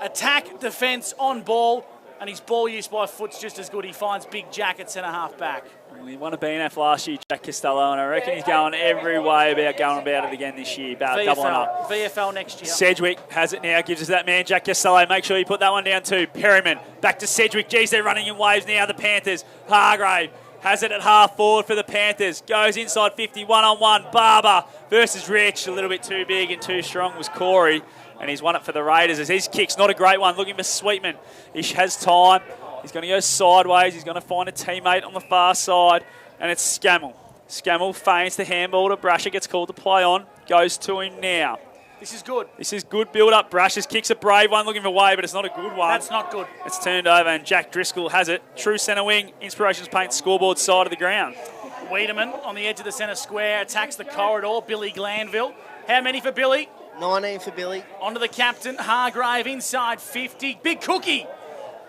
[SPEAKER 1] Attack, defence, on ball, and his ball use by foot's just as good. He finds Big Jack at centre half back.
[SPEAKER 4] He won a BNF last year, Jack Costello, and I reckon he's going every way about going about it again this year, about doubling up.
[SPEAKER 1] VFL next year.
[SPEAKER 4] Sedgwick has it now, gives us that man, Jack Costello. Make sure you put that one down too. Perryman, back to Sedgwick. Geez, they're running in waves now, the Panthers. Hargrave has it at half forward for the Panthers. Goes inside 50, one-on-one. Barber versus Rich. A little bit too big and too strong was Corey, and he's won it for the Raiders as his kick's not a great one. Looking for Sweetman. He has time. He's going to go sideways. He's going to find a teammate on the far side, and it's Scammell. Scammell feigns the handball to Brasher, gets called to play on, goes to him now.
[SPEAKER 1] This is good.
[SPEAKER 4] This is good build-up. Brasher's kicks a brave one, looking for Way, but it's not a good one.
[SPEAKER 1] That's not good.
[SPEAKER 4] It's turned over, and Jack Driscoll has it. True centre wing, Inspirations Paint scoreboard side of the ground.
[SPEAKER 1] Wiedemann on the edge of the centre square, attacks the corridor. Billy Glanville. How many for Billy?
[SPEAKER 3] 19 for Billy.
[SPEAKER 1] Onto the captain, Hargrave, inside 50. Big Cookie.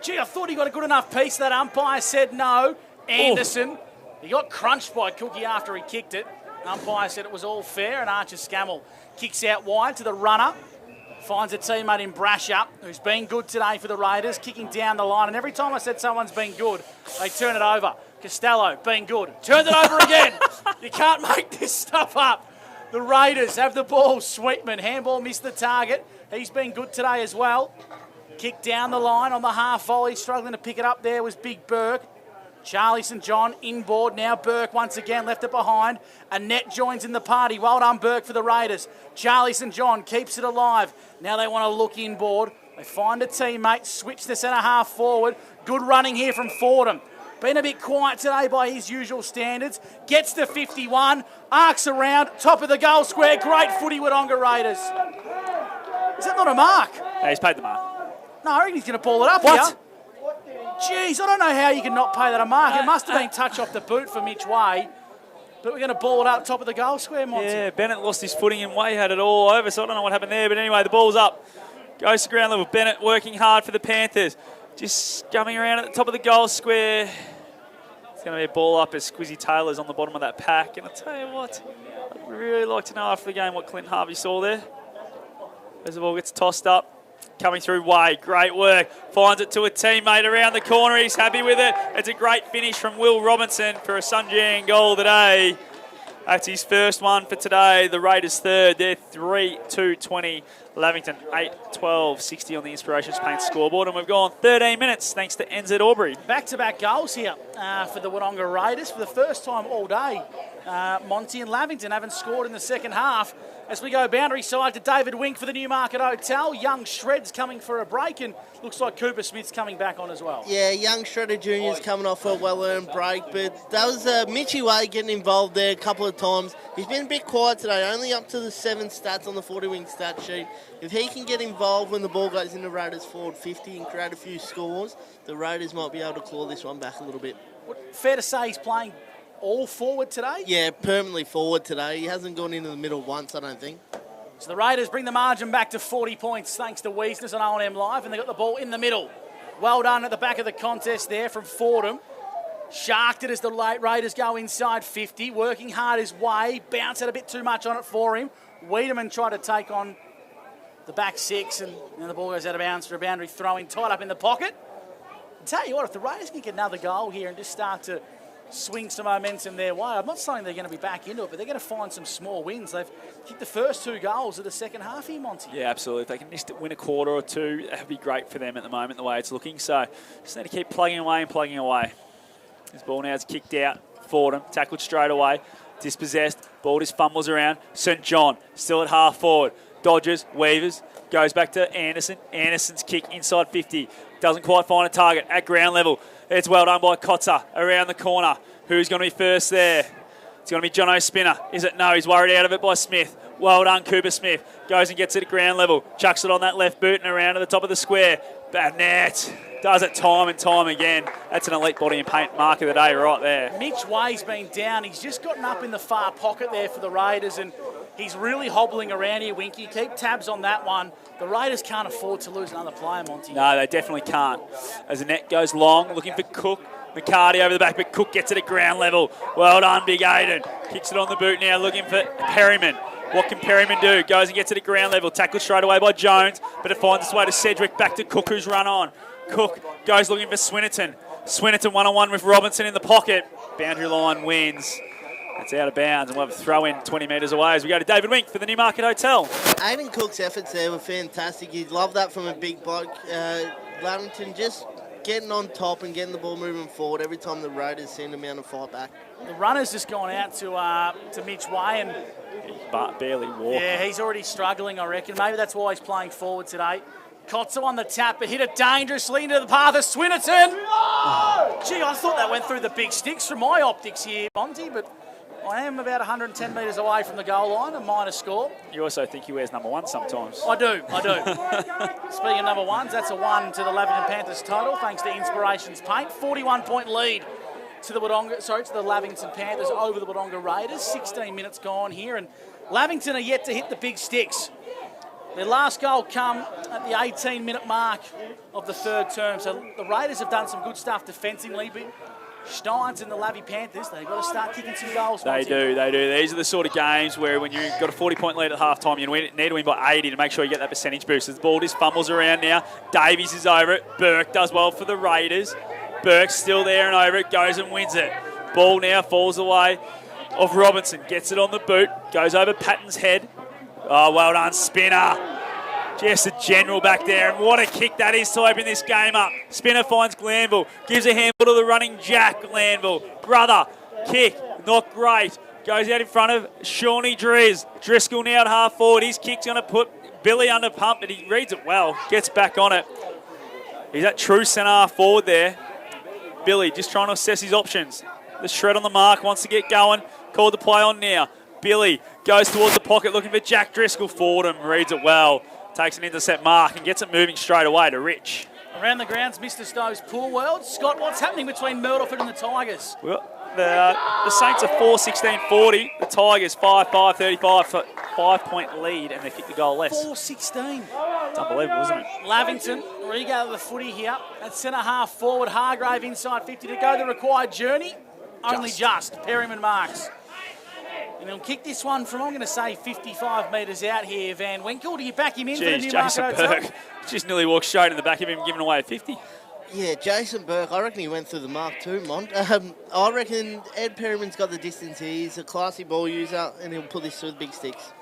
[SPEAKER 1] Gee, I thought he got a good enough piece. That umpire said no. Anderson, he got crunched by Cookie after he kicked it. Umpire said it was all fair, and Archer Scammell kicks out wide to the runner. Finds a teammate in Brasher, who's been good today for the Raiders, kicking down the line. And every time I said someone's been good, they turn it over. Costello, been good. Turns it over again. You can't make this stuff up. The Raiders have the ball. Sweetman, handball missed the target. He's been good today as well. Kick down the line on the half volley. Struggling to pick it up there was Big Burke. Charlie St John inboard now. Burke once again left it behind. Annette joins in the party. Well done, Burke, for the Raiders. Charlie St John keeps it alive. Now they want to look inboard. They find a teammate. Switch the centre half forward. Good running here from Fordham. Been a bit quiet today by his usual standards. Gets to 51. Arcs around. Top of the goal square. Great footy, Wodonga Raiders. Is that not a mark?
[SPEAKER 4] Yeah, he's paid the mark.
[SPEAKER 1] No, I reckon he's going to ball it up here. Jeez, I don't know how you can not pay that a mark. It must have been touch off the boot for Mitch Way. But we're going to ball it up top of the goal square, Monty.
[SPEAKER 4] Yeah, Bennett lost his footing and Way had it all over, so I don't know what happened there. But anyway, the ball's up. Goes to ground level. Bennett working hard for the Panthers. Just coming around at the top of the goal square. It's going to be a ball up as Squizzy Taylor's on the bottom of that pack. And I'll tell you what, I'd really like to know after the game what Clint Harvey saw there. As the ball gets tossed up. Coming through Way, great work. Finds it to a teammate around the corner. He's happy with it. It's a great finish from Will Robinson for a Sunjang goal today. That's his first one for today. The Raiders third. They're 3-2-20. Lavington 8-12-60 on the Inspirations Paint scoreboard. And we've gone 13 minutes thanks to NZ Albury.
[SPEAKER 1] Back-to-back goals here for the Wodonga Raiders for the first time all day. Monty and Lavington haven't scored in the second half. As we go boundary side to David Wink for the Newmarket Hotel. Young Shred's coming for a break, and looks like Cooper Smith's coming back on as well.
[SPEAKER 3] Yeah, young Shredder Jr.'s coming off a well-earned break, but that was Mitchie Way getting involved there a couple of times. He's been a bit quiet today, only up to the 7 stats on the 40-wing stat sheet. If he can get involved when the ball goes into Raiders forward 50 and create a few scores, the Raiders might be able to claw this one back a little bit.
[SPEAKER 1] Fair to say he's playing all forward today?
[SPEAKER 3] Yeah, permanently forward today. He hasn't gone into the middle once, I don't think.
[SPEAKER 1] So the Raiders bring the margin back to 40 points thanks to Wiesness on O&M Live, and they got the ball in the middle. Well done at the back of the contest there from Fordham. Sharked it as the Raiders go inside 50, working hard his way, bounced out a bit too much on it for him. Wiedemann tried to take on the back 6, and then the ball goes out of bounds for a boundary throw-in, tied up in the pocket. I'll tell you what, if the Raiders can get another goal here and just start to swing some momentum their way, I'm not saying they're going to be back into it, but they're going to find some small wins. They've kicked the first 2 goals of the second half here, Monty.
[SPEAKER 4] Yeah, absolutely. If they can just win a quarter or 2, that would be great for them at the moment, the way it's looking. So just need to keep plugging away and plugging away. This ball now is kicked out. Fordham, tackled straight away. Dispossessed. Ball just fumbles around. St. John, still at half forward. Dodgers, Weavers, goes back to Anderson. Anderson's kick inside 50. Doesn't quite find a target at ground level. It's well done by Kotzer around the corner. Who's going to be first there? It's going to be Jono Spinner. Is it? No, he's worried out of it by Smith. Well done, Cooper Smith. Goes and gets it at ground level. Chucks it on that left boot and around to the top of the square. Bad net. Does it time and time again. That's an elite body and paint mark of the day right there.
[SPEAKER 1] Mitch Way's been down. He's just gotten up in the far pocket there for the Raiders, and he's really hobbling around here, Winky. Keep tabs on that one. The Raiders can't afford to lose another player, Monty.
[SPEAKER 4] No, they definitely can't. As the net goes long, looking for Cook. McCarty over the back, but Cook gets it at ground level. Well done, Big Aiden. Kicks it on the boot now, looking for Perryman. What can Perryman do? Goes and gets it at ground level. Tackled straight away by Jones, but it finds its way to Sedgwick, back to Cook, who's run on. Cook goes looking for Swinnerton. Swinnerton one-on-one with Robinson in the pocket. Boundary line wins. It's out of bounds, and we'll have a throw in 20 metres away as we go to David Wink for the Newmarket Hotel.
[SPEAKER 3] Aiden Cook's efforts there were fantastic. You'd love that from a big bloke. Lavington just getting on top and getting the ball moving forward every time the Raiders send him out and fight back.
[SPEAKER 1] The runner's just gone out to Mitch Way, and
[SPEAKER 4] but barely walk.
[SPEAKER 1] Yeah, he's already struggling, I reckon. Maybe that's why he's playing forward today. Kotzer on the tap, but hit it dangerously into the path of Swinnerton. Gee, I thought that went through the big sticks from my optics here, Monty, but I am about 110 metres away from the goal line, a minor score.
[SPEAKER 4] You also think he wears number 1 sometimes.
[SPEAKER 1] I do. Speaking of number 1s, that's a 1 to the Lavington Panthers total, thanks to Inspirations Paint. 41-point lead to the Lavington Panthers over the Wodonga Raiders. 16 minutes gone here, and Lavington are yet to hit the big sticks. Their last goal come at the 18-minute mark of the third term, so the Raiders have done some good stuff defensively, but Steins and the Lavy Panthers, they've got to start kicking some goals.
[SPEAKER 4] They do. These are the sort of games where when you've got a 40-point lead at half-time, you need to win by 80 to make sure you get that percentage boost. As the ball just fumbles around now. Davies is over it. Burke does well for the Raiders. Burke's still there and over it, goes and wins it. Ball now falls away of Robinson. Gets it on the boot, goes over Patton's head. Oh, well done, Spinner. Just a general back there, and what a kick that is to open this game up. Spinner finds Glanville, gives a handball to the running Jack Glanville. Brother, kick, not great. Goes out in front of Shawnee Driz. Driscoll now at half forward. His kick's going to put Billy under pump, but he reads it well. Gets back on it. He's that true centre half forward there. Billy just trying to assess his options. The shred on the mark, wants to get going. Called the play on now. Billy goes towards the pocket looking for Jack Driscoll. Fordham reads it well. Takes an intercept mark and gets it moving straight away to Rich.
[SPEAKER 1] Around the grounds, Mr. Stowe's Pool World. Scott, what's happening between Myrtleford and the Tigers?
[SPEAKER 4] Well, the Saints are 4-16-40. The Tigers 5-5-35 for 5-point lead, and they kick the goal less.
[SPEAKER 1] 4-16.
[SPEAKER 4] It's unbelievable, isn't it?
[SPEAKER 1] Lavington, re-go to the footy here. At centre half forward, Hargrave inside 50 to go the required journey. Only just. Perryman marks. And he'll kick this one from, I'm going to say, 55 metres out here, Van Winkle. Do you back him in for the Newmarket
[SPEAKER 4] Jason
[SPEAKER 1] Hotel?
[SPEAKER 4] Burke just nearly walked straight in the back of him, giving away a 50.
[SPEAKER 3] Yeah, Jason Burke, I reckon he went through the mark too, Mont. I reckon Ed Perryman's got the distance here. He's a classy ball user, and he'll put this through the big sticks.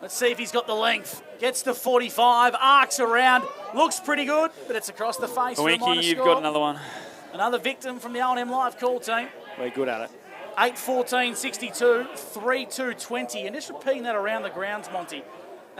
[SPEAKER 1] Let's see if he's got the length. Gets to 45, arcs around, looks pretty good, but it's across the face.
[SPEAKER 4] Winky, you've got another one.
[SPEAKER 1] Another victim from the O&M Live call team.
[SPEAKER 4] We're good at it.
[SPEAKER 1] 8:14.62, 3:2.20. And just repeating that around the grounds, Monty.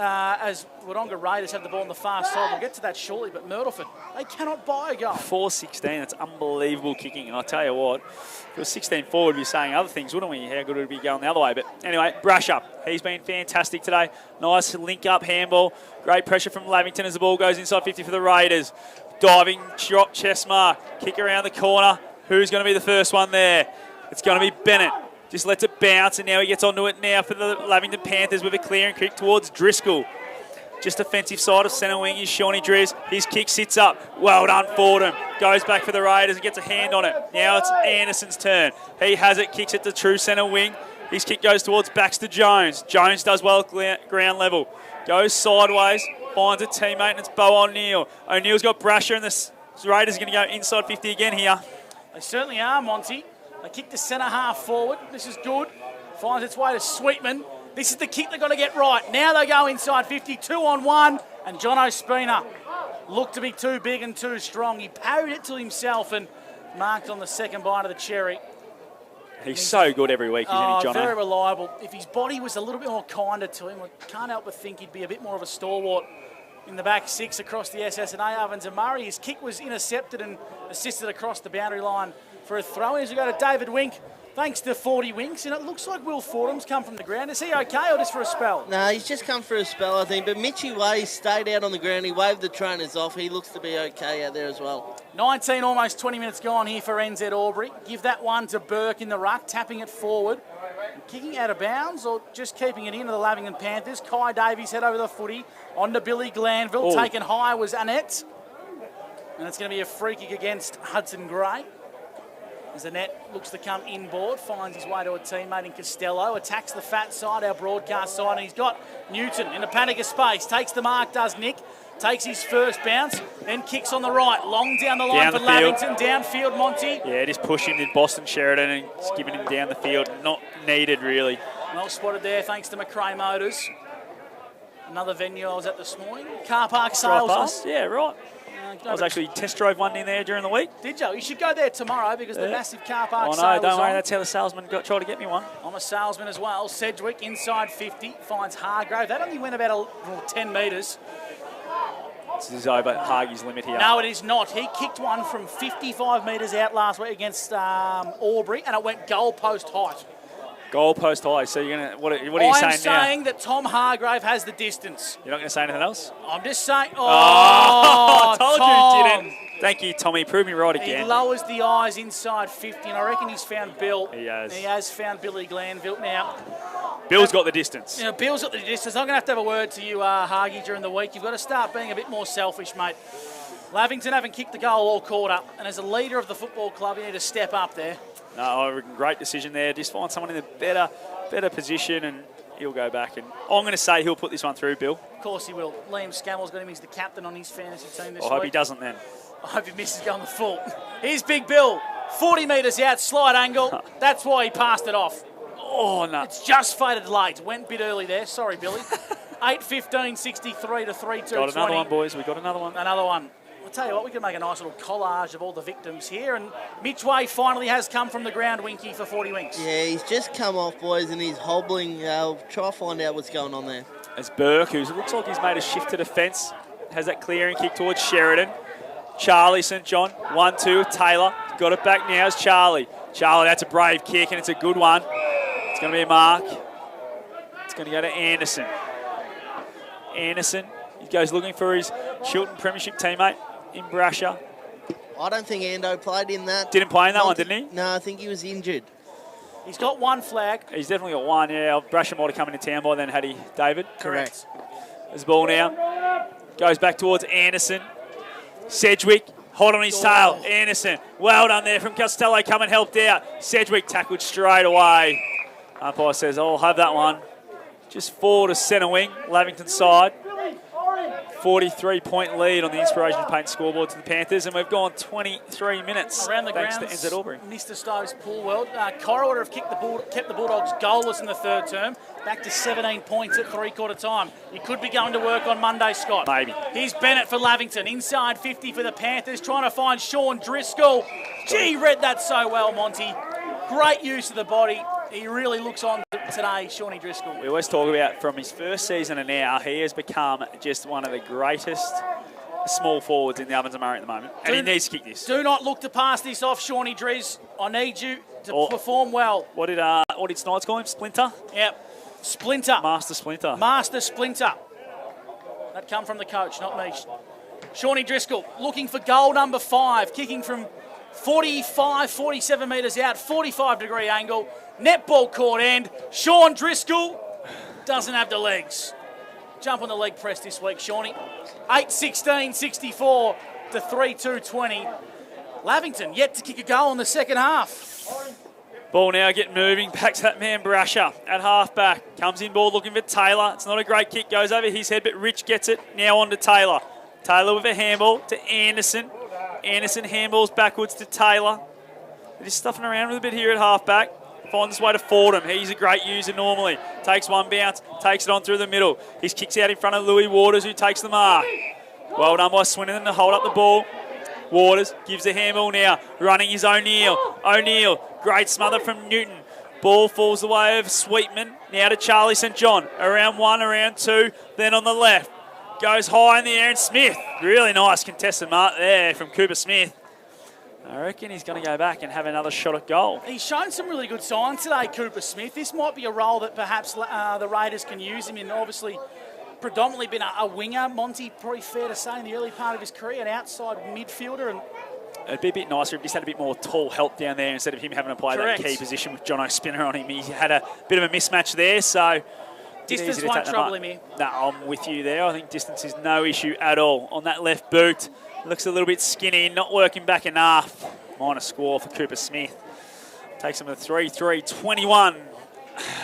[SPEAKER 1] As Wodonga Raiders have the ball on the far side. We'll get to that shortly, but Myrtleford, they cannot buy a goal.
[SPEAKER 4] 4-16, that's unbelievable kicking. And I tell you what, if it was 16 forward, we'd be saying other things, wouldn't we? How good it would be going the other way. But anyway, Brasher, he's been fantastic today. Nice link-up handball. Great pressure from Lavington as the ball goes inside 50 for the Raiders. Diving drop chest mark, kick around the corner. Who's going to be the first one there? It's going to be Bennett. Just lets it bounce, and now he gets onto it now for the Lavington Panthers with a clearing kick towards Driscoll. Just defensive side of centre wing is Shawnee Driz. His kick sits up. Well done for him. Goes back for the Raiders and gets a hand on it. Now it's Anderson's turn. He has it, kicks it to true centre wing. His kick goes towards Baxter Jones. Jones does well at ground level. Goes sideways, finds a teammate, and it's Bo O'Neill. O'Neill's got Brasher, and the Raiders are going to go inside 50 again here.
[SPEAKER 1] They certainly are, Monty. They kick the centre half forward. This is good. Finds its way to Sweetman. This is the kick they've got to get right. Now they go inside 50, 2-on-1, and Jono Spina looked to be too big and too strong. He parried it to himself and marked on the second bite of the cherry.
[SPEAKER 4] He's so good every week, isn't he, Jono?
[SPEAKER 1] Very reliable. If his body was a little bit more kinder to him, I can't help but think he'd be a bit more of a stalwart in the back six across the SS&A Ovens and Murray. His kick was intercepted and assisted across the boundary line for a throw. As we go to David Wink, thanks to 40 Winks, and it looks like Will Fordham's come from the ground. Is he okay or just for a spell?
[SPEAKER 3] No, he's just come for a spell, I think. But Mitchie Way stayed out on the ground. He waved the trainers off. He looks to be okay out there as well.
[SPEAKER 1] 19, almost 20 minutes gone here for NZ Albury. Give that one to Burke in the ruck, tapping it forward. Kicking out of bounds or just keeping it into the Lavington Panthers. Kai Davies head over the footy. On to Billy Glanville. Taken high was Annette. And it's going to be a free kick against Hudson Gray. As Annette looks to come inboard, finds his way to a teammate in Costello, attacks the fat side, our broadcast side, and he's got Newton in a panic of space. Takes the mark, does Nick. Takes his first bounce, then kicks on the right. Long down the line for Lavington. Downfield, Monty.
[SPEAKER 4] Yeah, just pushing in Boston Sheridan and just giving him down the field. Not needed, really.
[SPEAKER 1] Well spotted there, thanks to McRae Motors. Another venue I was at this morning. Car park sales on.
[SPEAKER 4] Yeah, right. I was actually test drove one in there during the week.
[SPEAKER 1] Did you? You should go there tomorrow because the massive car park
[SPEAKER 4] sale is on. Don't worry, that's how the salesman tried to get me one.
[SPEAKER 1] I'm a salesman as well. Sedgwick inside 50, finds Hargrave. That only went about 10 metres.
[SPEAKER 4] This is over Hargey's limit here.
[SPEAKER 1] No, it is not. He kicked one from 55 metres out last week against Albury, and it went goalpost height.
[SPEAKER 4] Goalpost high. So you're gonna what are you saying now?
[SPEAKER 1] I'm saying that Tom Hargrave has the distance.
[SPEAKER 4] You're not going to say anything else?
[SPEAKER 1] I'm just saying.
[SPEAKER 4] I told
[SPEAKER 1] Tom.
[SPEAKER 4] you he didn't. Thank you, Tommy. Prove me right again.
[SPEAKER 1] He lowers the eyes inside 50, and I reckon he's found Bill.
[SPEAKER 4] He has.
[SPEAKER 1] He has found Billy Glanville now.
[SPEAKER 4] Bill's got the distance.
[SPEAKER 1] You know, Bill's got the distance. I'm going to have a word to you, Hargy, during the week. You've got to start being a bit more selfish, mate. Lavington haven't kicked the goal all quarter, and as a leader of the football club, you need to step up there.
[SPEAKER 4] No, great decision there. Just find someone in a better position, and he'll go back. And I'm going to say he'll put this one through, Bill.
[SPEAKER 1] Of course he will. Liam Scammell's got him. He's the captain on his fantasy team this week.
[SPEAKER 4] I hope he doesn't then.
[SPEAKER 1] I hope he misses going the full. Here's Big Bill. 40 metres out, slight angle. That's why he passed it off.
[SPEAKER 4] Oh, no.
[SPEAKER 1] It's just faded late. Went a bit early there. Sorry, Billy. 8:15, 63 to 3-2.
[SPEAKER 4] Got another one, boys. We got another one.
[SPEAKER 1] Another one. I'll tell you what, we can make a nice little collage of all the victims here. And Mitch Way finally has come from the ground, Winky, for 40 Winks.
[SPEAKER 3] Yeah, he's just come off, boys, and he's hobbling. Try to find out what's going on there.
[SPEAKER 4] As Burke, who looks like he's made a shift to defence, has that clearing kick towards Sheridan. Charlie St. John, 1-2, Taylor. Got it back now as Charlie. Charlie, that's a brave kick, and it's a good one. It's going to be a mark. It's going to go to Anderson. Anderson, he goes looking for his Chilton Premiership teammate in Brasher.
[SPEAKER 3] I don't think Ando played in that.
[SPEAKER 4] Didn't play in that one, didn't he?
[SPEAKER 3] No, I think he was injured.
[SPEAKER 1] He's got one flag.
[SPEAKER 4] He's definitely got one, yeah. Brasher might have come into town by then, had he, David?
[SPEAKER 1] Correct.
[SPEAKER 4] There's the ball now. Goes back towards Anderson. Sedgwick, hot on his tail. Anderson, well done there from Costello, come and helped out. Sedgwick tackled straight away. Umpire says, I'll have that one. Just forward to centre wing, Lavington side. 43-point lead on the Inspiration Paint scoreboard to the Panthers, and we've gone 23 minutes
[SPEAKER 1] around the
[SPEAKER 4] thanks
[SPEAKER 1] grounds,
[SPEAKER 4] to NZ Albury.
[SPEAKER 1] Mr. Stowe's pool world. Corrigan have kept the Bulldogs goalless in the third term, back to 17 points at three-quarter time. You could be going to work on Monday, Scott.
[SPEAKER 4] Maybe.
[SPEAKER 1] Here's Bennett for Lavington, inside 50 for the Panthers, trying to find Sean Driscoll. Gee, read that so well, Monty. Great use of the body. He really looks on today, Shawnee Driscoll.
[SPEAKER 4] We always talk about from his first season and now, he has become just one of the greatest small forwards in the Ovens and Murray at the moment. And he needs to kick this.
[SPEAKER 1] Do not look to pass this off, Shawnee Driz. I need you to perform well.
[SPEAKER 4] What did Snides call him? Splinter?
[SPEAKER 1] Yep. Splinter.
[SPEAKER 4] Master Splinter.
[SPEAKER 1] Master Splinter. That come from the coach, not me. Shawnee Driscoll looking for goal number 5, kicking from 47 metres out, 45-degree angle. Netball court end. Sean Driscoll doesn't have the legs. Jump on the leg press this week, Shawnee. 8-16-64 to 3-2-20. Lavington yet to kick a goal in the second half.
[SPEAKER 4] Ball now getting moving. Backs that man Brasher at half-back. Comes in ball looking for Taylor. It's not a great kick. Goes over his head, but Rich gets it. Now on to Taylor. Taylor with a handball to Anderson. Anderson handballs backwards to Taylor. They're just stuffing around a bit here at half-back. Finds his way to Fordham. He's a great user normally. Takes one bounce, takes it on through the middle. He kicks out in front of Louis Waters, who takes the mark. Well done by Swindon to hold up the ball. Waters gives the handball now. Running is O'Neill. O'Neill, great smother from Newton. Ball falls the way of Sweetman. Now to Charlie St John. Around 1, around 2. Then on the left. Goes high in the air and Smith. Really nice contested mark there from Cooper Smith. I reckon he's going to go back and have another shot at goal.
[SPEAKER 1] He's shown some really good signs today, Cooper Smith. This might be a role that perhaps the Raiders can use him in. Obviously, predominantly been a winger. Monty, probably fair to say, in the early part of his career, an outside midfielder. And
[SPEAKER 4] it'd be a bit nicer if he just had a bit more tall help down there instead of him having to play that key position with John O'Spinner on him. He had a bit of a mismatch there, so
[SPEAKER 1] distance won't trouble him here.
[SPEAKER 4] No, I'm with you there. I think distance is no issue at all. On that left boot, looks a little bit skinny, not working back enough. Minor score for Cooper Smith. Takes him to 3-3-21.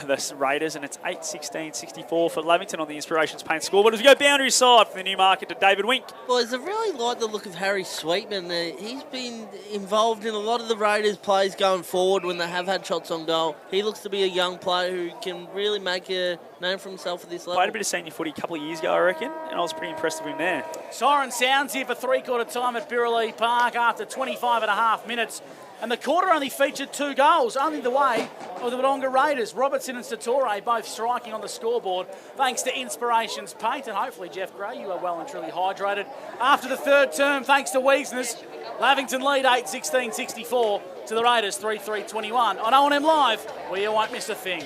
[SPEAKER 4] The Raiders, and it's 8-16-64 for Lavington on the Inspirations Paint scoreboard. As we go boundary side for the Newmarket to David Wink.
[SPEAKER 3] Boys, I really like the look of Harry Sweetman. He's been involved in a lot of the Raiders' plays going forward when they have had shots on goal. He looks to be a young player who can really make a name for himself at this level.
[SPEAKER 4] Played a bit of senior footy a couple of years ago, I reckon, and I was pretty impressed with him there.
[SPEAKER 1] Siren sounds here for three-quarter time at Birrelea Park after 25 and a half minutes. And the quarter only featured 2 goals, only the way of the Wodonga Raiders. Robertson and Satore both striking on the scoreboard thanks to Inspirations Paint. And hopefully, Jeff Gray, you are well and truly hydrated. After the third term, thanks to Wiesners, Lavington lead 8-16-64 to the Raiders 3-3-21. On O&M Live, where you won't miss a thing.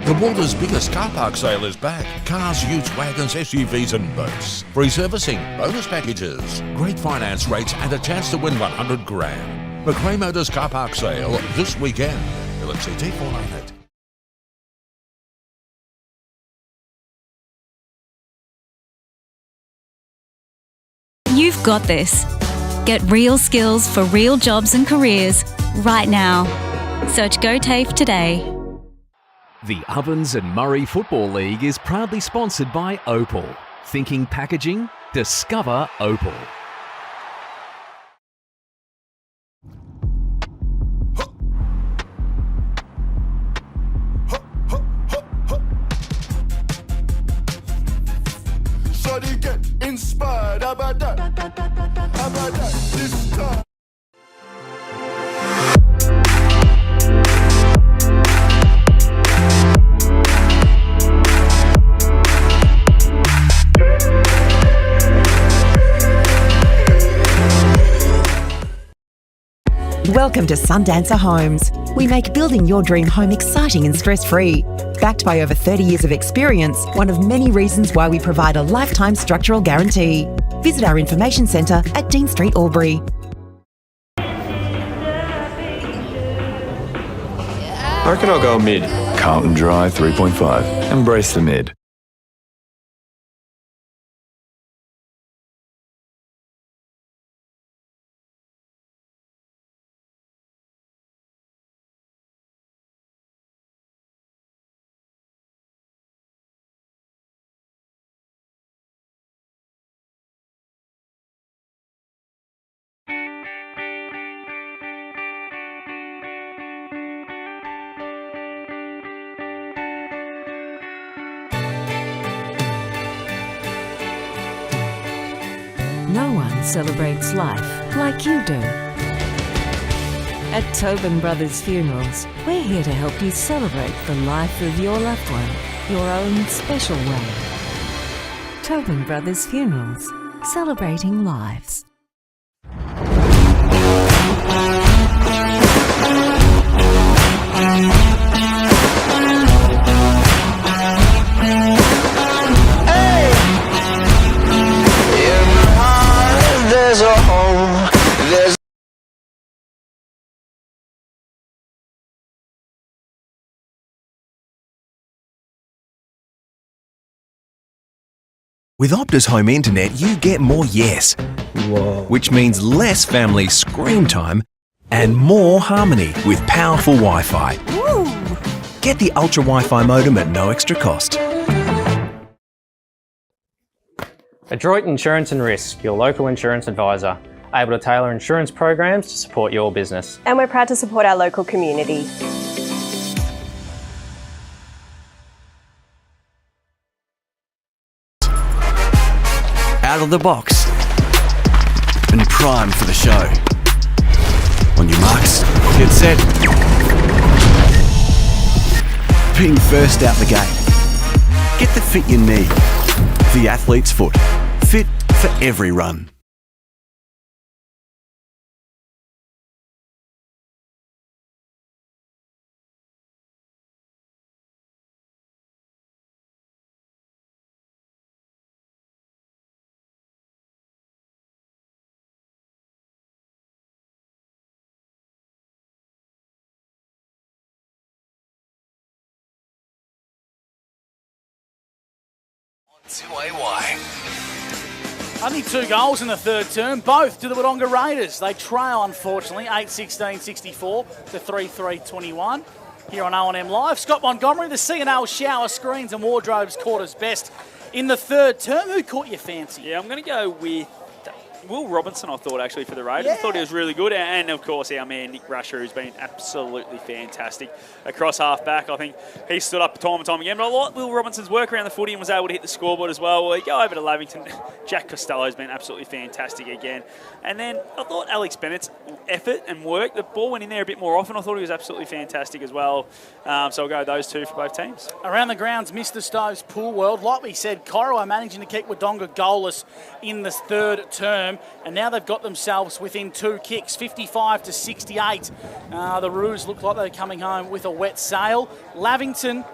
[SPEAKER 5] The Walters' biggest car park sale is back. Cars, utes, wagons, SUVs and boats. Free servicing, bonus packages, great finance rates and a chance to win 100 grand. McRae Motors car park sale this weekend. LCT 498.
[SPEAKER 6] You've got this. Get real skills for real jobs and careers right now. Search GoTAFE today.
[SPEAKER 7] The Ovens and Murray Football League is proudly sponsored by Opal. Thinking packaging? Discover Opal.
[SPEAKER 8] Shawty get inspired, how about that? How about that? This time.
[SPEAKER 9] Welcome to Sundancer Homes. We make building your dream home exciting and stress-free. Backed by over 30 years of experience, one of many reasons why we provide a lifetime structural guarantee. Visit our information centre at Dean Street, Albury.
[SPEAKER 10] I reckon I'll go mid. Carlton Dry 3.5. Embrace the mid.
[SPEAKER 11] No one celebrates life like you do. At Tobin Brothers Funerals, we're here to help you celebrate the life of your loved one, your own special way. Tobin Brothers Funerals, celebrating lives.
[SPEAKER 2] There's a home, there's
[SPEAKER 15] With Optus Home Internet, you get more yes. Whoa. Which means less family screen time and more harmony with powerful Wi-Fi. Woo. Get the Ultra Wi-Fi modem at no extra cost.
[SPEAKER 13] Adroit Insurance and Risk, your local insurance advisor, able to tailor insurance programs to support your business.
[SPEAKER 14] And we're proud to support our local community.
[SPEAKER 12] Out of the box and primed for the show. On your marks, get set. Being first out the gate. Get the fit you need. The athlete's foot. Fit for every run.
[SPEAKER 1] Only 2 goals in the third term, both to the Wodonga Raiders. They trail, unfortunately, 8-16-64 to 3-3-21 here on O&M Live. Scott Montgomery, the C&L shower screens and wardrobes caught us best in the third term. Who caught your fancy?
[SPEAKER 4] Yeah, I'm going to go with Will Robinson, I thought, actually, for the Raiders. I thought he was really good. And, of course, our man, Nick Rusher, who's been absolutely fantastic across half-back. I think he stood up time and time again. But I like Will Robinson's work around the footy and was able to hit the scoreboard as well. We go over to Lavington. Jack Costello's been absolutely fantastic again. And then I thought Alex Bennett's effort and work, the ball went in there a bit more often. I thought he was absolutely fantastic as well. So I'll go those two for both teams.
[SPEAKER 1] Around the grounds, Mr. Stove's pool world. Like we said, Corowa managing to keep Wodonga goalless in the third term. And now they've got themselves within 2 kicks, 55-68. The Roos look like they're coming home with a wet sail. Lavington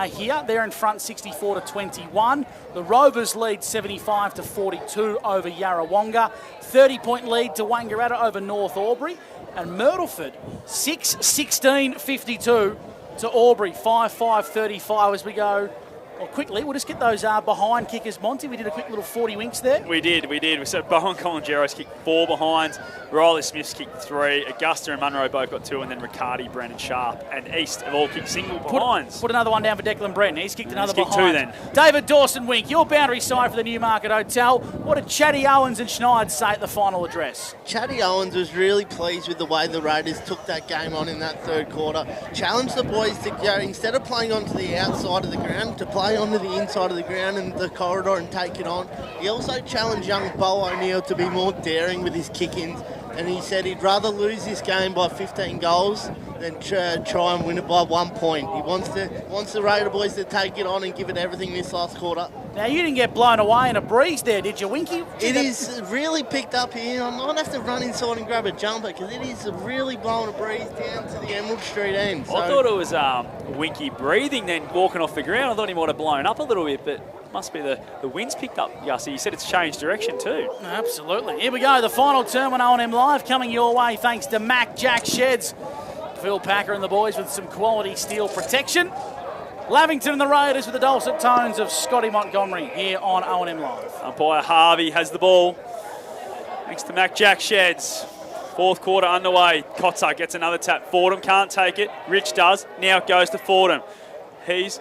[SPEAKER 1] here, they're in front 64-21. The Rovers lead 75-42 over Yarrawonga. 30-point lead to Wangaratta over North Albury. And Myrtleford 6-16-52 to Albury, 5-5-35 as we go. Well, quickly, we'll just get those behind kickers, Monty. We did a quick little 40 winks there.
[SPEAKER 4] We did. So Bowen Colangero's kicked 4 behinds. Riley Smith's kicked 3. Augusta and Munro both got 2. And then Riccardi, Brennan Sharp and East have all kicked single behinds.
[SPEAKER 1] Put another one down for Declan Brennan. He's kicked another
[SPEAKER 4] kicked
[SPEAKER 1] behind.
[SPEAKER 4] 2 then.
[SPEAKER 1] David Dawson-Wink, your boundary side for the Newmarket Hotel. What did Chatty Owens and Schneid say at the final address?
[SPEAKER 3] Chatty Owens was really pleased with the way the Raiders took that game on in that third quarter. Challenged the boys to go, instead of playing onto the outside of the ground, to play onto the inside of the ground and the corridor and take it on. He also challenged young Bo O'Neill to be more daring with his kick-ins, and he said he'd rather lose this game by 15 goals than try and win it by 1 point. He wants the Raider boys to take it on and give it everything this last quarter.
[SPEAKER 1] Now, you didn't get blown away in a breeze there, did you, Winky?
[SPEAKER 3] It is really picked up here. I might have to run inside and grab a jumper because it is really blowing a breeze down to the Emerald Street end. So.
[SPEAKER 4] I thought it was Winky breathing, then walking off the ground. I thought he might have blown up a little bit, but must be the wind's picked up, Gussie. You said it's changed direction too.
[SPEAKER 1] Absolutely. Here we go, the final term on O&M Live coming your way thanks to Mac Jack Sheds. Phil Packer and the boys with some quality steel protection. Lavington and the Raiders with the dulcet tones of Scotty Montgomery here on O&M Live.
[SPEAKER 4] Umpire Harvey has the ball. Thanks to Mac Jack Sheds. Fourth quarter underway. Kotzer gets another tap. Fordham can't take it. Rich does. Now it goes to Fordham. He's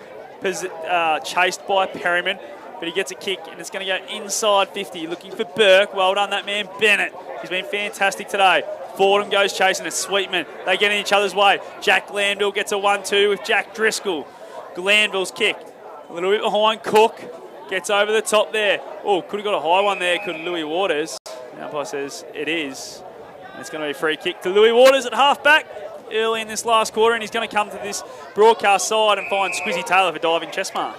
[SPEAKER 4] chased by Perryman, but he gets a kick and it's going to go inside 50. Looking for Burke. Well done, that man, Bennett. He's been fantastic today. Fordham goes chasing it. Sweetman. They get in each other's way. Jack Glanville gets a 1-2 with Jack Driscoll. Glanville's kick. A little bit behind. Cook gets over the top there. Oh, could have got a high one there, could Louis Waters. umpire says it is. And it's going to be a free kick to Louis Waters at half-back early in this last quarter, and he's going to come to this broadcast side and find Squizzy Taylor for diving chest mark.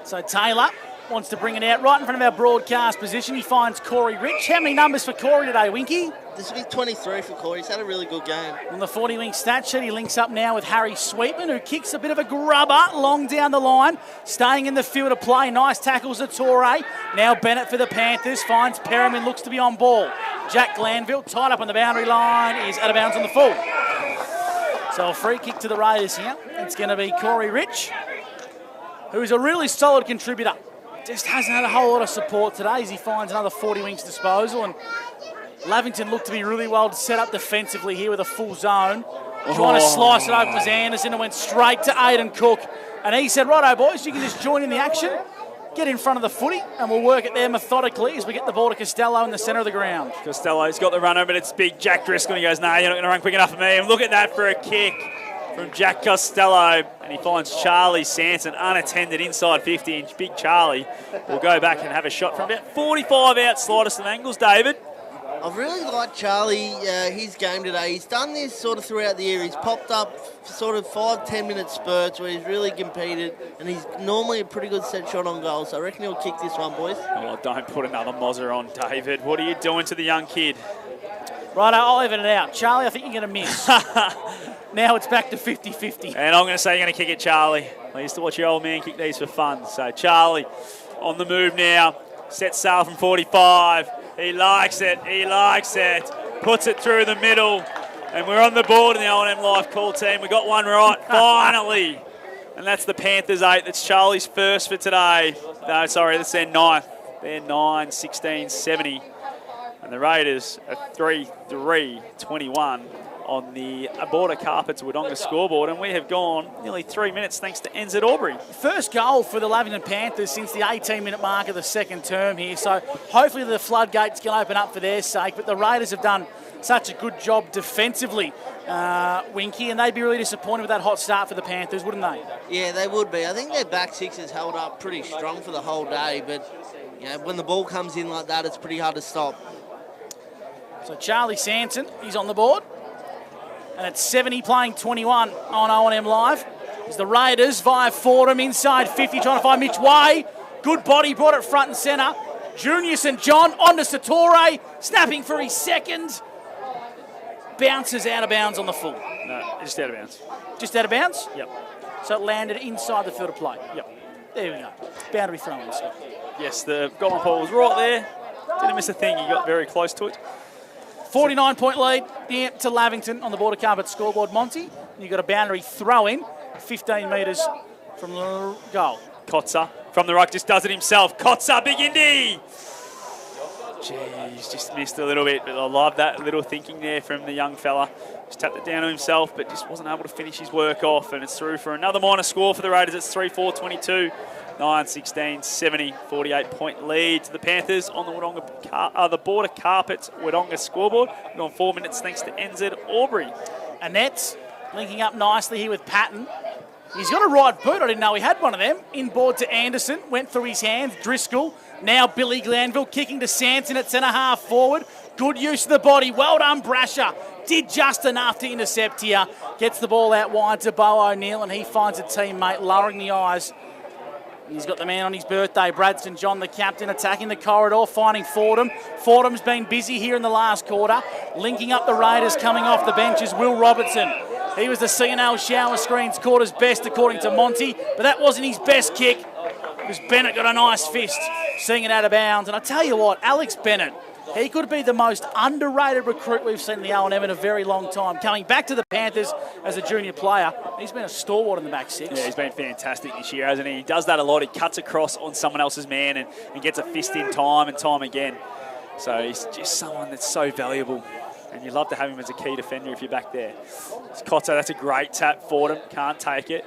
[SPEAKER 1] So Taylor wants to bring it out right in front of our broadcast position. He finds Corey Rich. How many numbers for Corey today, Winky?
[SPEAKER 3] This will be 23 for Corey. He's had a really good game.
[SPEAKER 1] On the 40-link stat sheet, he links up now with Harry Sweetman, who kicks a bit of a grubber long down the line. Staying in the field of play. Nice tackles to Torre. Now Bennett for the Panthers. Finds Perriman, looks to be on ball. Jack Glanville, tied up on the boundary line, is out of bounds on the full. So a free kick to the Raiders here. It's going to be Corey Rich, who's a really solid contributor. Just hasn't had a whole lot of support today as he finds another 40-winks disposal. And Lavington looked to be really well set up defensively here with a full zone. Trying to slice it open was Anderson and went straight to Aiden Cook. And he said, righto, boys, you can just join in the action, get in front of the footy, and we'll work it there methodically as we get the ball to Costello in the centre of the ground.
[SPEAKER 4] Costello's got the runner, but it's big Jack Driscoll. And he goes, no, you're not going to run quick enough for me. And look at that for a kick from Jack Costello, and he finds Charlie Sanson unattended inside 50, and big Charlie will go back and have a shot from about 45 out, slightest of angles, David.
[SPEAKER 3] I've really liked Charlie, his game today. He's done this sort of throughout the year. He's popped up for sort of 5-10 minute spurts where he's really competed, and he's normally a pretty good set shot on goal, so I reckon he'll kick this one, boys.
[SPEAKER 4] Oh, don't put another Mozzer on, David. What are you doing to the young kid?
[SPEAKER 1] Righto, I'll even it out. Charlie, I think you're going to miss. Now it's back to 50-50.
[SPEAKER 4] And I'm going to say you're going to kick it, Charlie. I used to watch your old man kick these for fun. So Charlie on the move now. Sets sail from 45. He likes it. He likes it. Puts it through the middle. And we're on the board in the O&M Live call team. We got one right, finally. And that's the Panthers 8. That's Charlie's first for today. No, sorry, that's their 9th. They're 9, 16, 70. And the Raiders are 3-3-21 on the Border Carpets Wodonga scoreboard. And we have gone nearly 3 minutes thanks to NZ Albury.
[SPEAKER 1] First goal for the Lavington Panthers since the 18-minute mark of the second term here. So hopefully the floodgates can open up for their sake. But the Raiders have done such a good job defensively, Winky, and they'd be really disappointed with that hot start for the Panthers, wouldn't they?
[SPEAKER 3] Yeah, they would be. I think their back six has held up pretty strong for the whole day. But when the ball comes in like that, it's pretty hard to stop.
[SPEAKER 1] So Charlie Sanson, he's on the board. And it's 70 playing 21 on O&M Live. As the Raiders via Fordham inside 50, trying to find Mitch Way. Good body, brought it front and centre. Junior St John on to Satori, snapping for his second. Bounces out of bounds on the full.
[SPEAKER 4] No, just out of bounds.
[SPEAKER 1] Just out of bounds?
[SPEAKER 4] Yep.
[SPEAKER 1] So it landed inside the field of play. Yep. There we go. Boundary throw-in.
[SPEAKER 4] Yes, the goal ball was right there. Didn't miss a thing. He got very close to it.
[SPEAKER 1] 49-point lead to Lavington on the Border Carpet scoreboard, Monty. You've got a boundary throw-in, 15 metres from the goal.
[SPEAKER 4] Kotzer from the ruck just does it himself. Kotzer, big Indy! Jeez, just missed a little bit, but I love that little thinking there from the young fella. Just tapped it down to himself, but just wasn't able to finish his work off, and it's through for another minor score for the Raiders. It's 3-4-22. 9-16-70, 48-point lead to the Panthers on the Border Carpets Wodonga scoreboard. We've gone 4 minutes thanks to NZ Albury.
[SPEAKER 1] Annette linking up nicely here with Patton. He's got a right boot. I didn't know he had one of them. Inboard to Anderson. Went through his hands. Driscoll. Now Billy Glanville kicking to Sanson at centre half forward. Good use of the body. Well done, Brasher. Did just enough to intercept here. Gets the ball out wide to Bo O'Neill, and he finds a teammate lowering the eyes. He's got the man on his birthday, Bradston John, the captain, attacking the corridor, finding Fordham. Fordham's been busy here in the last quarter. Linking up the Raiders coming off the bench is Will Robertson. He was the CNL shower screens quarter's best, according to Monty, but that wasn't his best kick because Bennett got a nice fist, seeing it out of bounds. And I tell you what, Alex Bennett, he could be the most underrated recruit we've seen in the O&M in a very long time. Coming back to the Panthers as a junior player, he's been a stalwart in the back six.
[SPEAKER 4] Yeah, he's been fantastic this year, hasn't he? He does that a lot. He cuts across on someone else's man and gets a fist in time and time again. So he's just someone that's so valuable. And you'd love to have him as a key defender if you're back there. It's Kotzer, that's a great tap for him. Can't take it.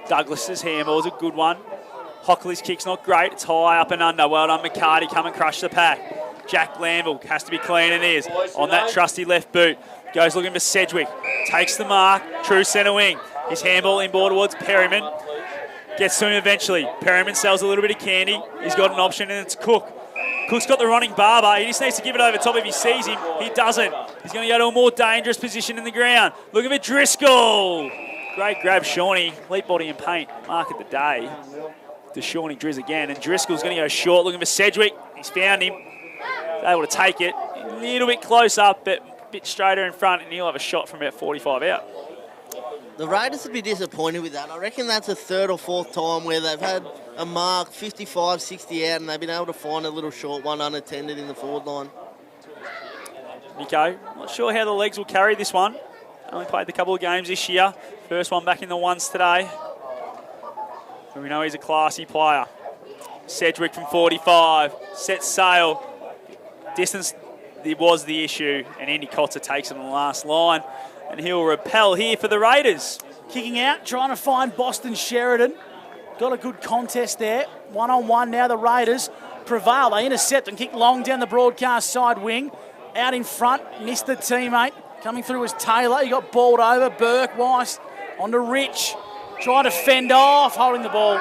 [SPEAKER 4] Douglas's handball is a good one. Hockley's kick's not great. It's high up and under. Well done, McCarty. Come and crush the pack. Jack Glanville has to be clean and is on that trusty left boot. Goes looking for Sedgwick. Takes the mark. True centre wing. His handball inboard towards Perryman. Gets to him eventually. Perryman sells a little bit of candy. He's got an option and it's Cook. Cook's got the running Barber. He just needs to give it over top if he sees him. He doesn't. He's going to go to a more dangerous position in the ground. Looking for Driscoll. Great grab, Shawnee. Leap body and paint. Mark of the day. To Shawnee Driz again. And Driscoll's going to go short, looking for Sedgwick. He's found him. He's able to take it. A little bit close up, but a bit straighter in front, and he'll have a shot from about 45 out.
[SPEAKER 3] The Raiders would be disappointed with that. I reckon that's a third or fourth time where they've had a mark 55, 60 out, and they've been able to find a little short one unattended in the forward line.
[SPEAKER 4] Nico, not sure how the legs will carry this one. Only played a couple of games this year. First one back in the ones today. But we know he's a classy player. Sedgwick from 45, sets sail. Distance was the issue, and Andy Cotter takes it on the last line. And he'll repel here for the Raiders.
[SPEAKER 1] Kicking out, trying to find Boston Sheridan. Got a good contest there. One-on-one now, the Raiders prevail. They intercept and kick long down the broadcast side wing. Out in front, missed the teammate. Coming through was Taylor. He got balled over. Burke, Weiss, onto Rich. Trying to fend off, holding the ball.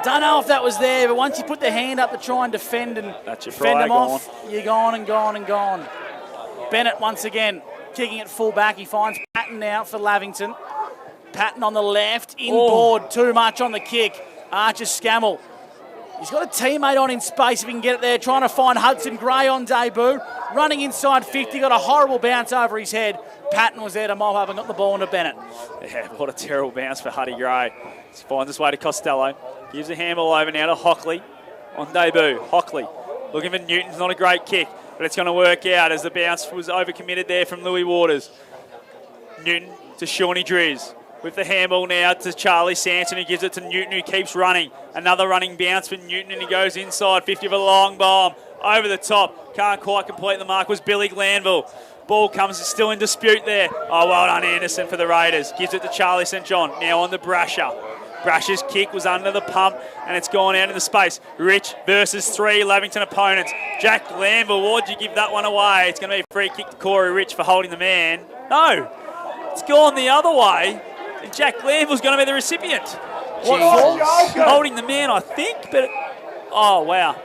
[SPEAKER 1] Don't know if that was there, but once you put the hand up to try and defend and fend them off, you're gone and gone and gone. Bennett once again kicking it full back. He finds Patton now for Lavington. Patton on the left, inboard, too much on the kick. Archer Scammell. He's got a teammate on in space if he can get it there, trying to find Hudson Gray on debut. Running inside 50, got a horrible bounce over his head. Patton was there to mop up and got the ball into Bennett.
[SPEAKER 4] Yeah, what a terrible bounce for Huddy Gray. He finds his way to Costello. Gives a handball over now to Hockley on debut. Hockley looking for Newton's, not a great kick, but it's going to work out as the bounce was overcommitted there from Louis Waters. Newton to Shawnee Driz. With the handball now to Charlie Sanson, who gives it to Newton, who keeps running. Another running bounce for Newton, and he goes inside 50 of a long bomb. Over the top. Can't quite complete the mark. Was Billy Glanville. Ball comes, it's still in dispute there. Oh, well done, Anderson for the Raiders. Gives it to Charlie St. John. Now on the Brasher. Brasher's kick was under the pump, and it's gone out in the space. Rich versus 3 Lavington opponents. Jack Glanville, why'd you give that one away? It's going to be a free kick to Corey Rich for holding the man. No, it's gone the other way. And Jack Glanville's going to be the recipient. Holding the man, I think, but... Oh, wow.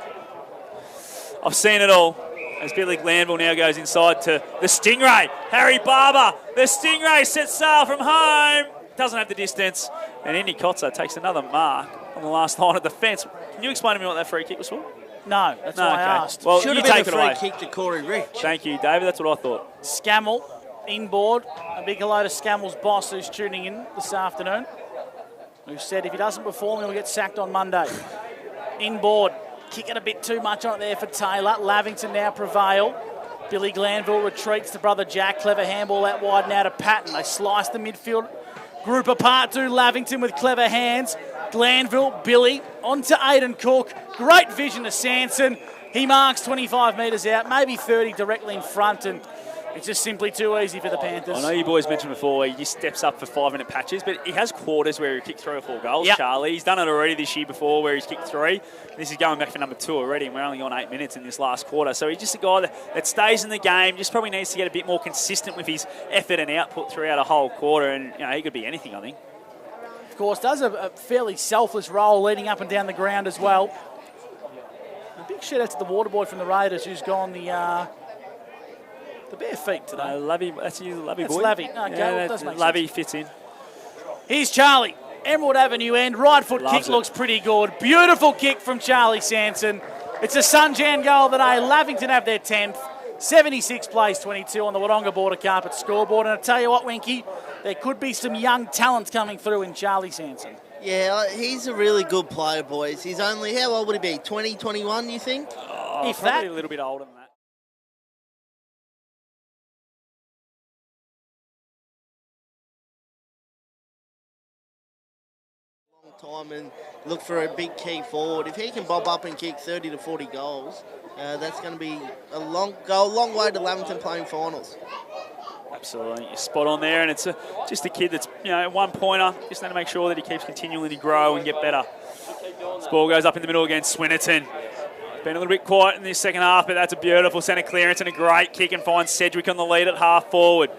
[SPEAKER 4] I've seen it all. As Billy Glanville now goes inside to the Stingray. Harry Barber. The Stingray sets sail from home. Doesn't have the distance. And Andy Kotzer takes another mark on the last line of defence. Can you explain to me what that free kick was for?
[SPEAKER 1] No, that's why I asked.
[SPEAKER 3] Well, should have been a free kick to Corey Rich.
[SPEAKER 4] Thank you, David. That's what I thought.
[SPEAKER 1] Scammell inboard. A big hello to Scamell's boss who's tuning in this afternoon. Who said if he doesn't perform, he'll get sacked on Monday. Inboard. Kicking a bit too much on it there for Taylor. Lavington now prevail. Billy Glanville retreats to brother Jack. Clever handball out wide now to Patton. They slice the midfield group apart to Lavington with clever hands. Glanville, Billy, onto Aiden Cook. Great vision to Sanson. He marks 25 metres out, maybe 30 directly in front, and it's just simply too easy for the Panthers.
[SPEAKER 4] I know you boys mentioned before he just steps up for 5-minute patches, but he has quarters where he kicked 3 or 4 goals,
[SPEAKER 1] Yep.
[SPEAKER 4] Charlie. He's done it already this year before where he's kicked 3. This is going back for number 2 already, and we're only on 8 minutes in this last quarter. So he's just a guy that stays in the game, just probably needs to get a bit more consistent with his effort and output throughout a whole quarter, and he could be anything, I think.
[SPEAKER 1] Of course, does a fairly selfless role leading up and down the ground as well. A big shout out to the water boy from the Raiders who's gone the bare feet today.
[SPEAKER 4] That's you, Lavy
[SPEAKER 1] That's
[SPEAKER 4] boy.
[SPEAKER 1] Lavy. No, okay, does make
[SPEAKER 4] Lavy
[SPEAKER 1] sense.
[SPEAKER 4] fits in.
[SPEAKER 1] Here's Charlie. Emerald Avenue end. Right foot kick looks pretty good. Beautiful kick from Charlie Sanson. It's a Sunjan goal today. Lavington have their 10th. 76 plays 22 on the Wodonga Border Carpet scoreboard. And I tell you what, Winky, there could be some young talent coming through in Charlie Sanson.
[SPEAKER 3] Yeah, he's a really good player, boys. He's only, how old would he be? 20, 21, you think?
[SPEAKER 1] If
[SPEAKER 4] Probably
[SPEAKER 1] that.
[SPEAKER 4] a little bit older than that.
[SPEAKER 3] Time and look for a big key forward. If he can bob up and kick 30 to 40 goals, that's going to be a long way to Lavington playing finals.
[SPEAKER 4] Absolutely, you're spot on there, and it's just a kid that's one pointer. Just need to make sure that he keeps continuing to grow and get better. This ball goes up in the middle against Swinnerton. Been a little bit quiet in this second half, but that's a beautiful centre clearance and a great kick, and finds Sedgwick on the lead at half forward.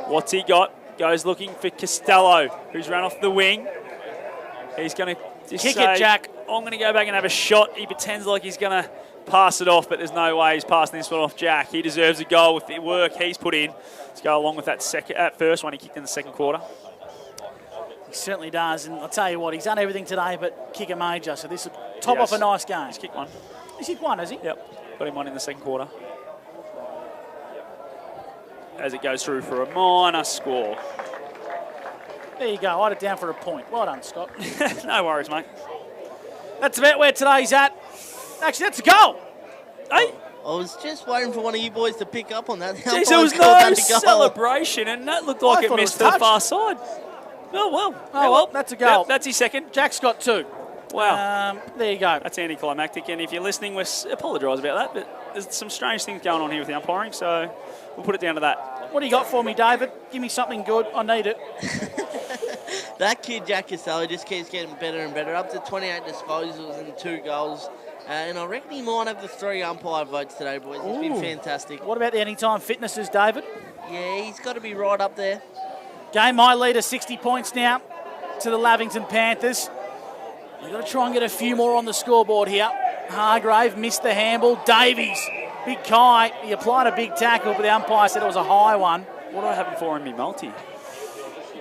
[SPEAKER 4] What's he got? Goes looking for Costello, who's run off the wing. He's going to just
[SPEAKER 1] Kick
[SPEAKER 4] say,
[SPEAKER 1] it, Jack.
[SPEAKER 4] I'm going to go back and have a shot. He pretends like he's going to pass it off, but there's no way he's passing this one off Jack. He deserves a goal with the work he's put in to go along with that first one he kicked in the second quarter.
[SPEAKER 1] He certainly does, and I'll tell you what, he's done everything today but kick a major, so this will top off a nice game.
[SPEAKER 4] He's kicked one.
[SPEAKER 1] He's kicked one, has he?
[SPEAKER 4] Yep, got him one in the second quarter. As it goes through for a minor score.
[SPEAKER 1] There you go, I had it down for a point. Well done, Scott.
[SPEAKER 4] No worries, mate.
[SPEAKER 1] That's about where today's at. Actually, that's a goal. Hey?
[SPEAKER 3] I was just waiting for one of you boys to pick up on that.
[SPEAKER 4] Jeez, there was no celebration, and that looked like it missed the far side. Oh, well.
[SPEAKER 1] That's a goal.
[SPEAKER 4] Yep, that's his second.
[SPEAKER 1] Jack's got 2.
[SPEAKER 4] Wow.
[SPEAKER 1] There you go.
[SPEAKER 4] That's anticlimactic, and if you're listening, we apologise about that, but there's some strange things going on here with the umpiring, so we'll put it down to that.
[SPEAKER 1] What do you got for me, David? Give me something good. I need it.
[SPEAKER 3] That kid, Jack Costello, just keeps getting better and better, up to 28 disposals and 2 goals. And I reckon he might have the 3 umpire votes today, boys. He's been fantastic.
[SPEAKER 1] What about the anytime fitnesses, David?
[SPEAKER 3] Yeah, he's got to be right up there.
[SPEAKER 1] Game high leader, 60 points now to the Lavington Panthers. They've got to try and get a few more on the scoreboard here. Hargrave missed the handball. Davies, big Kai. He applied a big tackle, but the umpire said it was a high one.
[SPEAKER 4] What do I have for in me multi?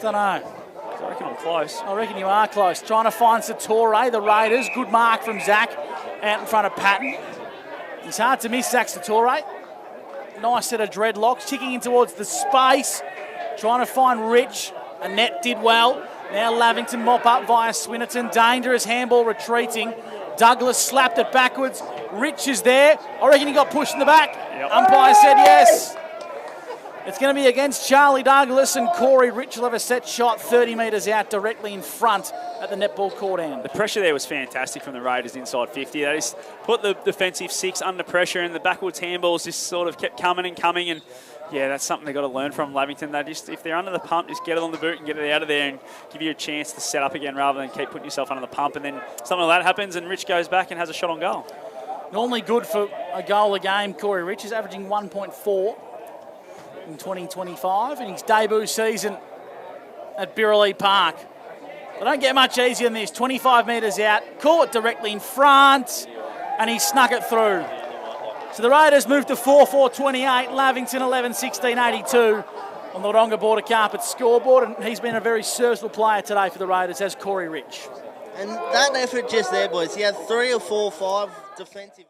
[SPEAKER 1] Don't know.
[SPEAKER 4] I reckon I'm close.
[SPEAKER 1] I reckon you are close. Trying to find Satori, the Raiders. Good mark from Zach out in front of Patton. It's hard to miss Zach Satori. Nice set of dreadlocks. Ticking in towards the space. Trying to find Rich. Annette did well. Now Lavington mop up via Swinnerton. Dangerous handball retreating. Douglas slapped it backwards. Rich is there. I reckon he got pushed in the back.
[SPEAKER 4] Yep.
[SPEAKER 1] Umpire said yes. It's going to be against Charlie Douglas, and Corey Rich will have a set shot 30 metres out directly in front at the netball court end.
[SPEAKER 4] The pressure there was fantastic from the Raiders inside 50. They just put the defensive 6 under pressure, and the backwards handballs just sort of kept coming and coming. And yeah, that's something they've got to learn from Lavington. They just, if they're under the pump, just get it on the boot and get it out of there and give you a chance to set up again rather than keep putting yourself under the pump. And then something like that happens and Rich goes back and has a shot on goal.
[SPEAKER 1] Normally good for a goal a game, Corey Rich is averaging 1.4 in 2025 in his debut season at Birrelea Park. They don't get much easier than this. 25 metres out, caught directly in front, and he snuck it through. So the Raiders move to 4-4-28, Lavington 11-16-82 on the Wodonga Border Carpet scoreboard, and he's been a very serviceable player today for the Raiders, as Corey Rich.
[SPEAKER 3] And that effort just there, boys. He had 3 or 4, 5 defensive.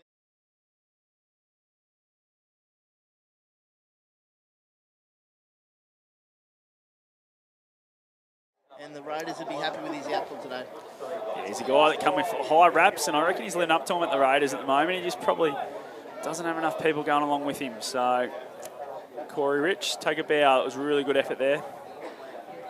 [SPEAKER 3] And the Raiders would be happy with his output today.
[SPEAKER 4] Yeah, he's a guy that come with high raps, and I reckon he's living up to him at the Raiders at the moment. He just probably doesn't have enough people going along with him. So, Corey Rich, take a bow. It was a really good effort there.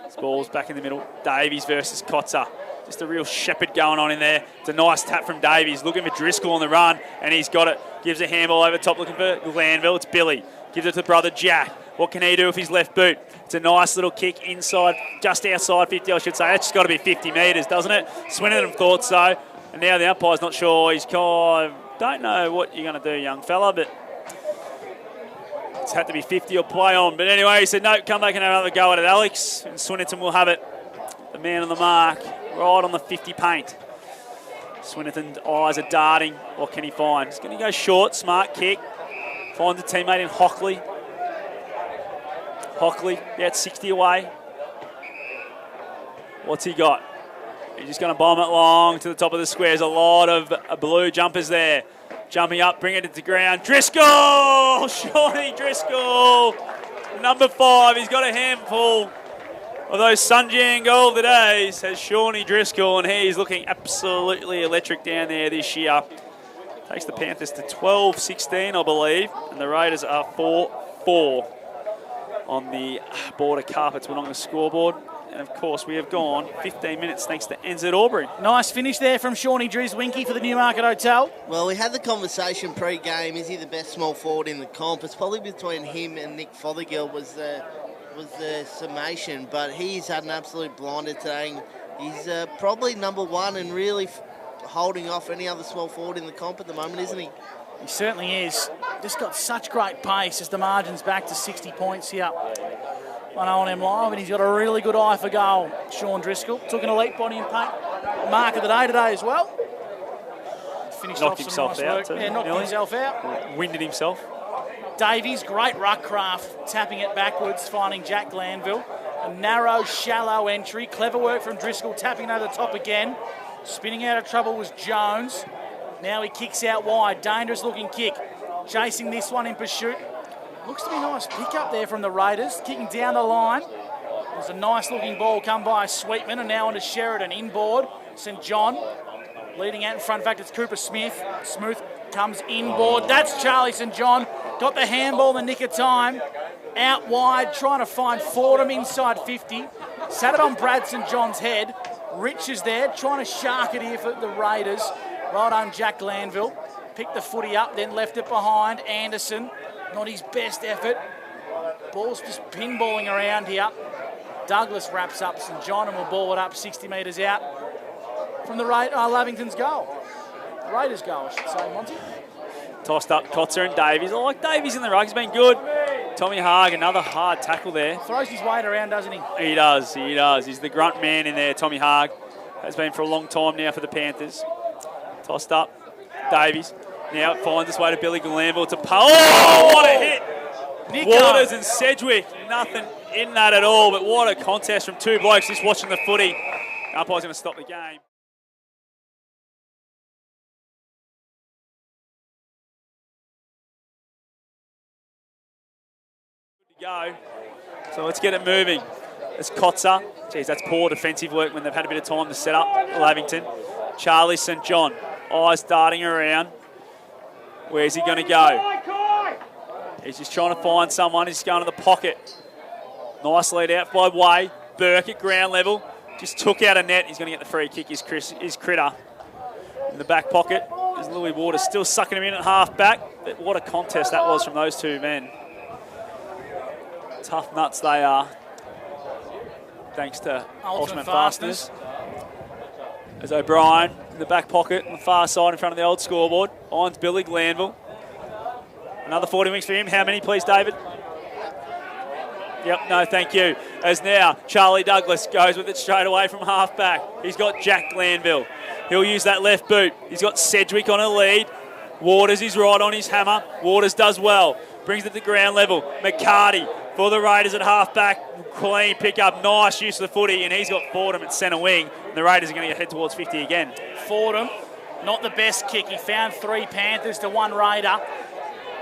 [SPEAKER 4] This ball's back in the middle. Davies versus Kotzer. Just a real shepherd going on in there. It's a nice tap from Davies, looking for Driscoll on the run, and he's got it. Gives a handball over top, looking for Glanville. It's Billy. Gives it to brother Jack. What can he do with his left boot? It's a nice little kick inside, just outside 50, I should say. That's just got to be 50 metres, doesn't it? Swinnerton thought so. And now the umpire's not sure. He's kind of, don't know what you're going to do, young fella, but it's had to be 50 or play on. But anyway, he said, no, come back and have another go at it, Alex. And Swinnerton will have it. The man on the mark, right on the 50 paint. Swinnerton's eyes are darting. What can he find? He's going to go short, smart kick. Finds a teammate in Hockley. Hockley, about 60 away. What's he got? He's just going to bomb it long to the top of the square. There's a lot of blue jumpers there. Jumping up, bringing it to ground. Driscoll! Shawnee Driscoll! Number 5, he's got a handful of those Sunjang gold today, says Shawnee Driscoll, and he's looking absolutely electric down there this year. Takes the Panthers to 12-16, I believe, and the Raiders are 4-4 on the border carpets on the scoreboard. And of course, we have gone 15 minutes thanks to NZ Albury.
[SPEAKER 1] Nice finish there from Shawnee Driz-Winky for the Newmarket Hotel.
[SPEAKER 3] Well, we had the conversation pre-game. Is he the best small forward in the comp? It's probably between him and Nick Fothergill was the summation, but he's had an absolute blinder today. He's probably number 1 and really holding off any other small forward in the comp at the moment, isn't he?
[SPEAKER 1] He certainly is. Just got such great pace as the margin's back to 60 points here on O&M Live, and he's got a really good eye for goal. Sean Driscoll took an elite body and paint mark of the day today as well. finished
[SPEAKER 4] Knocked
[SPEAKER 1] off some
[SPEAKER 4] himself
[SPEAKER 1] nice
[SPEAKER 4] out
[SPEAKER 1] work.
[SPEAKER 4] too,
[SPEAKER 1] Yeah, knocked
[SPEAKER 4] nearly.
[SPEAKER 1] himself out.
[SPEAKER 4] Winded himself.
[SPEAKER 1] Davies, great ruck craft, tapping it backwards, finding Jack Glanville. A narrow, shallow entry. Clever work from Driscoll, tapping over the top again. Spinning out of trouble was Jones. Now he kicks out wide. Dangerous looking kick. Chasing this one in pursuit. Looks to be a nice pick up there from the Raiders. Kicking down the line. There's a nice looking ball come by Sweetman, and now onto Sheridan. Inboard. St John leading out in front. In fact, it's Cooper Smith. Smooth comes inboard. That's Charlie St John. Got the handball in the nick of time. Out wide, trying to find Fordham inside 50. Sat it on Brad St John's head. Rich is there, trying to shark it here for the Raiders. Well done, Jack Glanville. Picked the footy up, then left it behind. Anderson, not his best effort. Ball's just pinballing around here. Douglas wraps up St John and will ball it up 60 metres out from the Lavington's goal. Raiders goal, I should say, Monty.
[SPEAKER 4] Tossed up Kotzer and Davies. I like Davies in the ruck. He's been good. Tommy Haag, another hard tackle there.
[SPEAKER 1] Throws his weight around, doesn't he?
[SPEAKER 4] He does, he does. He's the grunt man in there, Tommy Haag. Has been for a long time now for the Panthers. Tossed up, Davies. Now it finds its way to Billy Glanville to Oh, what a hit!
[SPEAKER 1] Nico.
[SPEAKER 4] Waters and Sedgwick, nothing in that at all, but what a contest from two blokes just watching the footy. Umpire's going to stop the game. Go. So let's get it moving. It's Kotzer. Geez, that's poor defensive work when they've had a bit of time to set up Lavington. Charlie St John. Eyes darting around. Where's he going to go? He's just trying to find someone. He's going to the pocket. Nice lead out by Way. Burke at ground level. Just took out a net. He's going to get the free kick. His Critter. In the back pocket. There's Louis Waters still sucking him in at half back. But what a contest that was from those two men. Tough nuts they are. Thanks to Ultimate Fasteners. There's O'Brien in the back pocket on the far side in front of the old scoreboard. Finds Billy Glanville. Another 40 wings for him. How many, please, David? Yep, no, thank you. As now, Charlie Douglas goes with it straight away from half back. He's got Jack Glanville. He'll use that left boot. He's got Sedgwick on a lead. Waters is right on his hammer. Waters does well. Brings it to ground level. McCarty for the Raiders at half-back. Clean pick-up, nice use of the footy, and he's got Fordham at centre wing. The Raiders are going to head towards 50 again.
[SPEAKER 1] Fordham, not the best kick. He found 3 Panthers to 1 Raider.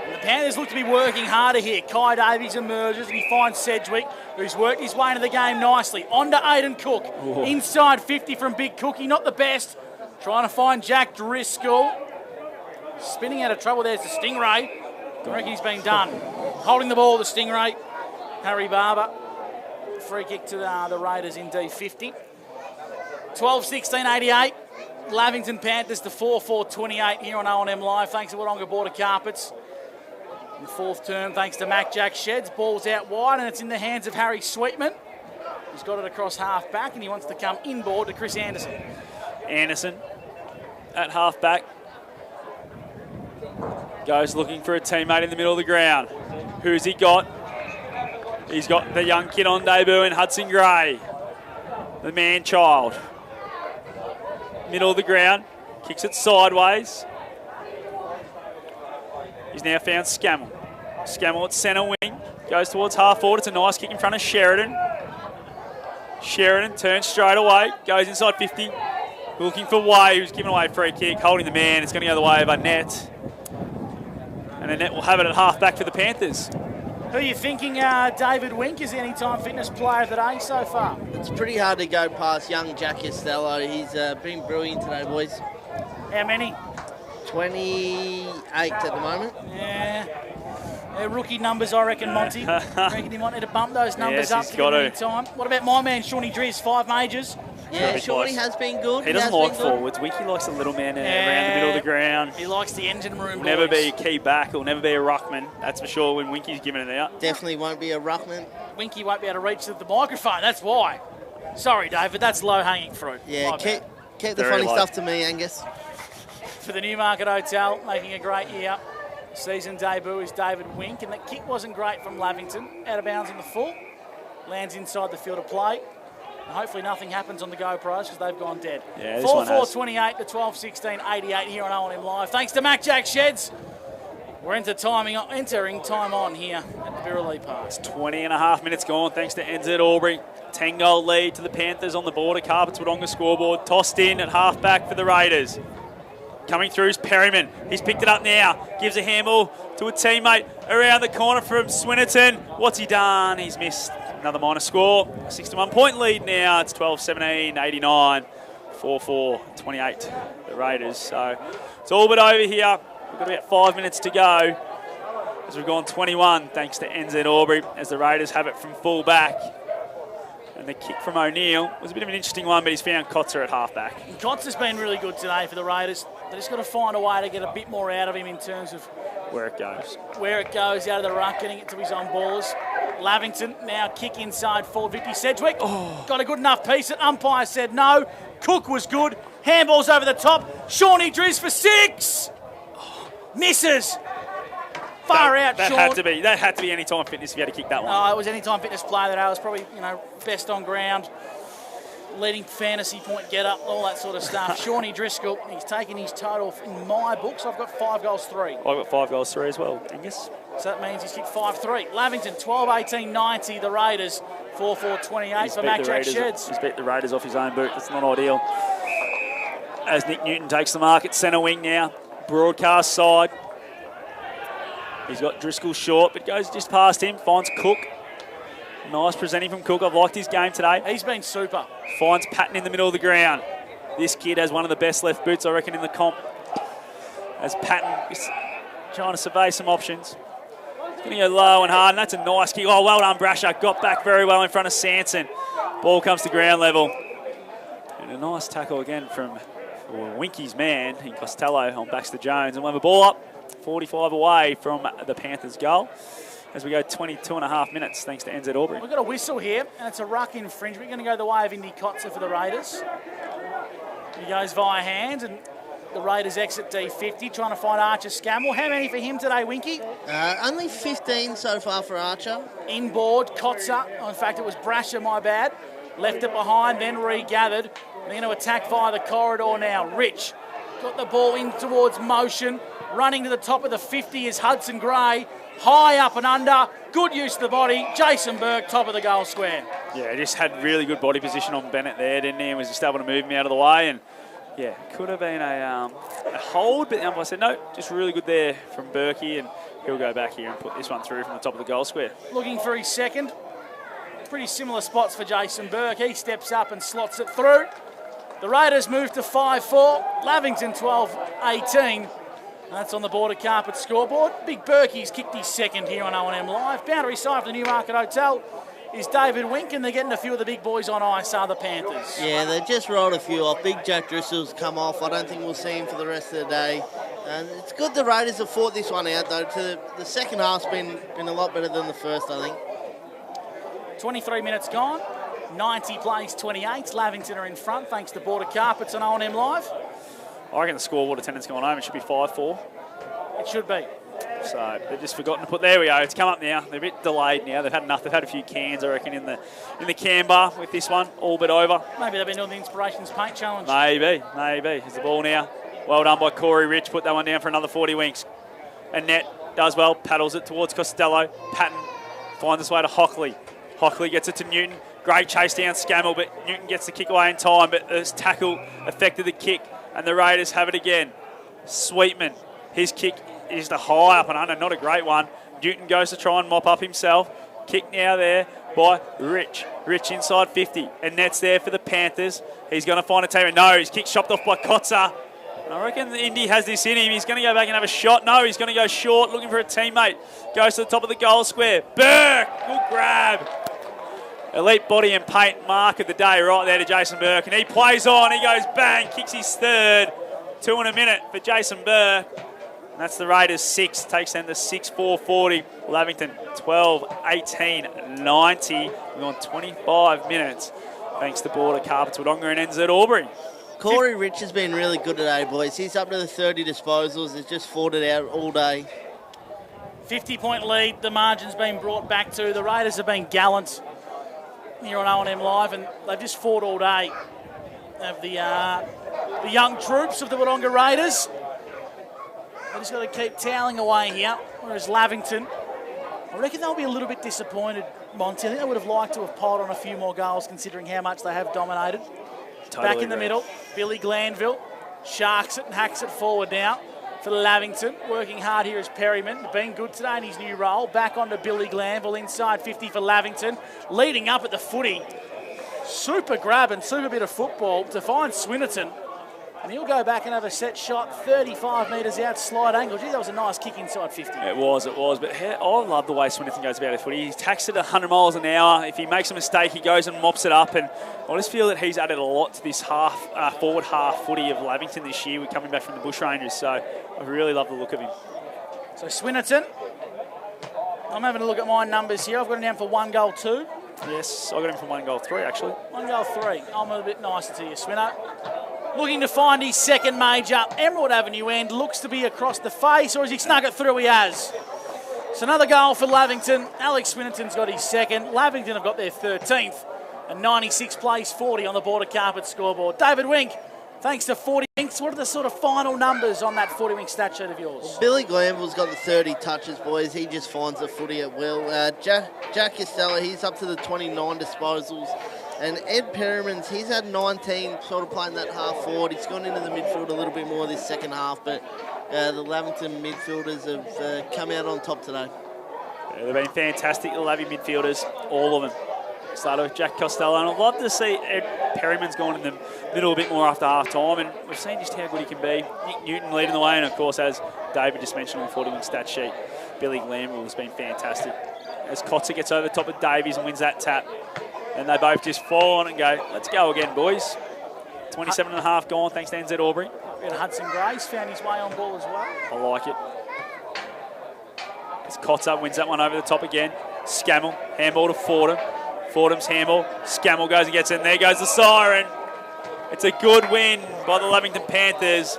[SPEAKER 1] And the Panthers look to be working harder here. Kai Davies emerges, and he finds Sedgwick, who's worked his way into the game nicely. On to Aidan Cook. Ooh. Inside 50 from Big Cookie, not the best. Trying to find Jack Driscoll. Spinning out of trouble, there's the Stingray. I reckon he's been done. Holding the ball, the Stingray. Harry Barber. Free kick to the Raiders in D50. 12-16-88. Lavington Panthers to 4-4-28 here on O&M Live. Thanks to Wodonga Border Carpets. In the 4th term, thanks to Mac Jack Sheds. Ball's out wide and it's in the hands of Harry Sweetman. He's got it across half back and he wants to come inboard to Chris Anderson.
[SPEAKER 4] Anderson at half back. Goes looking for a teammate in the middle of the ground. Who's he got? He's got the young kid on debut in Hudson Gray. The man-child. Middle of the ground. Kicks it sideways. He's now found Scammell. Scammell at centre wing. Goes towards half forward. It's a nice kick in front of Sheridan. Sheridan turns straight away. Goes inside 50. Looking for Way, who's giving away a free kick. Holding the man. It's going to go the way of a net. And the net will have it at half back for the Panthers.
[SPEAKER 1] Who are you thinking, David Wink, is the Anytime Fitness Player of the Day so far?
[SPEAKER 3] It's pretty hard to go past young Jack Costello. He's been brilliant today, boys.
[SPEAKER 1] How many?
[SPEAKER 3] 28 at the moment.
[SPEAKER 1] Yeah. Rookie numbers, I reckon, Monty. I reckon he wanted to bump those numbers up to the time. What about my man, Shawnee Driz, 5 majors?
[SPEAKER 3] Yeah, Shawnee has been good.
[SPEAKER 4] He doesn't like forwards. Winky likes the little man around the middle of the ground.
[SPEAKER 1] He likes the engine room.
[SPEAKER 4] He'll never be a key back. He'll never be a ruckman. That's for sure when Winky's giving it out.
[SPEAKER 3] Definitely won't be a ruckman.
[SPEAKER 1] Winky won't be able to reach the microphone. That's why. Sorry, David. That's low-hanging fruit.
[SPEAKER 3] Yeah, keep the funny stuff to me, Angus.
[SPEAKER 1] For the Newmarket Hotel, making a great year. Season debut is David Wink, and the kick wasn't great from Lavington. Out of bounds on the full. Lands inside the field of play. And hopefully nothing happens on the GoPros because they've gone dead.
[SPEAKER 4] Yeah, this one has.
[SPEAKER 1] 4-4-28 to 12-16-88 here on O&M Live. Thanks to Mac Jack Sheds. We're entering time on here at the Birrelea Park.
[SPEAKER 4] It's 20 and a half minutes gone thanks to NZ Albury. 10-goal lead to the Panthers on the border. Carpets Wodonga scoreboard. Tossed in at half-back for the Raiders. Coming through is Perryman. He's picked it up now. Gives a handball to a teammate around the corner from Swinnerton. What's he done? He's missed. Another minor score. 61-point lead now. It's 12-17, 89, 4-4, 28, the Raiders. So it's all but over here. We've got about 5 minutes to go as we've gone 21 thanks to NZ Albury as the Raiders have it from full back. And the kick from O'Neill was a bit of an interesting one, but he's found Kotzer at half-back.
[SPEAKER 1] Kotzer's been really good today for the Raiders. They just got to find a way to get a bit more out of him in terms of
[SPEAKER 4] where it goes.
[SPEAKER 1] Out of the ruck, getting it to his own ballers. Lavington now kick inside forward 50. Sedgwick got a good enough piece. An umpire said no. Cook was good. Handballs over the top. Shawnee Driz for 6. Misses. Far out,
[SPEAKER 4] that
[SPEAKER 1] Sean.
[SPEAKER 4] That had to be Anytime Fitness if you had to kick that one.
[SPEAKER 1] No, it was Anytime Fitness play that I was probably, best on ground, leading fantasy point get up, all that sort of stuff. Shawnee Driscoll, he's taken his total in my books. I've got 5 goals, 3.
[SPEAKER 4] I've got 5 goals, 3 as well, Angus.
[SPEAKER 1] So that means he's kicked 5-3. Lavington, 12-18-90, the Raiders, 4-4-28 for Mac Jack Sheds.
[SPEAKER 4] He's beat the Raiders off his own boot. That's not ideal. As Nick Newton takes the mark at centre wing now. Broadcast side. He's got Driscoll short, but goes just past him. Finds Cook. Nice presenting from Cook. I've liked his game today.
[SPEAKER 1] He's been super.
[SPEAKER 4] Finds Patton in the middle of the ground. This kid has one of the best left boots, I reckon, in the comp. As Patton is trying to survey some options. He's going to go low and hard, and that's a nice kick. Oh, well done, Brasher. Got back very well in front of Sanson. Ball comes to ground level. And a nice tackle again from Winky's man in Costello on Baxter Jones. And we'll have a ball up. 45 away from the Panthers' goal as we go 22 and a half minutes thanks to NZ Albury.
[SPEAKER 1] We've got a whistle here, and it's a ruck infringement. We're going to go the way of Indy Kotzer for the Raiders. He goes via hands, and the Raiders exit D50, trying to find Archer Scammell. How many for him today, Winky?
[SPEAKER 3] Only 15 so far for Archer.
[SPEAKER 1] Inboard, Kotzer. Oh, in fact, it was Brasher, my bad. Left it behind, then regathered. They're going to attack via the corridor now. Rich got the ball in towards motion. Running to the top of the 50 is Hudson Gray. High up and under. Good use of the body. Jason Burke, top of the goal square.
[SPEAKER 4] Yeah, just had really good body position on Bennett there, didn't he? And was just able to move him out of the way. And, yeah, could have been a hold, but the umpire said no. Just really good there from Burkey, and he'll go back here and put this one through from the top of the goal square.
[SPEAKER 1] Looking for his second. Pretty similar spots for Jason Burke. He steps up and slots it through. The Raiders move to 5-4. Lavington 12-18. That's on the border carpet scoreboard. Big Berkey's kicked his second here on O&M Live. Boundary side for the Newmarket Hotel is David Wink, and they're getting a few of the big boys on ice, are the Panthers.
[SPEAKER 3] Yeah, they just rolled a few off. Big Jack Driscoll's come off. I don't think we'll see him for the rest of the day. And it's good the Raiders have fought this one out, though. The second half's been a lot better than the first, I think.
[SPEAKER 1] 23 minutes gone. 90 plays 28. Lavington are in front, thanks to border carpets on O&M Live.
[SPEAKER 4] I reckon the scoreboard attendance going home, it should be 5-4.
[SPEAKER 1] It should be.
[SPEAKER 4] So they've just forgotten to put, there we go, it's come up now. They're a bit delayed now. They've had enough. They've had a few cans, I reckon, in the can bar with this one, all but over.
[SPEAKER 1] Maybe they've been doing the Inspirations Paint Challenge.
[SPEAKER 4] Maybe. Here's the ball now. Well done by Corey Rich. Put that one down for another 40 winks. And Net does well, paddles it towards Costello. Patton finds his way to Hockley. Hockley gets it to Newton. Great chase down Scammell, but Newton gets the kick away in time, but this tackle affected the kick. And the Raiders have it again. Sweetman, his kick is the high up and under, not a great one. Newton goes to try and mop up himself. Kick now there by Rich. Rich inside 50, and Net's there for the Panthers. He's going to find a teammate. No, his kick chopped off by Kotzer. I reckon Indy has this in him. He's going to go back and have a shot. No, he's going to go short, looking for a teammate. Goes to the top of the goal square. Burke, good grab. Elite body and paint mark of the day right there to Jason Burke. And he plays on. He goes bang, kicks his third. 2 in a minute for Jason Burke. And that's the Raiders 6. Takes them to 6-4-40. Lavington 12-18-90. We're on 25 minutes. Thanks to border carpets Wodonga and NZ Albury.
[SPEAKER 3] Corey Rich has been really good today, boys. He's up to the 30 disposals. He's just fought it out all day.
[SPEAKER 1] 50-point lead. The margin's been brought back to. The Raiders have been gallant. here on O&M Live, and they've just fought all day. Have the young troops of the Wodonga Raiders. They just got to keep toweling away here, whereas Lavington, I reckon they'll be a little bit disappointed, Monty. I think they would have liked to have piled on a few more goals considering how much they have dominated.
[SPEAKER 4] Totally
[SPEAKER 1] Back in the
[SPEAKER 4] agree.
[SPEAKER 1] middle, Billy Glanville sharks it and hacks it forward now for Lavington. Working hard here is Perryman, been good today in his new role. Back onto Billy Glanville, inside 50 for Lavington. Leading up at the footy. Super grab and super bit of football to find Swinnerton. And he'll go back and have a set shot, 35 metres out, slide angle. Gee, that was a nice kick inside 50.
[SPEAKER 4] It was. But I love the way Swinnerton goes about his footy. He's taxed it 100 miles an hour. If he makes a mistake, he goes and mops it up. And I just feel that he's added a lot to this forward half footy of Lavington this year. We're coming back from the Bushrangers, so I really love the look of him.
[SPEAKER 1] So Swinnerton, I'm having a look at my numbers here. I've got him down for 1 goal 2.
[SPEAKER 4] Yes, I got him for 1 goal 3, actually.
[SPEAKER 1] 1 goal 3. I'm a bit nicer to you, Swinner. Looking to find his second major. Emerald Avenue end looks to be across the face, or has he snuck it through? He has. So another goal for Lavington. Alex Swinnerton's got his second. Lavington have got their 13th. And 96 plays 40 on the border carpet scoreboard. David Wink, thanks to 40 Winks. What are the sort of final numbers on that 40 Wink stat sheet of yours?
[SPEAKER 3] Well, Billy Glanville's got the 30 touches, boys. He just finds the footy at will. Jack Costello, he's up to the 29 disposals. And Ed Perriman's, he's had 19 sort of playing that half forward. He's gone into the midfield a little bit more this second half, but the Lavington midfielders have come out on top today.
[SPEAKER 4] Yeah, they've been fantastic, the Lavy midfielders, all of them. Started with Jack Costello, and I'd love to see Ed Perryman's gone in the middle a bit more after half time, and we've seen just how good he can be. Nick Newton leading the way, and of course, as David just mentioned on the 40 Wing stat sheet, Billy Glanville has been fantastic. As Kotzer gets over the top of Davies and wins that tap, and they both just fall on and go, let's go again, boys. 27 and a half gone, thanks to NZ Albury.
[SPEAKER 1] And Hudson Grace found his way on ball as well.
[SPEAKER 4] I like it. As Kotzer wins that one over the top again. Scammell, handball to Fordham. Fordham's handball. Scammell goes and gets in. There goes the siren. It's a good win by the Lavington Panthers.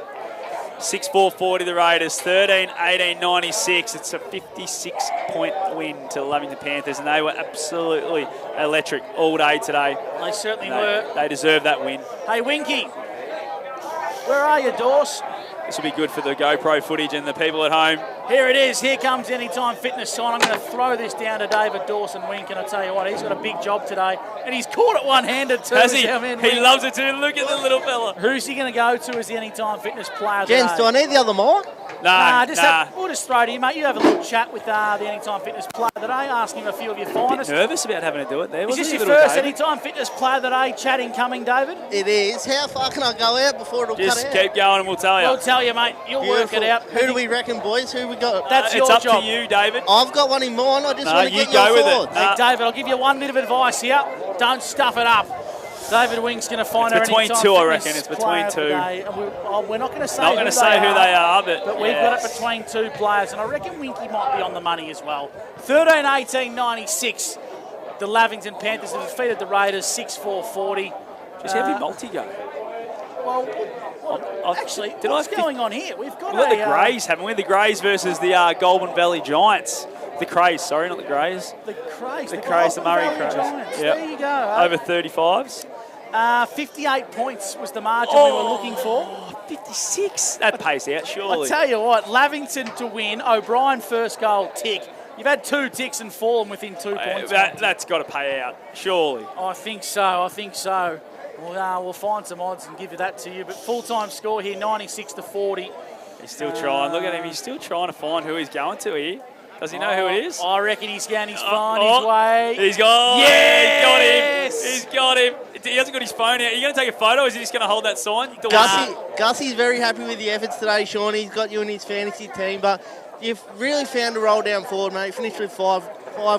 [SPEAKER 4] 6-4-40 the Raiders, 13-18-96. It's a 56-point win to the Lavington Panthers, and they were absolutely electric all day today.
[SPEAKER 1] They certainly were.
[SPEAKER 4] They deserve that win.
[SPEAKER 1] Hey, Winky, where are you, Dorse?
[SPEAKER 4] This will be good for the GoPro footage and the people at home.
[SPEAKER 1] Here it is. Here comes Anytime Fitness sign. I'm going to throw this down to David Dawson Wink, and I tell you what, he's got a big job today, and he's caught it one-handed too.
[SPEAKER 4] Has he? He loves it too. Look at the little fella.
[SPEAKER 1] Who's he going to go to as the Anytime Fitness player today?
[SPEAKER 3] Jens, do I need the other mic?
[SPEAKER 1] We'll just throw it to you, mate. You have a little chat with the Anytime Fitness player today. Ask him a few of your finest.
[SPEAKER 4] Nervous about having to do it there.
[SPEAKER 1] Is this your first Anytime Fitness player today? Chat incoming, David?
[SPEAKER 3] It is. How far can I go out before it'll cut out?
[SPEAKER 4] Just keep going and we'll tell you.
[SPEAKER 1] We'll tell you, mate. You'll work it out.
[SPEAKER 3] Who do we reckon, boys? Who we got?
[SPEAKER 1] That's your
[SPEAKER 4] job. It's
[SPEAKER 1] job.
[SPEAKER 4] up to you, David.
[SPEAKER 3] I've got one in mind. I just want to get
[SPEAKER 4] go
[SPEAKER 3] your
[SPEAKER 4] with
[SPEAKER 3] thoughts.
[SPEAKER 4] it.
[SPEAKER 1] Hey, David, I'll give you one bit of advice here. Don't stuff it up. David Wing's going to find
[SPEAKER 4] It's between
[SPEAKER 1] Anytime
[SPEAKER 4] two, I
[SPEAKER 1] Fitness
[SPEAKER 4] reckon. It's between two.
[SPEAKER 1] We're not going to say
[SPEAKER 4] Not going to say who they are,
[SPEAKER 1] but we've got it between two players, and I reckon Winky might be on the money as well. 13-18-96. The Lavington Panthers have defeated the Raiders 6-4-40.
[SPEAKER 4] Just have your multi go.
[SPEAKER 1] Actually, what's going on here? We've got
[SPEAKER 4] the Greys, haven't we? The Greys versus the Goulburn Valley Giants. The Crays, sorry, not the Greys.
[SPEAKER 1] The Crays.
[SPEAKER 4] The Murray Crays.
[SPEAKER 1] Giants. Yep. There you go.
[SPEAKER 4] Over 35s.
[SPEAKER 1] 58 points was the margin we were looking for.
[SPEAKER 4] 56. That pays out, surely.
[SPEAKER 1] I tell you what, Lavington to win. O'Brien first goal, tick. You've had 2 ticks and fallen within 2 points.
[SPEAKER 4] That's got to pay out, surely.
[SPEAKER 1] I think so. We'll find some odds and give you that to you. But full-time score here, 96-40.
[SPEAKER 4] He's still trying. Look at him. He's still trying to find who he's going to here. Does he know who it is?
[SPEAKER 1] I reckon he's going. He's finding his way.
[SPEAKER 4] He's gone.
[SPEAKER 1] Yes!
[SPEAKER 4] He's got him. He hasn't got his phone out. Are you going to take a photo, or is he just going to hold that sign?
[SPEAKER 3] Gussie's very happy with the efforts today, Sean. He's got you in his fantasy team, but you've really found a roll down forward, mate. Finished with five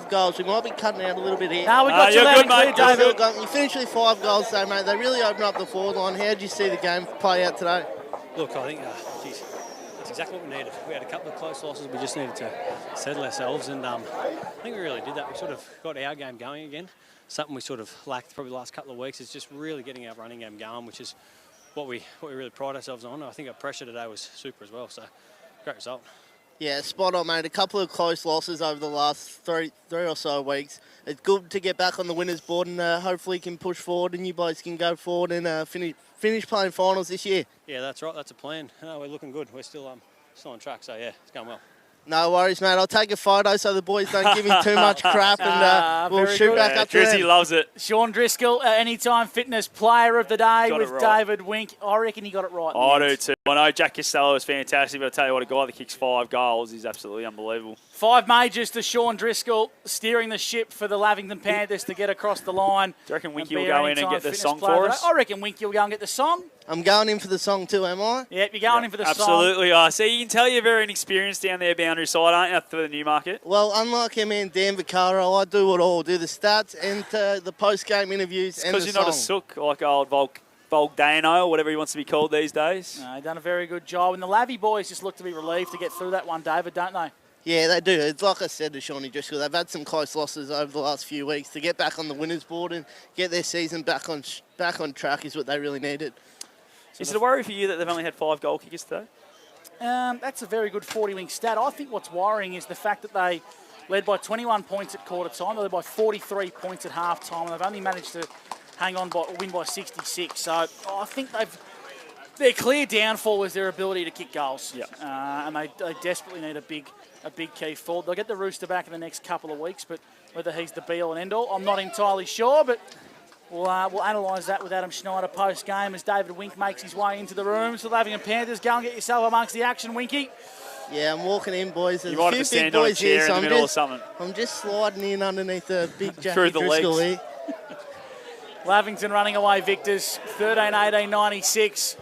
[SPEAKER 3] goals. We might be cutting out a little bit here.
[SPEAKER 1] No, we got you
[SPEAKER 4] you're
[SPEAKER 1] loud
[SPEAKER 4] good,
[SPEAKER 1] and clear,
[SPEAKER 4] mate.
[SPEAKER 1] David.
[SPEAKER 3] You finished with 5 goals, though, mate. They really opened up the forward line. How did you see the game play out today?
[SPEAKER 18] Look, I think, that's exactly what we needed. We had a couple of close losses. We just needed to settle ourselves, and I think we really did that. We sort of got our game going again. Something we sort of lacked probably the last couple of weeks is just really getting our running game going, which is what we really pride ourselves on. I think our pressure today was super as well, so great result.
[SPEAKER 3] Yeah, spot on, mate. A couple of close losses over the last three or so weeks. It's good to get back on the winners board and hopefully can push forward and you boys can go forward and finish playing finals this year.
[SPEAKER 18] Yeah, that's right. That's a plan. No, we're looking good. We're still on track. So yeah, it's going well.
[SPEAKER 3] No worries, mate. I'll take a photo so the boys don't give me too much crap and we'll shoot back up to them.
[SPEAKER 4] Drizzy loves it.
[SPEAKER 1] Sean Driscoll, Anytime Fitness Player of the Day with David Wink. I reckon he got it right.
[SPEAKER 4] I do too. I know Jack Costello is fantastic, but I tell you what, a guy that kicks 5 goals is absolutely unbelievable.
[SPEAKER 1] 5 majors to Sean Driscoll, steering the ship for the Lavington Panthers to get across the line.
[SPEAKER 4] Do you reckon Winky will go in and get the song for us?
[SPEAKER 1] I reckon Winky will go and get the song.
[SPEAKER 3] I'm going in for the song too, am I?
[SPEAKER 1] Yep, you're going in for the song.
[SPEAKER 4] Absolutely. See, you can tell you're very inexperienced down there, boundary side, aren't you, for the Newmarket?
[SPEAKER 3] Well, unlike your man Dan Vaccaro, I do it all. Do the stats and the post-game interviews and the song.
[SPEAKER 4] Because you're not a sook like old Dano or whatever he wants to be called these days.
[SPEAKER 1] No, done a very good job. And the Lavy boys just look to be relieved to get through that one, David, don't they?
[SPEAKER 3] Yeah, they do. It's like I said to Shawnee Driscoll, they've had some close losses over the last few weeks. To get back on the winners board and get their season back on track is what they really needed.
[SPEAKER 4] Is it a worry for you that they've only had 5 goal kickers today?
[SPEAKER 1] That's a very good 40-wing stat. I think what's worrying is the fact that they led by 21 points at quarter time. They led by 43 points at half time, and they've only managed to win by 66. So I think their clear downfall is their ability to kick goals.
[SPEAKER 4] Yep.
[SPEAKER 1] And they desperately need a big key forward. They'll get the Rooster back in the next couple of weeks, but whether he's the be-all and end-all, I'm not entirely sure, but we'll analyse that with Adam Schneider post-game as David Wink makes his way into the room. So Lavington Panthers, go and get yourself amongst the action, Winky.
[SPEAKER 3] Yeah, I'm walking in, boys. There's
[SPEAKER 4] you might have to stand on a chair in the middle or something.
[SPEAKER 3] I'm just sliding in underneath the big Jackie
[SPEAKER 4] Through the
[SPEAKER 3] Driscoll
[SPEAKER 4] legs.
[SPEAKER 3] here.
[SPEAKER 1] Lavington running away victors, 13-18-96.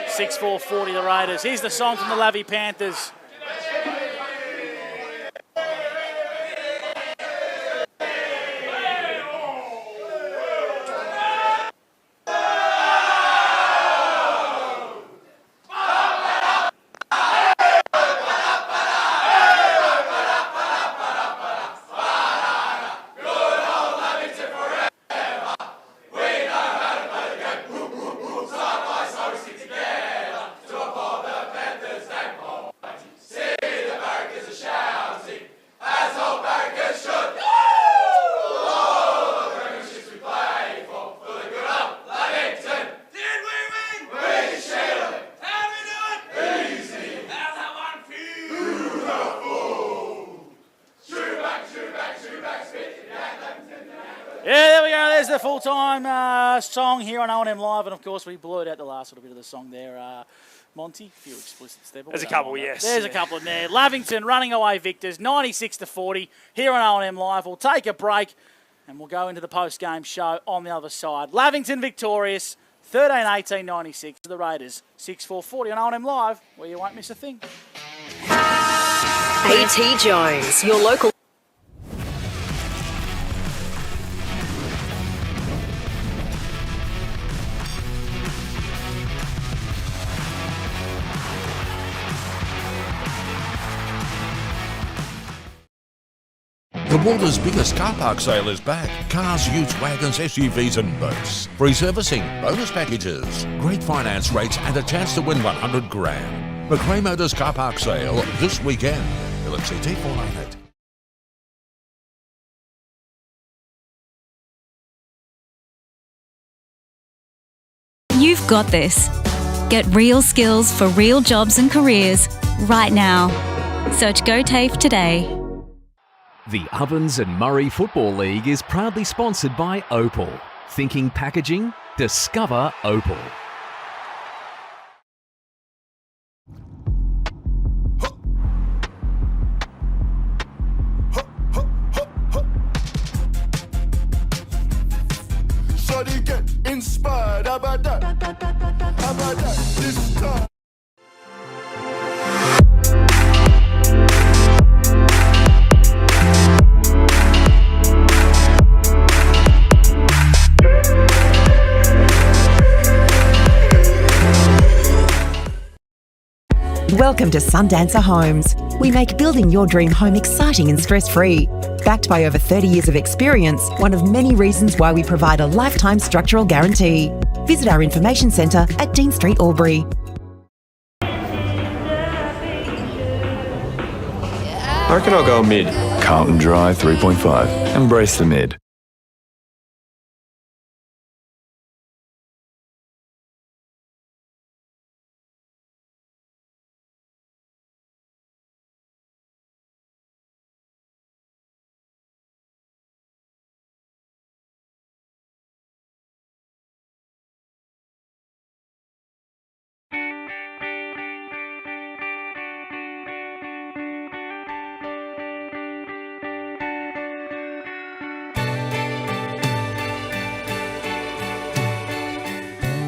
[SPEAKER 1] 6-4-40 the Raiders. Here's the song from the Lavy Panthers. The full-time song here on O&M Live, and of course we blurred out the last little bit of the song there. Monty, a few explicits there.
[SPEAKER 4] There's a couple, yes.
[SPEAKER 1] There's a couple in there. Lavington running away victors, 96-40 here on O&M Live. We'll take a break and we'll go into the post-game show on the other side. Lavington victorious, 13-18-96 to the Raiders, 6-4-40 on O&M Live, where you won't miss a thing.
[SPEAKER 17] AT Jones, your local...
[SPEAKER 5] The Walters' biggest car park sale is back. Cars, utes, wagons, SUVs and boats. Free servicing, bonus packages, great finance rates and a chance to win 100 grand. McRae Motors car park sale this weekend. LCT 498.
[SPEAKER 6] You've got this. Get real skills for real jobs and careers right now. Search GoTAFE today.
[SPEAKER 7] The Ovens and Murray Football League is proudly sponsored by Opal. Thinking packaging? Discover Opal.
[SPEAKER 8] Shawty get inspired, how about that? How about that? This time.
[SPEAKER 9] Welcome to Sundancer Homes. We make building your dream home exciting and stress-free. Backed by over 30 years of experience, one of many reasons why we provide a lifetime structural guarantee. Visit our information centre at Dean Street, Albury.
[SPEAKER 10] I reckon I'll go mid. Carlton Dry 3.5. Embrace the mid.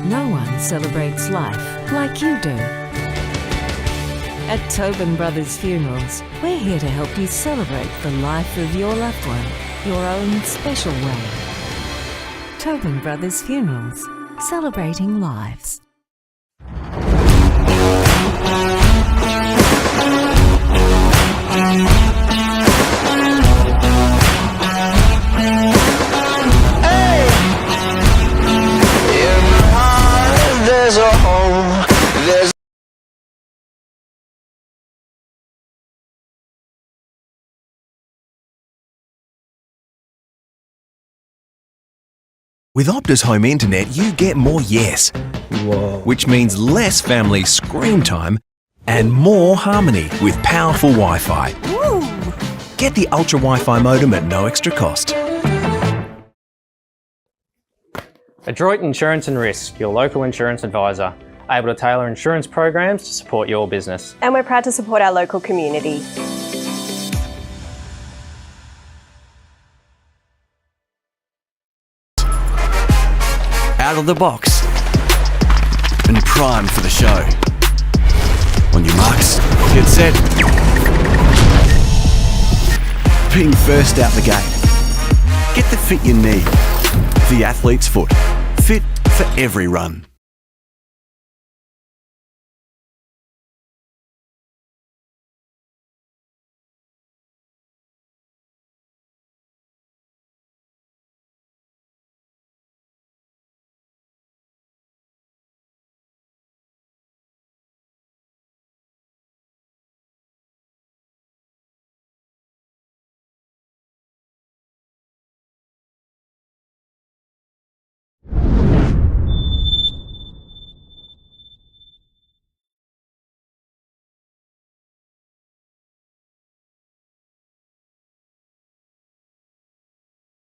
[SPEAKER 11] No one celebrates life like you do. At Tobin Brothers Funerals, we're here to help you celebrate the life of your loved one, your own special way. Tobin Brothers Funerals, celebrating lives.
[SPEAKER 2] There's a home, there's
[SPEAKER 15] With Optus Home Internet, you get more yes. Which means less family screen time and more harmony with powerful Wi-Fi. Get the Ultra Wi-Fi modem at no extra cost.
[SPEAKER 13] Adroit Insurance and Risk, your local insurance advisor, able to tailor insurance programs to support your business.
[SPEAKER 14] And we're proud to support our local community.
[SPEAKER 12] Out of the box and primed for the show. On your marks, get set. Being first out the gate. Get the fit you need. The athlete's foot. Fit for every run.